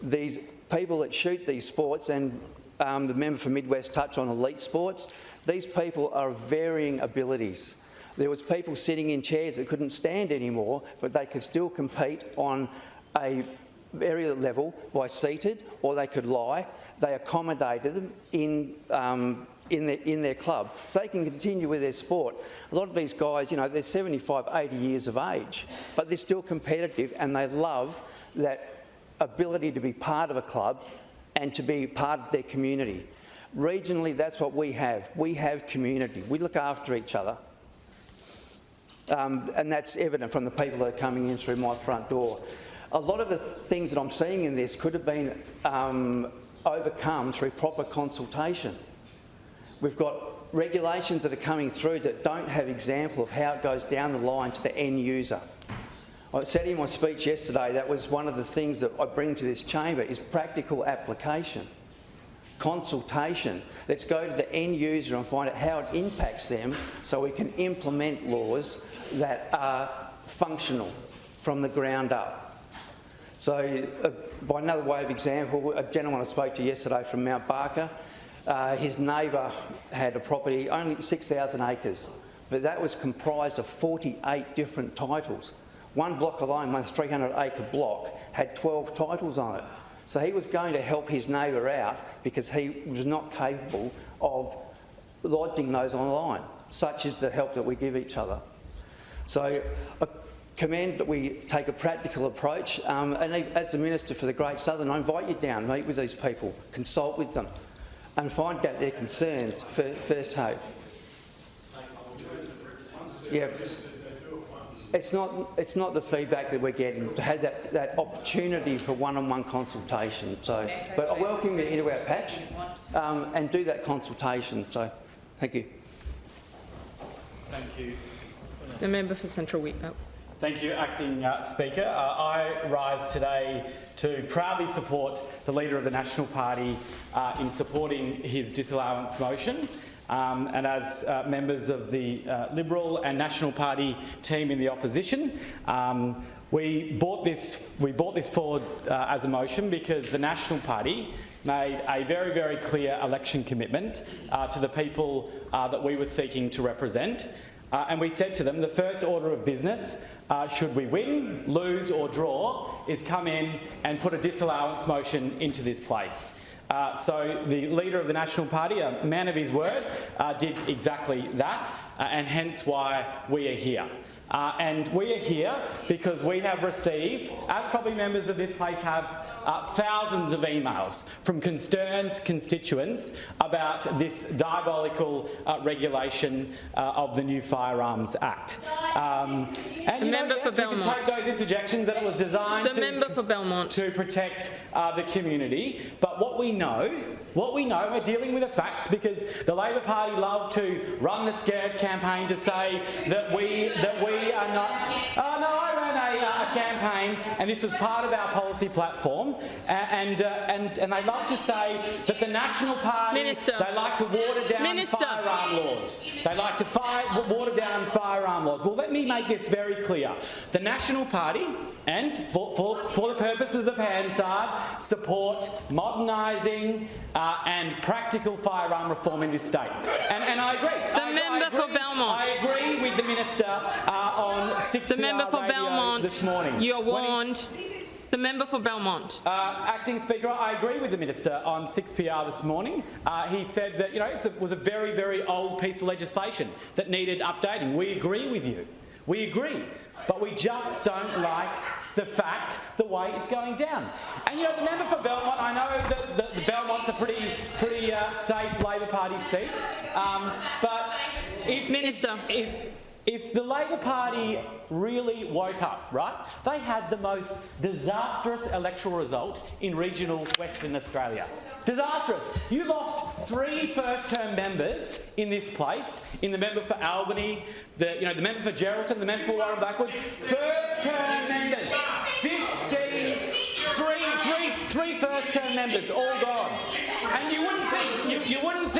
These people that shoot these sports, and the member for Midwest touched on elite sports, these people are of varying abilities. There was people sitting in chairs that couldn't stand anymore, but they could still compete on a area level by seated, or they could lie. They accommodated them in their club, so they can continue with their sport. A lot of these guys, you know, they're 75, 80 years of age, but they're still competitive, and they love that ability to be part of a club and to be part of their community. Regionally, that's what we have. We have community. We look after each other. And that's evident from the people that are coming in through my front door. A lot of the things that I'm seeing in this could have been overcome through proper consultation. We've got regulations that are coming through that don't have example of how it goes down the line to the end user. I said in my speech yesterday that was one of the things that I bring to this chamber is practical application, consultation. Let's go to the end user and find out how it impacts them so we can implement laws that are functional from the ground up. So by another way of example, a gentleman I spoke to yesterday from Mount Barker, his neighbour had a property, only 6,000 acres, but that was comprised of 48 different titles. One block alone, my 300-acre block, had 12 titles on it. So he was going to help his neighbour out because he was not capable of lodging those online. Such is the help that we give each other. So I commend that we take a practical approach. And as the Minister for the Great Southern, I invite you down, meet with these people, consult with them and find out their concerns firsthand. Yeah. It's not the feedback that we're getting to have that opportunity for one-on-one consultation. So, but I welcome you into our patch and do that consultation. So, thank you. Thank you. The member for Central Wheatbelt. Thank you, Acting Speaker. I rise today to proudly support the Leader of the National Party in supporting his disallowance motion. And as members of the Liberal and National Party team in the opposition, we brought this forward as a motion because the National Party made a very, very clear election commitment to the people that we were seeking to represent. And we said to them, the first order of business, should we win, lose or draw, is come in and put a disallowance motion into this place. So the Leader of the National Party, a man of his word, did exactly that, and hence why we are here. And we are here because we have received, as probably members of this place have thousands of emails from concerned constituents about this diabolical regulation of the new Firearms Act. And you know, yes, we can take those interjections that it was designed to protect the community. But what we know, we're dealing with the facts, because the Labor Party love to run the scare campaign to say that we are not. Oh no, I ran a campaign, and this was part of our policy platform, and they love to say that the National Party, they like to water down firearm laws. They like to water down firearm laws. Well, let me make this very clear. The National Party, and for the purposes of Hansard, support modernising and practical firearm reform in this state. And I agree. The member for Belmont. I agree with the Minister on 6PR The member for radio Belmont. this morning. You're warned. The member for Belmont. Acting Speaker, I agree with the Minister on 6PR this morning. He said that it was a very, very old piece of legislation that needed updating. We agree with you. We agree. But we just don't like the way it's going down. And the member for Belmont, I know that the Belmont's a pretty safe Labor Party seat. But if the Labor Party really woke up, right, they had the most disastrous electoral result in regional Western Australia. Disastrous. You lost 3 first-term members in this place, in the member for Albany, the member for Geraldton, the member for Warren Blackwood. First-term members, 3 first-term members, all gone. And you wouldn't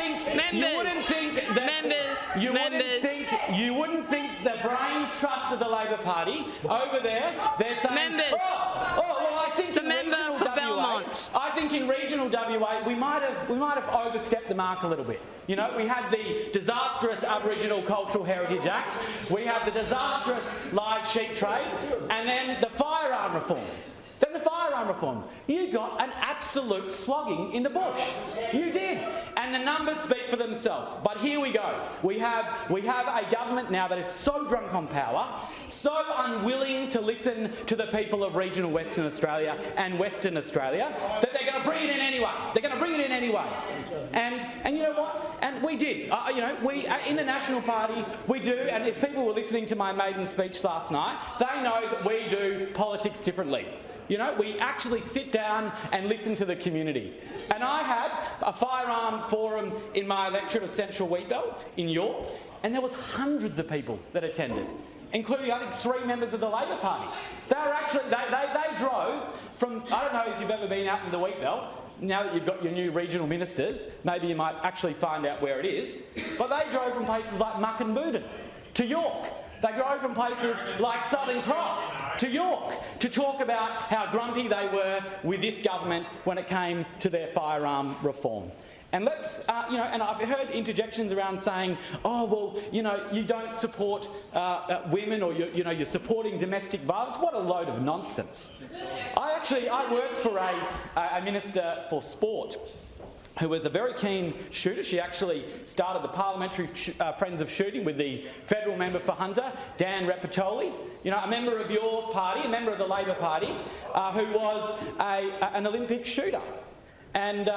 think the brains trust of the Labor Party over there. They're saying, I think the member for Belmont. I think in regional WA we might have overstepped the mark a little bit. We had the disastrous Aboriginal Cultural Heritage Act, we had the disastrous live sheep trade, and then the firearm reform. You got an absolute slogging in the bush. You did. And the numbers speak for themselves. But here we go. We have a government now that is so drunk on power, so unwilling to listen to the people of regional Western Australia and Western Australia, that they're going to bring it in anyway. And you know what? And we did. We in the National Party, we do, and if people were listening to my maiden speech last night, they know that we do politics differently. We actually sit down and listen to the community. And I had a firearm forum in my electorate of Central Wheatbelt in York, and there was hundreds of people that attended, including, I think, 3 members of the Labor Party. They were actually, they drove from, I don't know if you've ever been out in the Wheatbelt. Now that you've got your new regional ministers, maybe you might actually find out where it is. But they drove from places like Muckenbooden to York. They drove from places like Southern Cross to York to talk about how grumpy they were with this government when it came to their firearm reform. And let's, and I've heard interjections around saying, you don't support women, or you're supporting domestic violence. What a load of nonsense. I worked for a minister for sport who was a very keen shooter. She actually started the Parliamentary Friends of Shooting with the federal member for Hunter, Dan Repiccioli, a member of your party, a member of the Labor Party, who was an Olympic shooter. And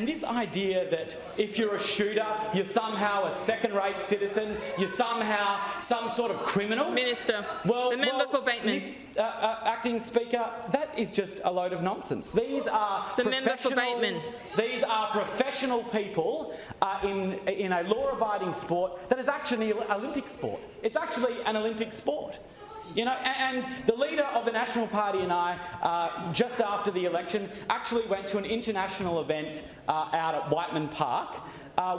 this idea that if you're a shooter, you're somehow a second-rate citizen, you're somehow some sort of criminal. Minister, the member for Bateman. Acting Speaker, that is just a load of nonsense. These are These are professional people in a law-abiding sport that is actually an Olympic sport. It's actually an Olympic sport. And the leader of the National Party and I, just after the election, actually went to an international event out at Whiteman Park,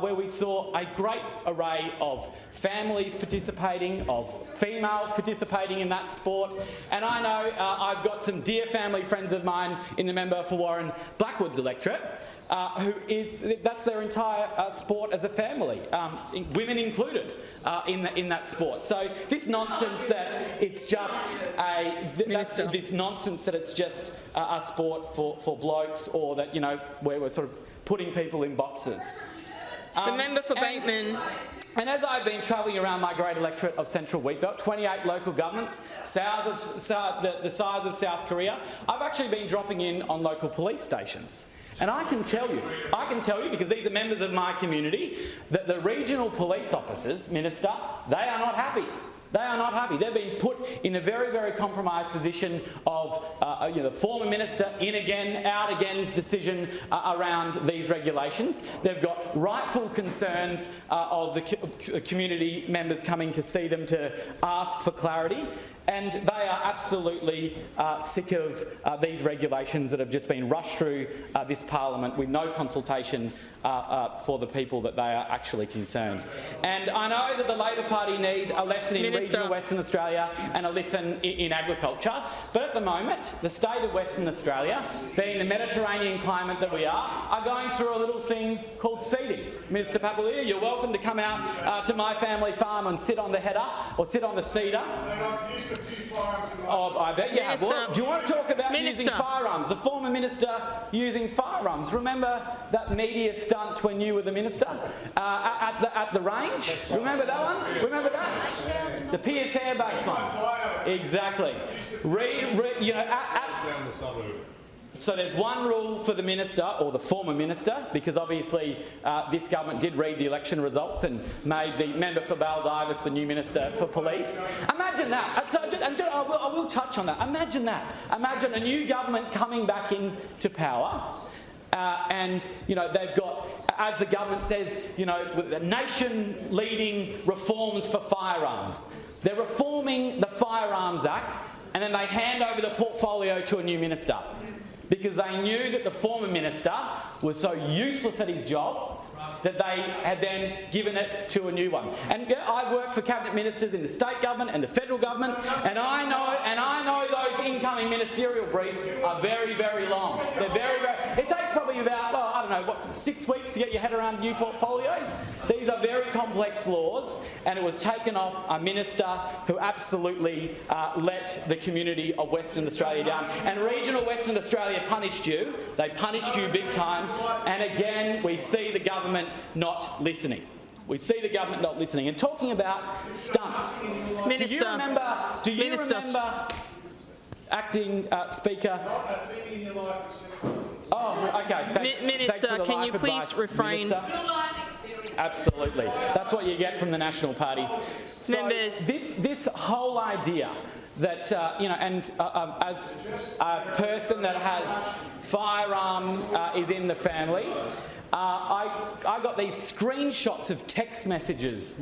where we saw a great array of families participating, of females participating in that sport. And I know I've got some dear family friends of mine in the member for Warren Blackwood's electorate, that's their entire sport as a family, women included in that sport. So this nonsense that it's just a sport for blokes, or that where we're sort of putting people in boxes. The member for Bateman. And as I've been travelling around my great electorate of Central Wheatbelt, 28 local governments, the size of South Korea, I've actually been dropping in on local police stations. And I can tell you, because these are members of my community, that the regional police officers, Minister, they are not happy. They are not happy. They've been put in a very, very compromised position of the former minister in again, out again's decision around these regulations. They've got rightful concerns of the community members coming to see them to ask for clarity. And they are absolutely sick of these regulations that have just been rushed through this parliament with no consultation for the people that they are actually concerned. And I know that the Labor Party need a lesson in regional Western Australia and a lesson in agriculture, but at the moment, the state of Western Australia, being the Mediterranean climate that we are going through a little thing called seeding. Minister Papalia, you're welcome to come out to my family farm and sit on the header or sit on the cedar. Oh, I bet you have. Well, do you want to talk about using firearms? The former minister using firearms. Remember that media stunt when you were the minister at the range? Remember that one? Remember that? The Pierce airbags one. Exactly. So there's one rule for the minister, or the former minister, because obviously this government did read the election results and made the member for Baldivis the new minister for police. Imagine that. I will touch on that. Imagine that. Imagine a new government coming back into power and, they've got, as the government says, nation-leading reforms for firearms. They're reforming the Firearms Act and then they hand over the portfolio to a new minister, because they knew that the former minister was so useless at his job that they had then given it to a new one. And I've worked for cabinet ministers in the state government and the federal government, and I know those incoming ministerial briefs are very, very long. They're very, it takes probably about, 6 weeks to get your head around a new portfolio. These are very complex laws, and it was taken off a minister who absolutely let the community of Western Australia down. And regional Western Australia punished you. They punished you big time. And again, we see the government not listening. We see the government not listening. And talking about stunts, Minister, do you remember, Acting Speaker? Oh, okay. Thanks. Minister, Thanks can you please refrain? Absolutely. That's what you get from the National Party. So Members. This whole idea that, as a person that has firearm is in the family, I got these screenshots of text messages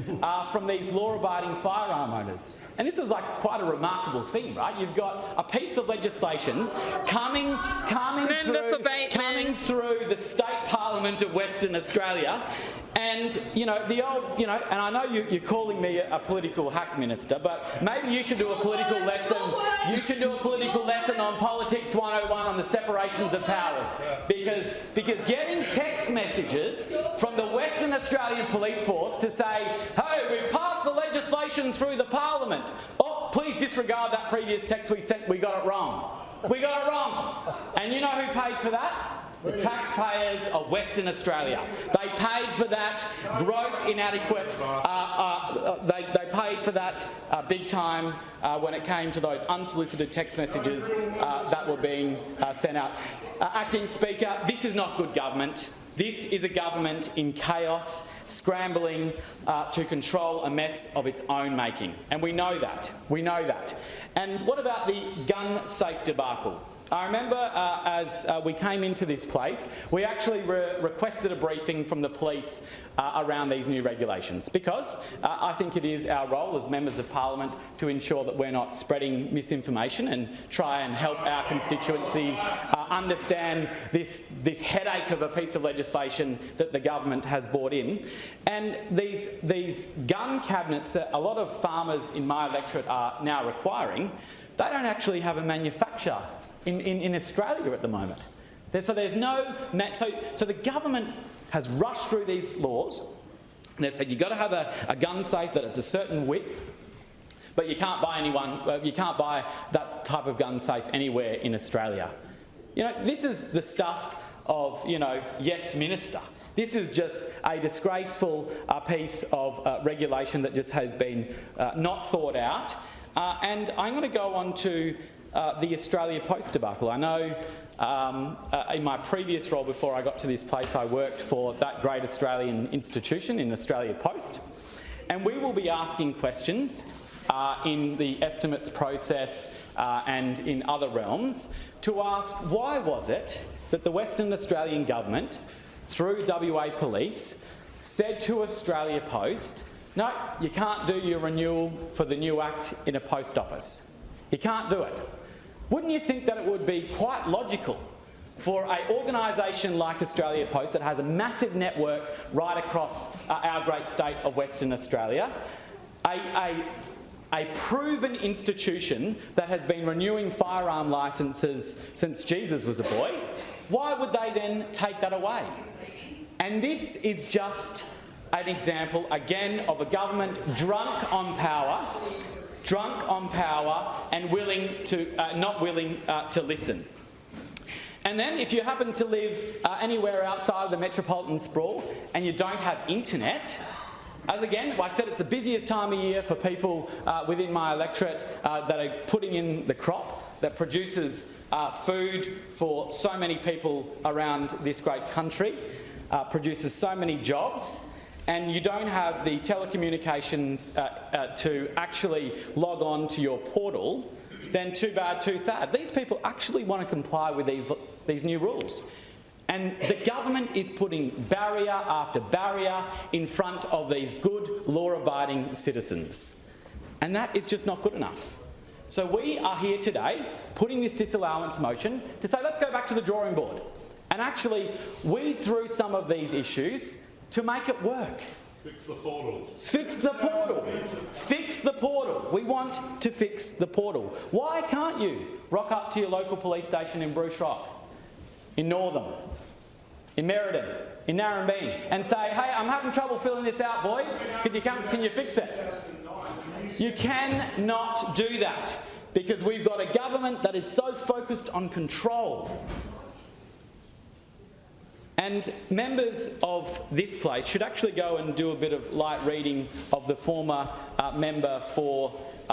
from these law-abiding firearm owners. And this was like quite a remarkable thing, right? You've got a piece of legislation coming through the state parliament of Western Australia, and and I know you're calling me a political hack, Minister, but maybe you should do a political lesson. You should do a political lesson on Politics 101 on the separations of powers, because getting text messages from the Western Australian Police Force to say, "Hey, we've passed the legislation through the Parliament." Oh, please disregard that previous text we sent. We got it wrong. We got it wred. And you know who paid for that? The taxpayers of Western Australia. They paid for that gross inadequate, they paid for that big time when it came to those unsolicited text messages that were being sent out. Acting Speaker, this is not good government. This is a government in chaos, scrambling to control a mess of its own making. And we know that. We know that. And what about the gun safe debacle? I remember as we came into this place, we actually requested a briefing from the police around these new regulations, because I think it is our role as members of parliament to ensure that we're not spreading misinformation and try and help our constituency understand this headache of a piece of legislation that the government has brought in. And these gun cabinets that a lot of farmers in my electorate are now requiring, they don't actually have a manufacturer in Australia at the moment. So there's no... So the government has rushed through these laws. And they've said you've got to have a gun safe that it's a certain width, but you can't buy that type of gun safe anywhere in Australia. You know, this is the stuff of, you know, yes minister. This is just a disgraceful piece of regulation that just has been not thought out. And I'm going to go on to the Australia Post debacle. I know in my previous role before I got to this place, I worked for that great Australian institution in Australia Post. And we will be asking questions in the estimates process and in other realms to ask why was it that the Western Australian government, through WA Police, said to Australia Post, no, you can't do your renewal for the new Act in a post office. You can't do it. Wouldn't you think that it would be quite logical for an organisation like Australia Post that has a massive network right across our great state of Western Australia, a proven institution that has been renewing firearm licences since Jesus was a boy, why would they then take that away? And this is just an example, again, of a government drunk on power and not willing to listen. And then if you happen to live anywhere outside of the metropolitan sprawl and you don't have internet, as again, I said, it's the busiest time of year for people within my electorate that are putting in the crop that produces food for so many people around this great country, produces so many jobs, and you don't have the telecommunications to actually log on to your portal, then too bad, too sad. These people actually want to comply with these new rules. And the government is putting barrier after barrier in front of these good, law-abiding citizens. And that is just not good enough. So we are here today putting this disallowance motion to say let's go back to the drawing board and actually weed through some of these issues to make it work. Fix the portal. Fix the portal. Fix the portal. We want to fix the portal. Why can't you rock up to your local police station in Bruce Rock, in Northam, in Merredin, in Narrabeen, and say, hey, I'm having trouble filling this out, boys. Can you fix it? You cannot do that because we've got a government that is so focused on control. And members of this place should actually go and do a bit of light reading of the former member for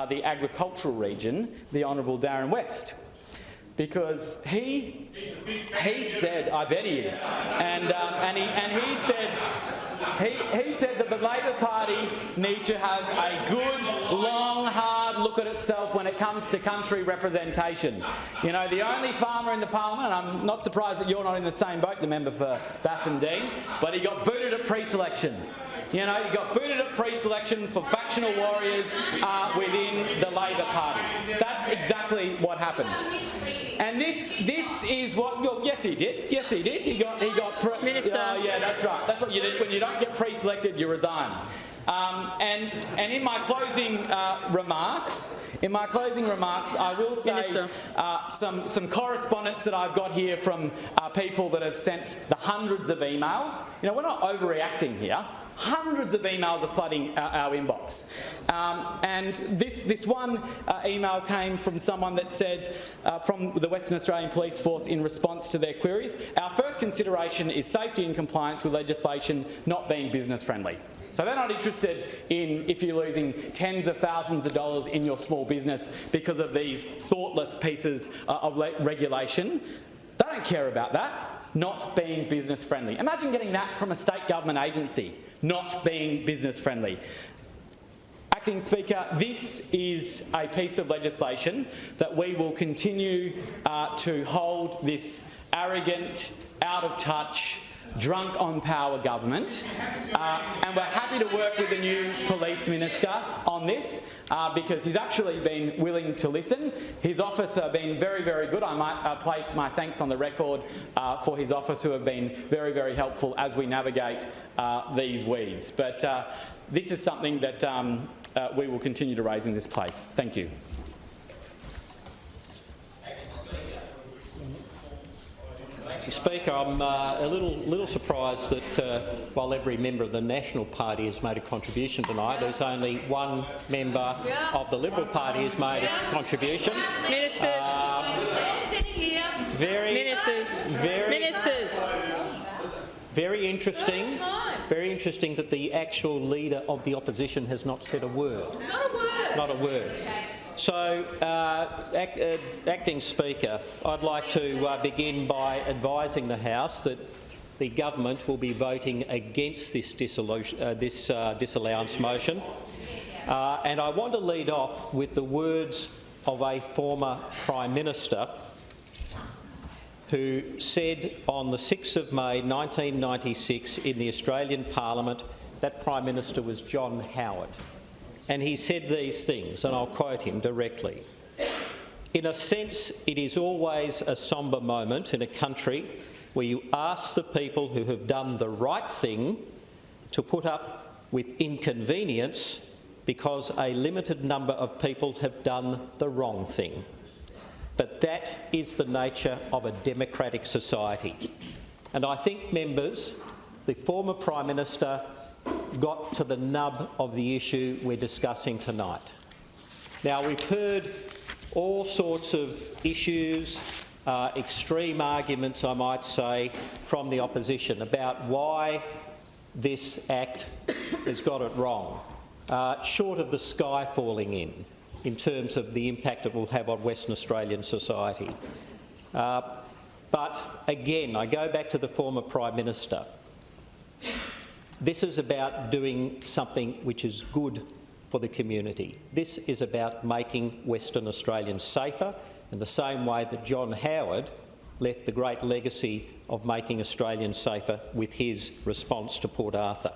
the agricultural region, the Honourable Darren West. Because he said, I bet he is, and he said that the Labor Party need to have a good, long, hard look at itself when it comes to country representation. You know, the only farmer in the parliament, and I'm not surprised that you're not in the same boat, the member for Bassendean, but he got booted at pre-selection. You know, you got booted at pre-selection for factional warriors within the Labor Party. That's exactly what happened. And this is what. Well, yes, he did. Yes, he did. He got. Minister. Yeah, that's right. That's what you did. When you don't get pre-selected, you resign. And in my closing remarks, I will say some correspondence that I've got here from people that have sent the hundreds of emails. You know, we're not overreacting here. Hundreds of emails are flooding our inbox. And this one email came from someone that said, from the Western Australian Police Force in response to their queries, our first consideration is safety and compliance with legislation not being business friendly. So they're not interested in if you're losing tens of thousands of dollars in your small business because of these thoughtless pieces of regulation. They don't care about that. Not being business friendly. Imagine getting that from a state government agency, not being business friendly. Acting Speaker, this is a piece of legislation that we will continue to hold this arrogant, out of touch, drunk on power government, and we're happy to work with the new police minister on this because he's actually been willing to listen. His office have been very, very good. I might place my thanks on the record for his office, who have been very, very helpful as we navigate these weeds. But this is something that we will continue to raise in this place. Thank you. Speaker, I'm a little surprised that while every member of the National Party has made a contribution tonight, there's only one member of the Liberal Party who's made a contribution. Ministers. Ministers. Very interesting. Very interesting that the actual leader of the opposition has not said a word. Not a word. So, Acting Speaker, I'd like to begin by advising the House that the government will be voting against this disallowance motion. And I want to lead off with the words of a former Prime Minister who said on the 6th of May 1996 in the Australian Parliament, that Prime Minister was John Howard. And he said these things, and I'll quote him directly. "In a sense, it is always a sombre moment in a country where you ask the people who have done the right thing to put up with inconvenience because a limited number of people have done the wrong thing. But that is the nature of a democratic society." And I think, members, the former Prime Minister got to the nub of the issue we're discussing tonight. Now, we've heard all sorts of issues, extreme arguments, I might say, from the opposition about why this Act has got it wrong, short of the sky falling in terms of the impact it will have on Western Australian society. But again, I go back to the former Prime Minister. This is about doing something which is good for the community. This is about making Western Australians safer in the same way that John Howard left the great legacy of making Australians safer with his response to Port Arthur.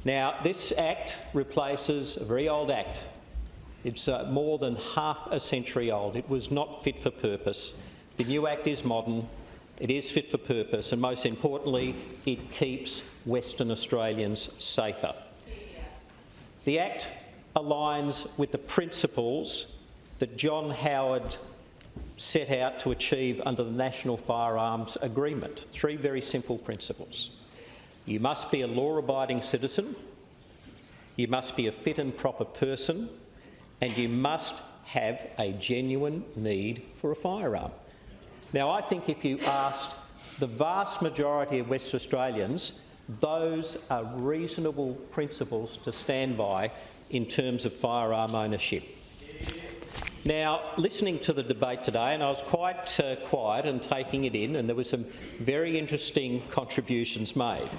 Now, this Act replaces a very old Act. It's more than half a century old. It was not fit for purpose. The new Act is modern, it is fit for purpose, and most importantly, it keeps Western Australians safer. The Act aligns with the principles that John Howard set out to achieve under the National Firearms Agreement. 3 very simple principles. You must be a law-abiding citizen, you must be a fit and proper person, and you must have a genuine need for a firearm. Now, I think if you asked the vast majority of West Australians, those are reasonable principles to stand by in terms of firearm ownership. Now, listening to the debate today, and I was quite quiet and taking it in, and there were some very interesting contributions made,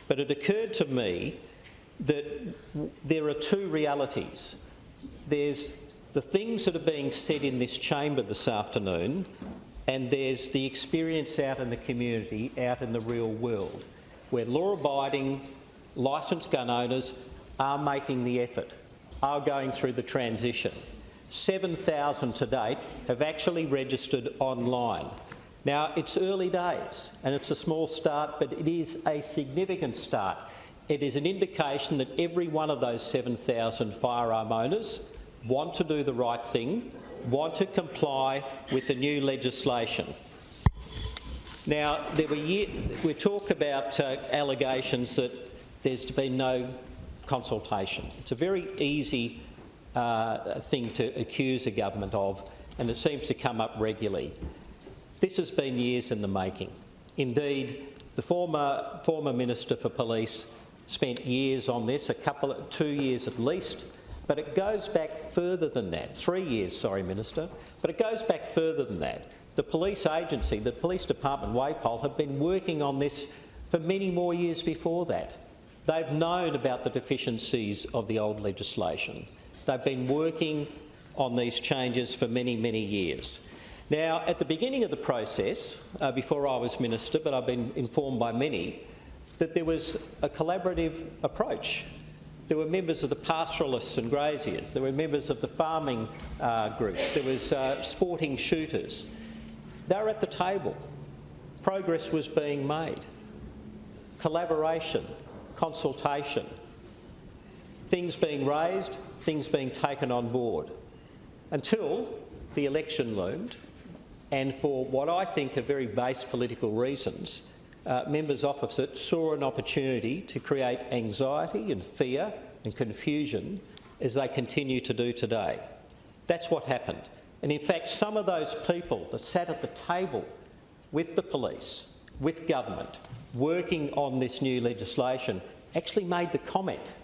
but it occurred to me that there are 2 realities. There's the things that are being said in this chamber this afternoon, and there's the experience out in the community, out in the real world, where law-abiding, licensed gun owners are making the effort, are going through the transition. 7,000 to date have actually registered online. Now, it's early days and it's a small start, but it is a significant start. It is an indication that every one of those 7,000 firearm owners want to do the right thing, want to comply with the new legislation. Now, we talk about allegations that there's been no consultation. It's a very easy thing to accuse a government of, and it seems to come up regularly. This has been years in the making. Indeed, the former Minister for Police spent years on this, 2 years at least, but it goes back further than that. 3 years, sorry, Minister, but it goes back further than that. The police agency, the Police Department, WAPOL, have been working on this for many more years before that. They've known about the deficiencies of the old legislation. They've been working on these changes for many, many years. Now, at the beginning of the process, before I was Minister, but I've been informed by many, that there was a collaborative approach. There were members of the pastoralists and graziers, there were members of the farming groups, there was sporting shooters. They were at the table. Progress was being made. Collaboration, consultation, things being raised, things being taken on board, until the election loomed, and for what I think are very base political reasons, members opposite saw an opportunity to create anxiety and fear and confusion as they continue to do today. That's what happened. And in fact, some of those people that sat at the table with the police, with government, working on this new legislation, actually made the comment,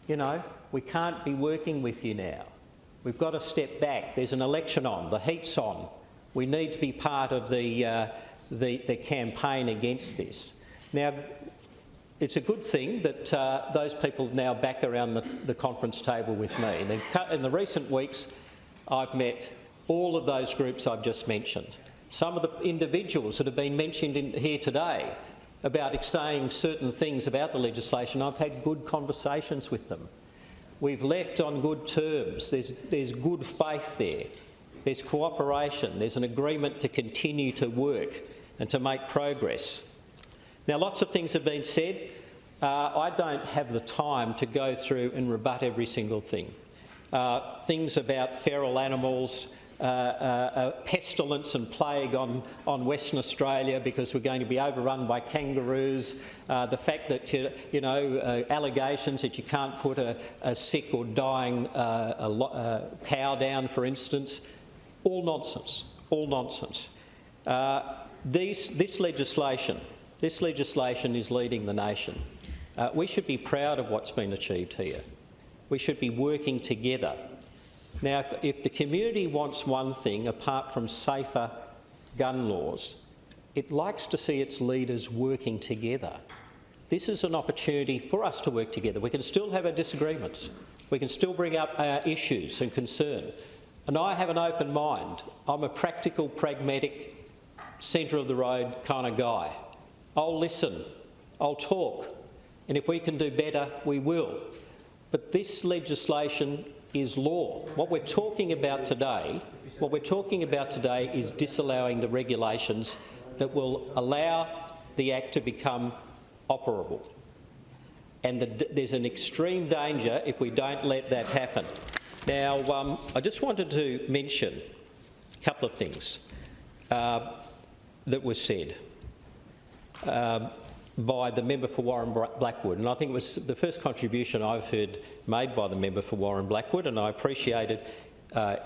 you know, we can't be working with you now. We've got to step back. There's an election on. The heat's on. We need to be part of the campaign against this. Now, it's a good thing that those people now back around the conference table with me. And in the recent weeks, I've met all of those groups I've just mentioned. Some of the individuals that have been mentioned here today about saying certain things about the legislation, I've had good conversations with them. We've left on good terms. There's good faith there. There's cooperation. There's an agreement to continue to work and to make progress. Now, lots of things have been said. I don't have the time to go through and rebut every single thing. Things about feral animals, pestilence and plague on Western Australia because we're going to be overrun by kangaroos, the fact that, allegations that you can't put a sick or dying cow down, for instance, all nonsense, all nonsense. This legislation is leading the nation. We should be proud of what's been achieved here. We should be working together. Now, if the community wants one thing apart from safer gun laws, it likes to see its leaders working together. This is an opportunity for us to work together. We can still have our disagreements. We can still bring up our issues and concern. And I have an open mind. I'm a practical, pragmatic, centre-of-the-road kind of guy. I'll listen. I'll talk. And if we can do better, we will. But this legislation is law. What we're talking about today is disallowing the regulations that will allow the Act to become operable. And there's an extreme danger if we don't let that happen. Now, I just wanted to mention a couple of things that were said by the member for Warren Blackwood, and I think it was the first contribution I've heard made by the member for Warren Blackwood, and I appreciated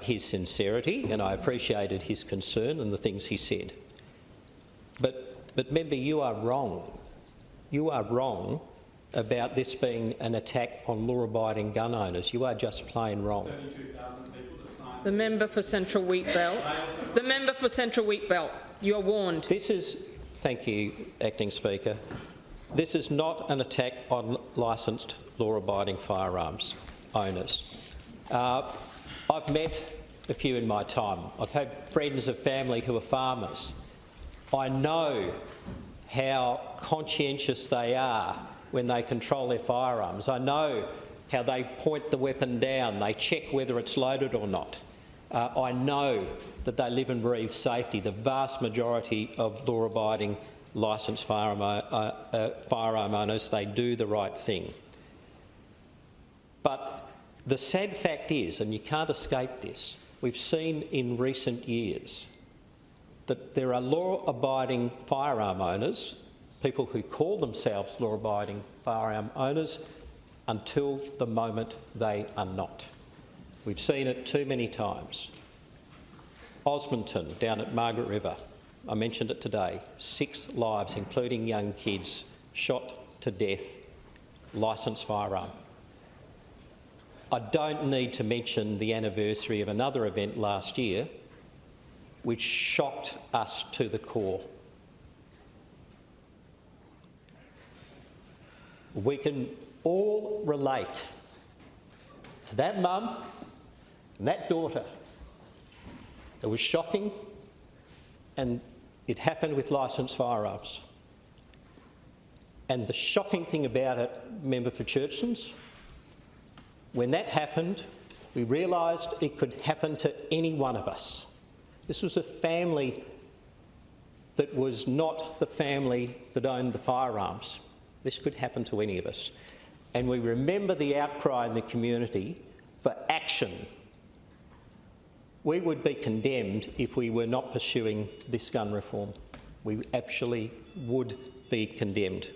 his sincerity and I appreciated his concern and the things he said. But member, you are wrong. You are wrong about this being an attack on law-abiding gun owners. You are just plain wrong. The member for Central Wheatbelt. The member for Central Wheatbelt. You are warned. Thank you, Acting Speaker. This is not an attack on licensed law-abiding firearms owners. I've met a few in my time. I've had friends of family who are farmers. I know how conscientious they are when they control their firearms. I know how they point the weapon down, they check whether it's loaded or not. I know that they live and breathe safety. The vast majority of law-abiding licensed firearm owners, they do the right thing. But the sad fact is, and you can't escape this, we've seen in recent years that there are law-abiding firearm owners, people who call themselves law-abiding firearm owners, until the moment they are not. We've seen it too many times. Osmondton, down at Margaret River, I mentioned it today, 6 lives, including young kids, shot to death, licensed firearm. I don't need to mention the anniversary of another event last year which shocked us to the core. We can all relate to that mum and that daughter. It was shocking, and it happened with licensed firearms. And the shocking thing about it, Member for Churchlands, when that happened, we realised it could happen to any one of us. This was a family that was not the family that owned the firearms. This could happen to any of us. And we remember the outcry in the community for action. We would be condemned if we were not pursuing this gun reform. We actually would be condemned.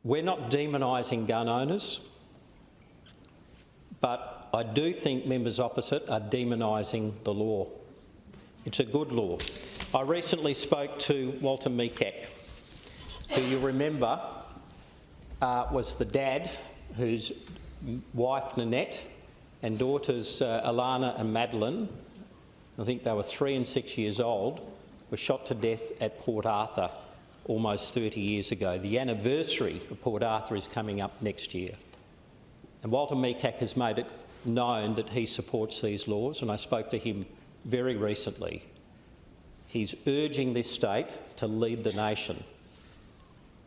We're not demonising gun owners, but I do think members opposite are demonising the law. It's a good law. I recently spoke to Walter Meekak, who you remember was the dad whose wife Nanette and daughters Alana and Madeline, I think they were 3 and 6 years old, were shot to death at Port Arthur almost 30 years ago. The anniversary of Port Arthur is coming up next year. And Walter Meekak has made it known that he supports these laws, and I spoke to him very recently. He's urging this state to lead the nation.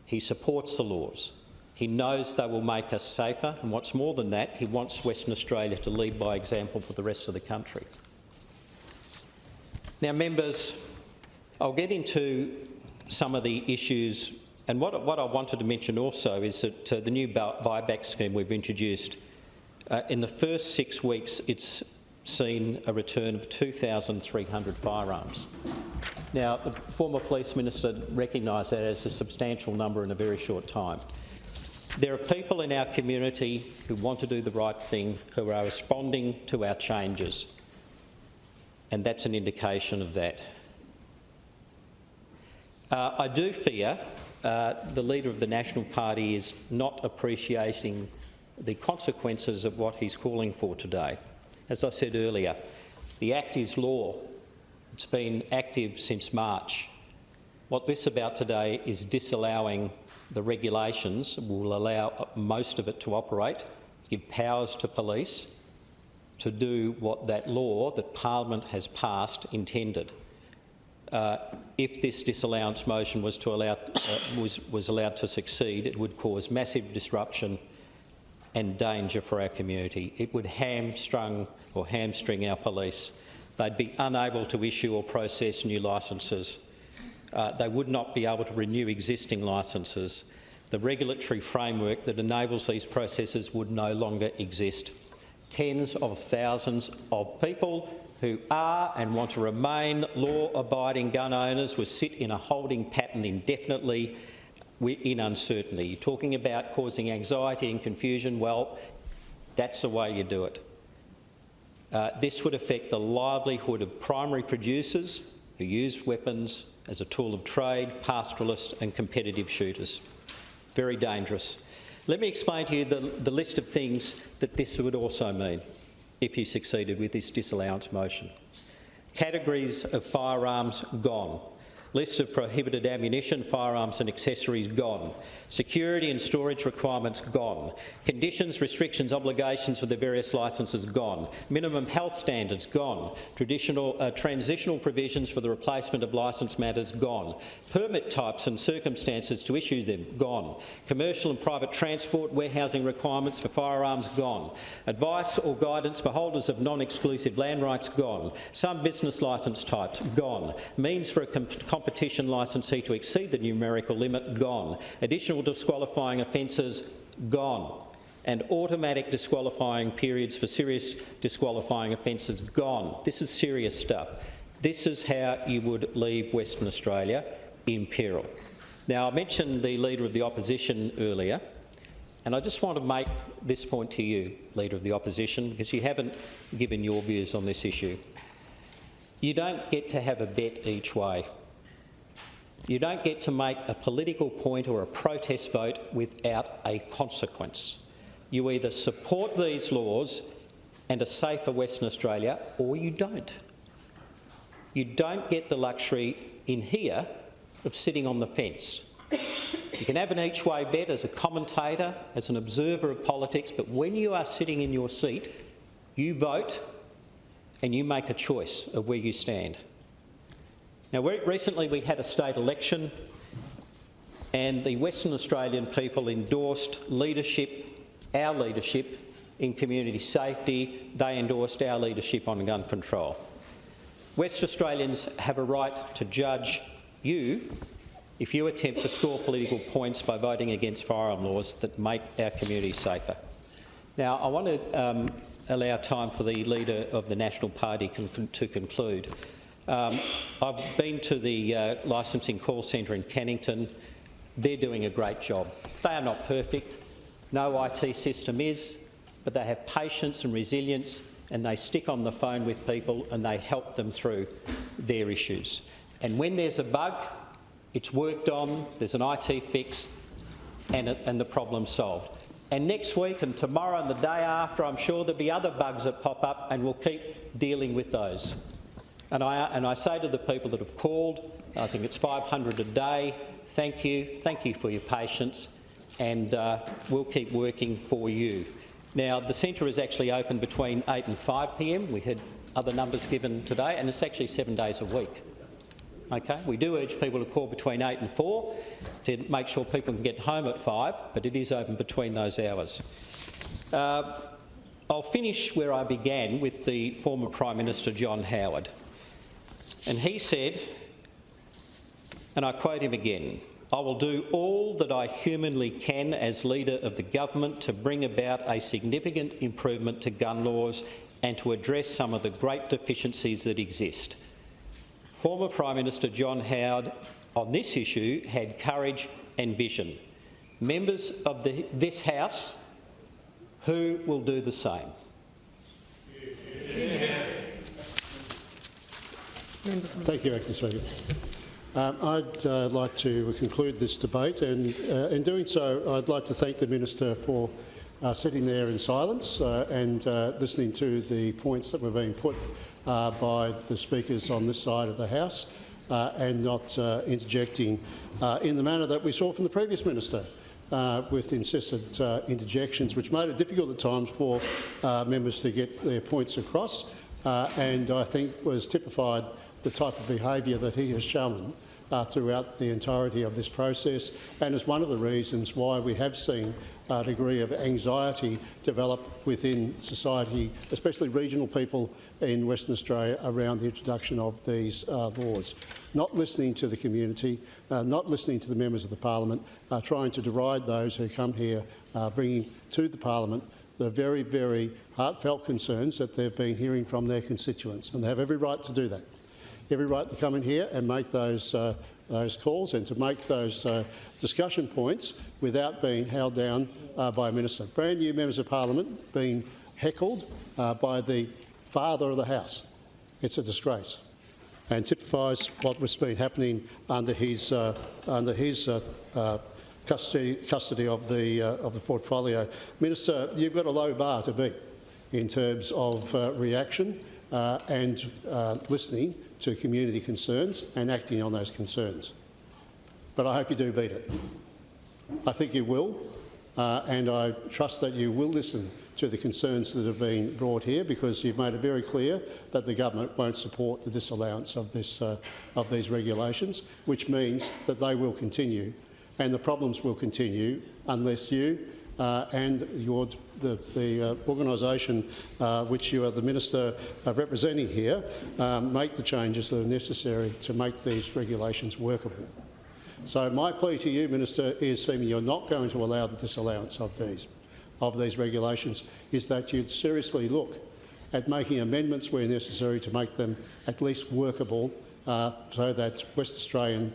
He supports the laws. He knows they will make us safer, and what's more than that, he wants Western Australia to lead by example for the rest of the country. Now, members, I'll get into some of the issues, and what I wanted to mention also is that the new buyback scheme we've introduced, in the first 6 weeks, it's seen a return of 2,300 firearms. Now, the former Police Minister recognised that as a substantial number in a very short time. There are people in our community who want to do the right thing, who are responding to our changes, and that's an indication of that. I do fear the Leader of the National Party is not appreciating the consequences of what he's calling for today. As I said earlier, the Act is law. It's been active since March. What this is about today is disallowing the regulations that will allow most of it to operate, give powers to police to do what that law that Parliament has passed intended. If this disallowance motion was allowed to succeed, it would cause massive disruption and danger for our community. It would hamstring our police. They'd be unable to issue or process new licences. They would not be able to renew existing licences. The regulatory framework that enables these processes would no longer exist. Tens of thousands of people who are and want to remain law-abiding gun owners will sit in a holding pattern indefinitely in uncertainty. You're talking about causing anxiety and confusion. Well, that's the way you do it. This would affect the livelihood of primary producers who use weapons as a tool of trade, pastoralists and competitive shooters. Very dangerous. Let me explain to you the list of things that this would also mean if you succeeded with this disallowance motion. Categories of firearms gone. Lists of prohibited ammunition, firearms and accessories gone. Security and storage requirements gone. Conditions, restrictions, obligations for the various licences gone. Minimum health standards gone. Transitional provisions for the replacement of licence matters gone. Permit types and circumstances to issue them gone. Commercial and private transport, warehousing requirements for firearms gone. Advice or guidance for holders of non-exclusive land rights gone. Some business licence types gone. Means for a competition licensee to exceed the numerical limit gone. Additional disqualifying offences gone. And automatic disqualifying periods for serious disqualifying offences gone. This is serious stuff. This is how you would leave Western Australia in peril. Now, I mentioned the Leader of the Opposition earlier, and I just want to make this point to you, Leader of the Opposition, because you haven't given your views on this issue. You don't get to have a bet each way. You don't get to make a political point or a protest vote without a consequence. You either support these laws and a safer Western Australia, or you don't. You don't get the luxury in here of sitting on the fence. You can have an each way bet as a commentator, as an observer of politics, but when you are sitting in your seat, you vote and you make a choice of where you stand. Now, recently we had a state election and the Western Australian people endorsed leadership, our leadership in community safety. They endorsed our leadership on gun control. West Australians have a right to judge you if you attempt to score political points by voting against firearm laws that make our community safer. Now, I want to allow time for the Leader of the National Party to conclude. I've been to the licensing call centre in Cannington. They're doing a great job. They are not perfect. No IT system is, but they have patience and resilience and they stick on the phone with people and they help them through their issues. And when there's a bug, it's worked on, there's an IT fix, and the problem's solved. And next week and tomorrow and the day after, I'm sure there'll be other bugs that pop up, and we'll keep dealing with those. And I say to the people that have called, I think it's 500 a day, thank you for your patience, and we'll keep working for you. Now, the centre is actually open between 8 and 5 p.m. We had other numbers given today, and it's actually 7 days a week. Okay, we do urge people to call between 8 and 4 to make sure people can get home at 5, but it is open between those hours. I'll finish where I began with the former Prime Minister John Howard. And he said, and I quote him again, "I will do all that I humanly can as leader of the government to bring about a significant improvement to gun laws and to address some of the great deficiencies that exist." Former Prime Minister John Howard on this issue had courage and vision. Members of this House, who will do the same? Thank you, Acting Speaker. I'd like to conclude this debate, and in doing so, I'd like to thank the Minister for sitting there in silence and listening to the points that were being put by the speakers on this side of the House and not interjecting in the manner that we saw from the previous Minister with incessant interjections, which made it difficult at times for members to get their points across, and I think was typified the type of behaviour that he has shown throughout the entirety of this process, and is one of the reasons why we have seen a degree of anxiety develop within society, especially regional people in Western Australia, around the introduction of these laws. Not listening to the community, not listening to the members of the Parliament, trying to deride those who come here, bringing to the Parliament the very, very heartfelt concerns that they've been hearing from their constituents, and they have every right to do that. Every right to come in here and make those calls and to make those discussion points without being held down by a minister. Brand new members of Parliament being heckled by the father of the House. It's a disgrace, and typifies what was been happening under his custody of the portfolio. Minister, you've got a low bar to beat in terms of reaction and listening to community concerns and acting on those concerns. But I hope you do beat it. I think you will, and I trust that you will listen to the concerns that have been brought here, because you've made it very clear that the government won't support the disallowance of these regulations, which means that they will continue, and the problems will continue unless you and the organisation which you are the Minister representing here make the changes that are necessary to make these regulations workable. So my plea to you, Minister, is, seeming you're not going to allow the disallowance of these regulations, is that you'd seriously look at making amendments where necessary to make them at least workable, so that West Australian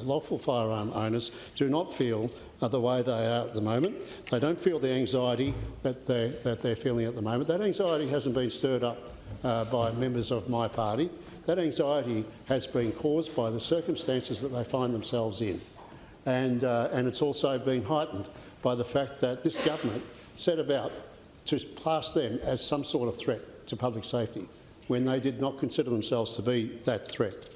lawful firearm owners do not feel the way they are at the moment. They don't feel the anxiety that they're feeling at the moment. That anxiety hasn't been stirred up by members of my party. That anxiety has been caused by the circumstances that they find themselves in, and it's also been heightened by the fact that this government set about to class them as some sort of threat to public safety when they did not consider themselves to be that threat.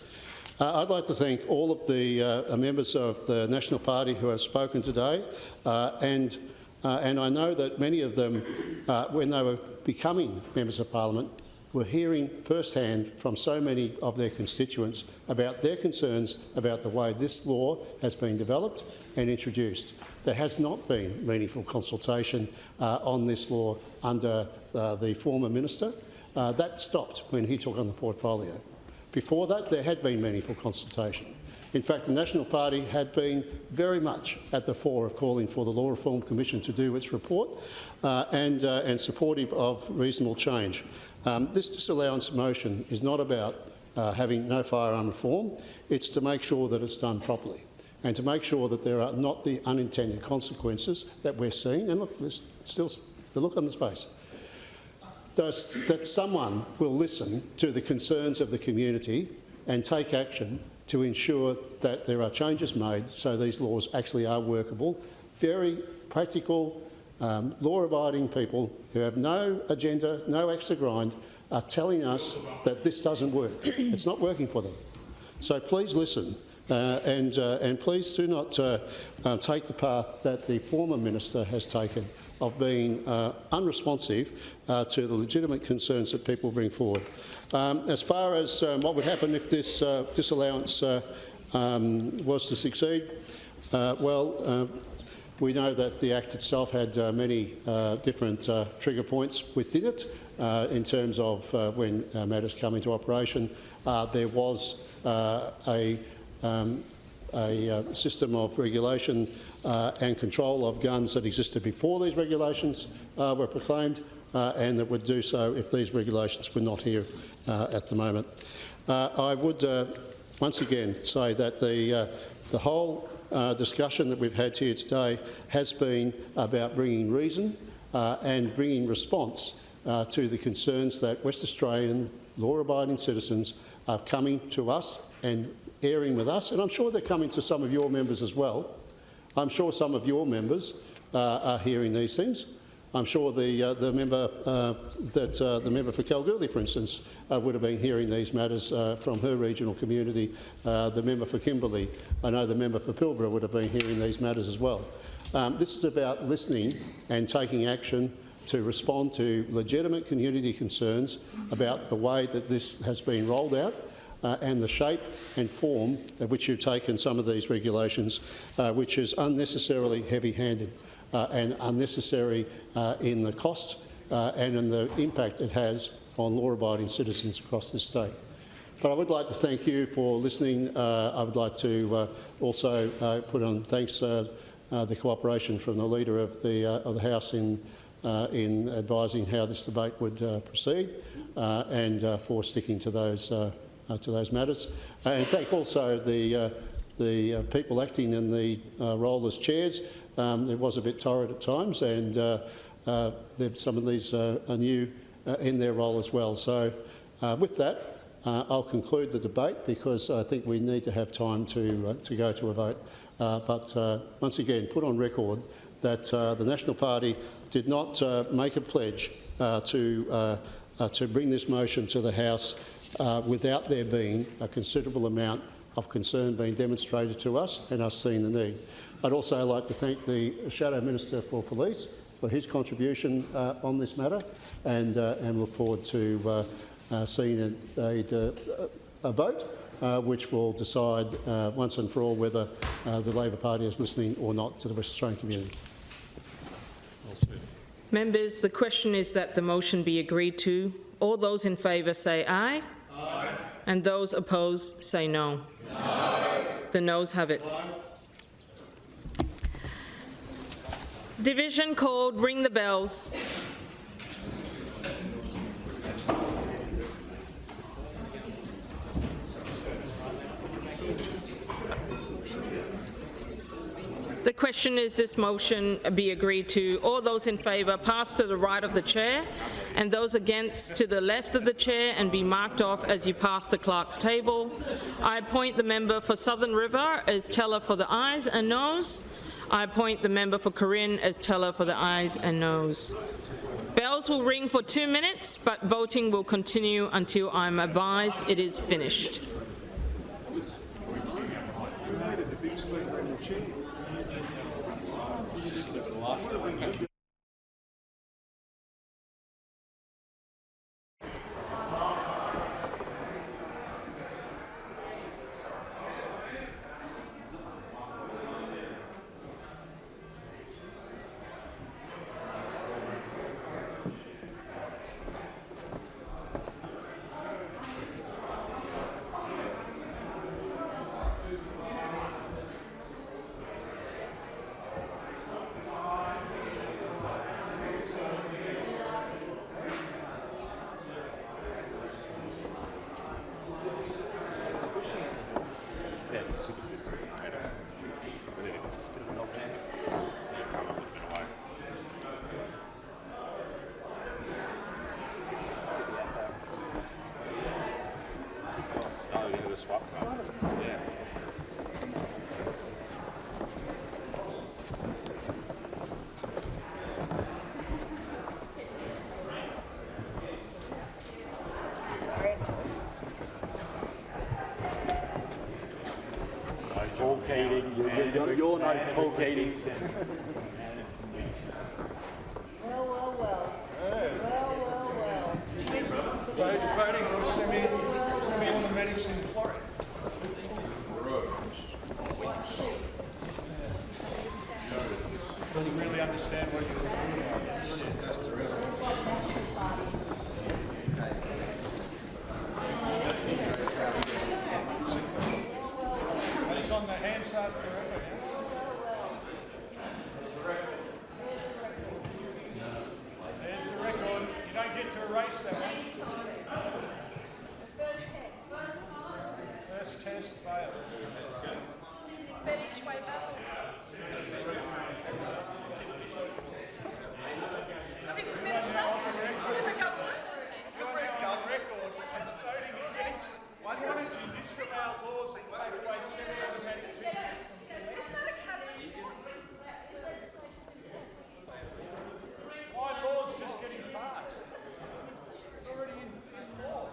I'd like to thank all of the members of the National Party who have spoken today, and I know that many of them, when they were becoming members of Parliament, were hearing firsthand from so many of their constituents about their concerns about the way this law has been developed and introduced. There has not been meaningful consultation on this law under the former minister. That stopped when he took on the portfolio. Before that, there had been meaningful consultation. In fact, the National Party had been very much at the fore of calling for the Law Reform Commission to do its report and supportive of reasonable change. This disallowance motion is not about having no firearm reform. It's to make sure that it's done properly and to make sure that there are not the unintended consequences that we're seeing. And look, there's still the look on his face. that someone will listen to the concerns of the community and take action to ensure that there are changes made so these laws actually are workable. Very practical, law-abiding people who have no agenda, no axe to grind, are telling us that this doesn't work. It's not working for them. So please listen and please do not take the path that the former minister has taken of being unresponsive to the legitimate concerns that people bring forward. As far as what would happen if this disallowance was to succeed, we know that the Act itself had many different trigger points within it in terms of when matters come into operation. There was a system of regulation and control of guns that existed before these regulations were proclaimed and that would do so if these regulations were not here at the moment. I would once again say that the whole discussion that we've had here today has been about bringing reason and bringing response to the concerns that West Australian law-abiding citizens are coming to us and airing with us, and I'm sure they're coming to some of your members as well. I'm sure some of your members are hearing these things. I'm sure the member for Kalgoorlie, for instance, would have been hearing these matters from her regional community. The member for Kimberley, I know the member for Pilbara would have been hearing these matters as well. This is about listening and taking action to respond to legitimate community concerns about the way that this has been rolled out and the shape and form of which you've taken some of these regulations, which is unnecessarily heavy-handed and unnecessary in the cost and in the impact it has on law-abiding citizens across this state. But I would like to thank you for listening. I would like to also put on thanks the cooperation from the Leader of the House in advising how this debate would proceed and for sticking to those matters. And thank also the people acting in the role as chairs. It was a bit torrid at times, and some of these are new in their role as well. So with that, I'll conclude the debate because I think we need to have time to go to a vote. But once again, put on record that the National Party did not make a pledge to bring this motion to the House without there being a considerable amount of concern being demonstrated to us and us seeing the need. I'd also like to thank the Shadow Minister for Police for his contribution on this matter and look forward to seeing a vote which will decide once and for all whether the Labor Party is listening or not to the West Australian community. Members, the question is that the motion be agreed to. All those in favour say aye. Aye. And those opposed say no. No. The noes have it. Division called Ring the Bells. The question is this motion be agreed to. All those in favour pass to the right of the chair and those against to the left of the chair and be marked off as you pass the clerk's table. I appoint the member for Southern River as teller for the ayes and noes. I appoint the member for Corinne as teller for the ayes and noes. Bells will ring for 2 minutes, but voting will continue until I'm advised it is finished. Paul Keating. You're no Paul Keating. Voting for semi-automatics in Florida. Don't really understand what you're doing. It's on the Hansard forever. There's the record. You don't get to erase that one. First test failed. Said each way, Basil. Because he's the minister in the government. Record as voting against one of the disallow laws that take away semi-automatic pistols. Isn't that a cabinet sport? My law's just getting passed. It's already in law.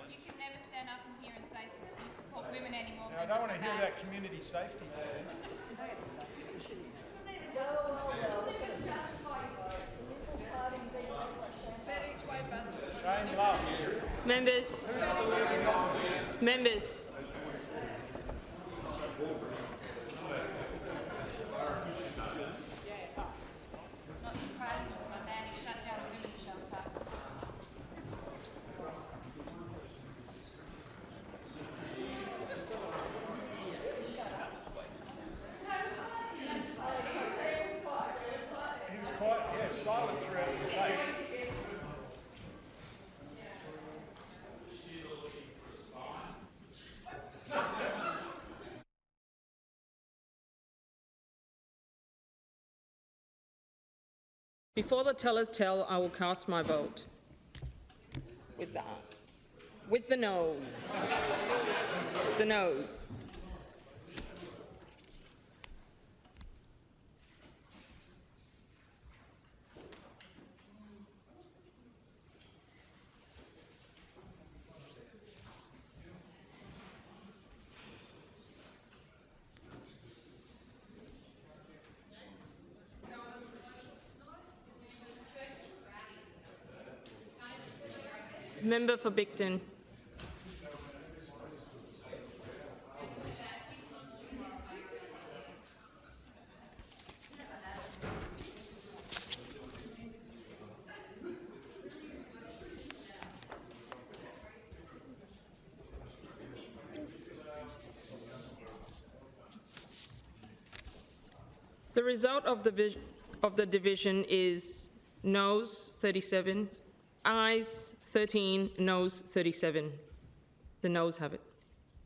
You can never stand up from here and say you support women anymore. Now, I don't want to hear about community safety. Shane Love. Members. Members. Not surprising for my man who shut down a women's shelter. He was quite, silent throughout the debate. Before the tellers tell, I will cast my vote. With the eyes. With the nose. The nose. Member for Bicton. The result of the division is noes 37, ayes 13, noes 37. The noes have it.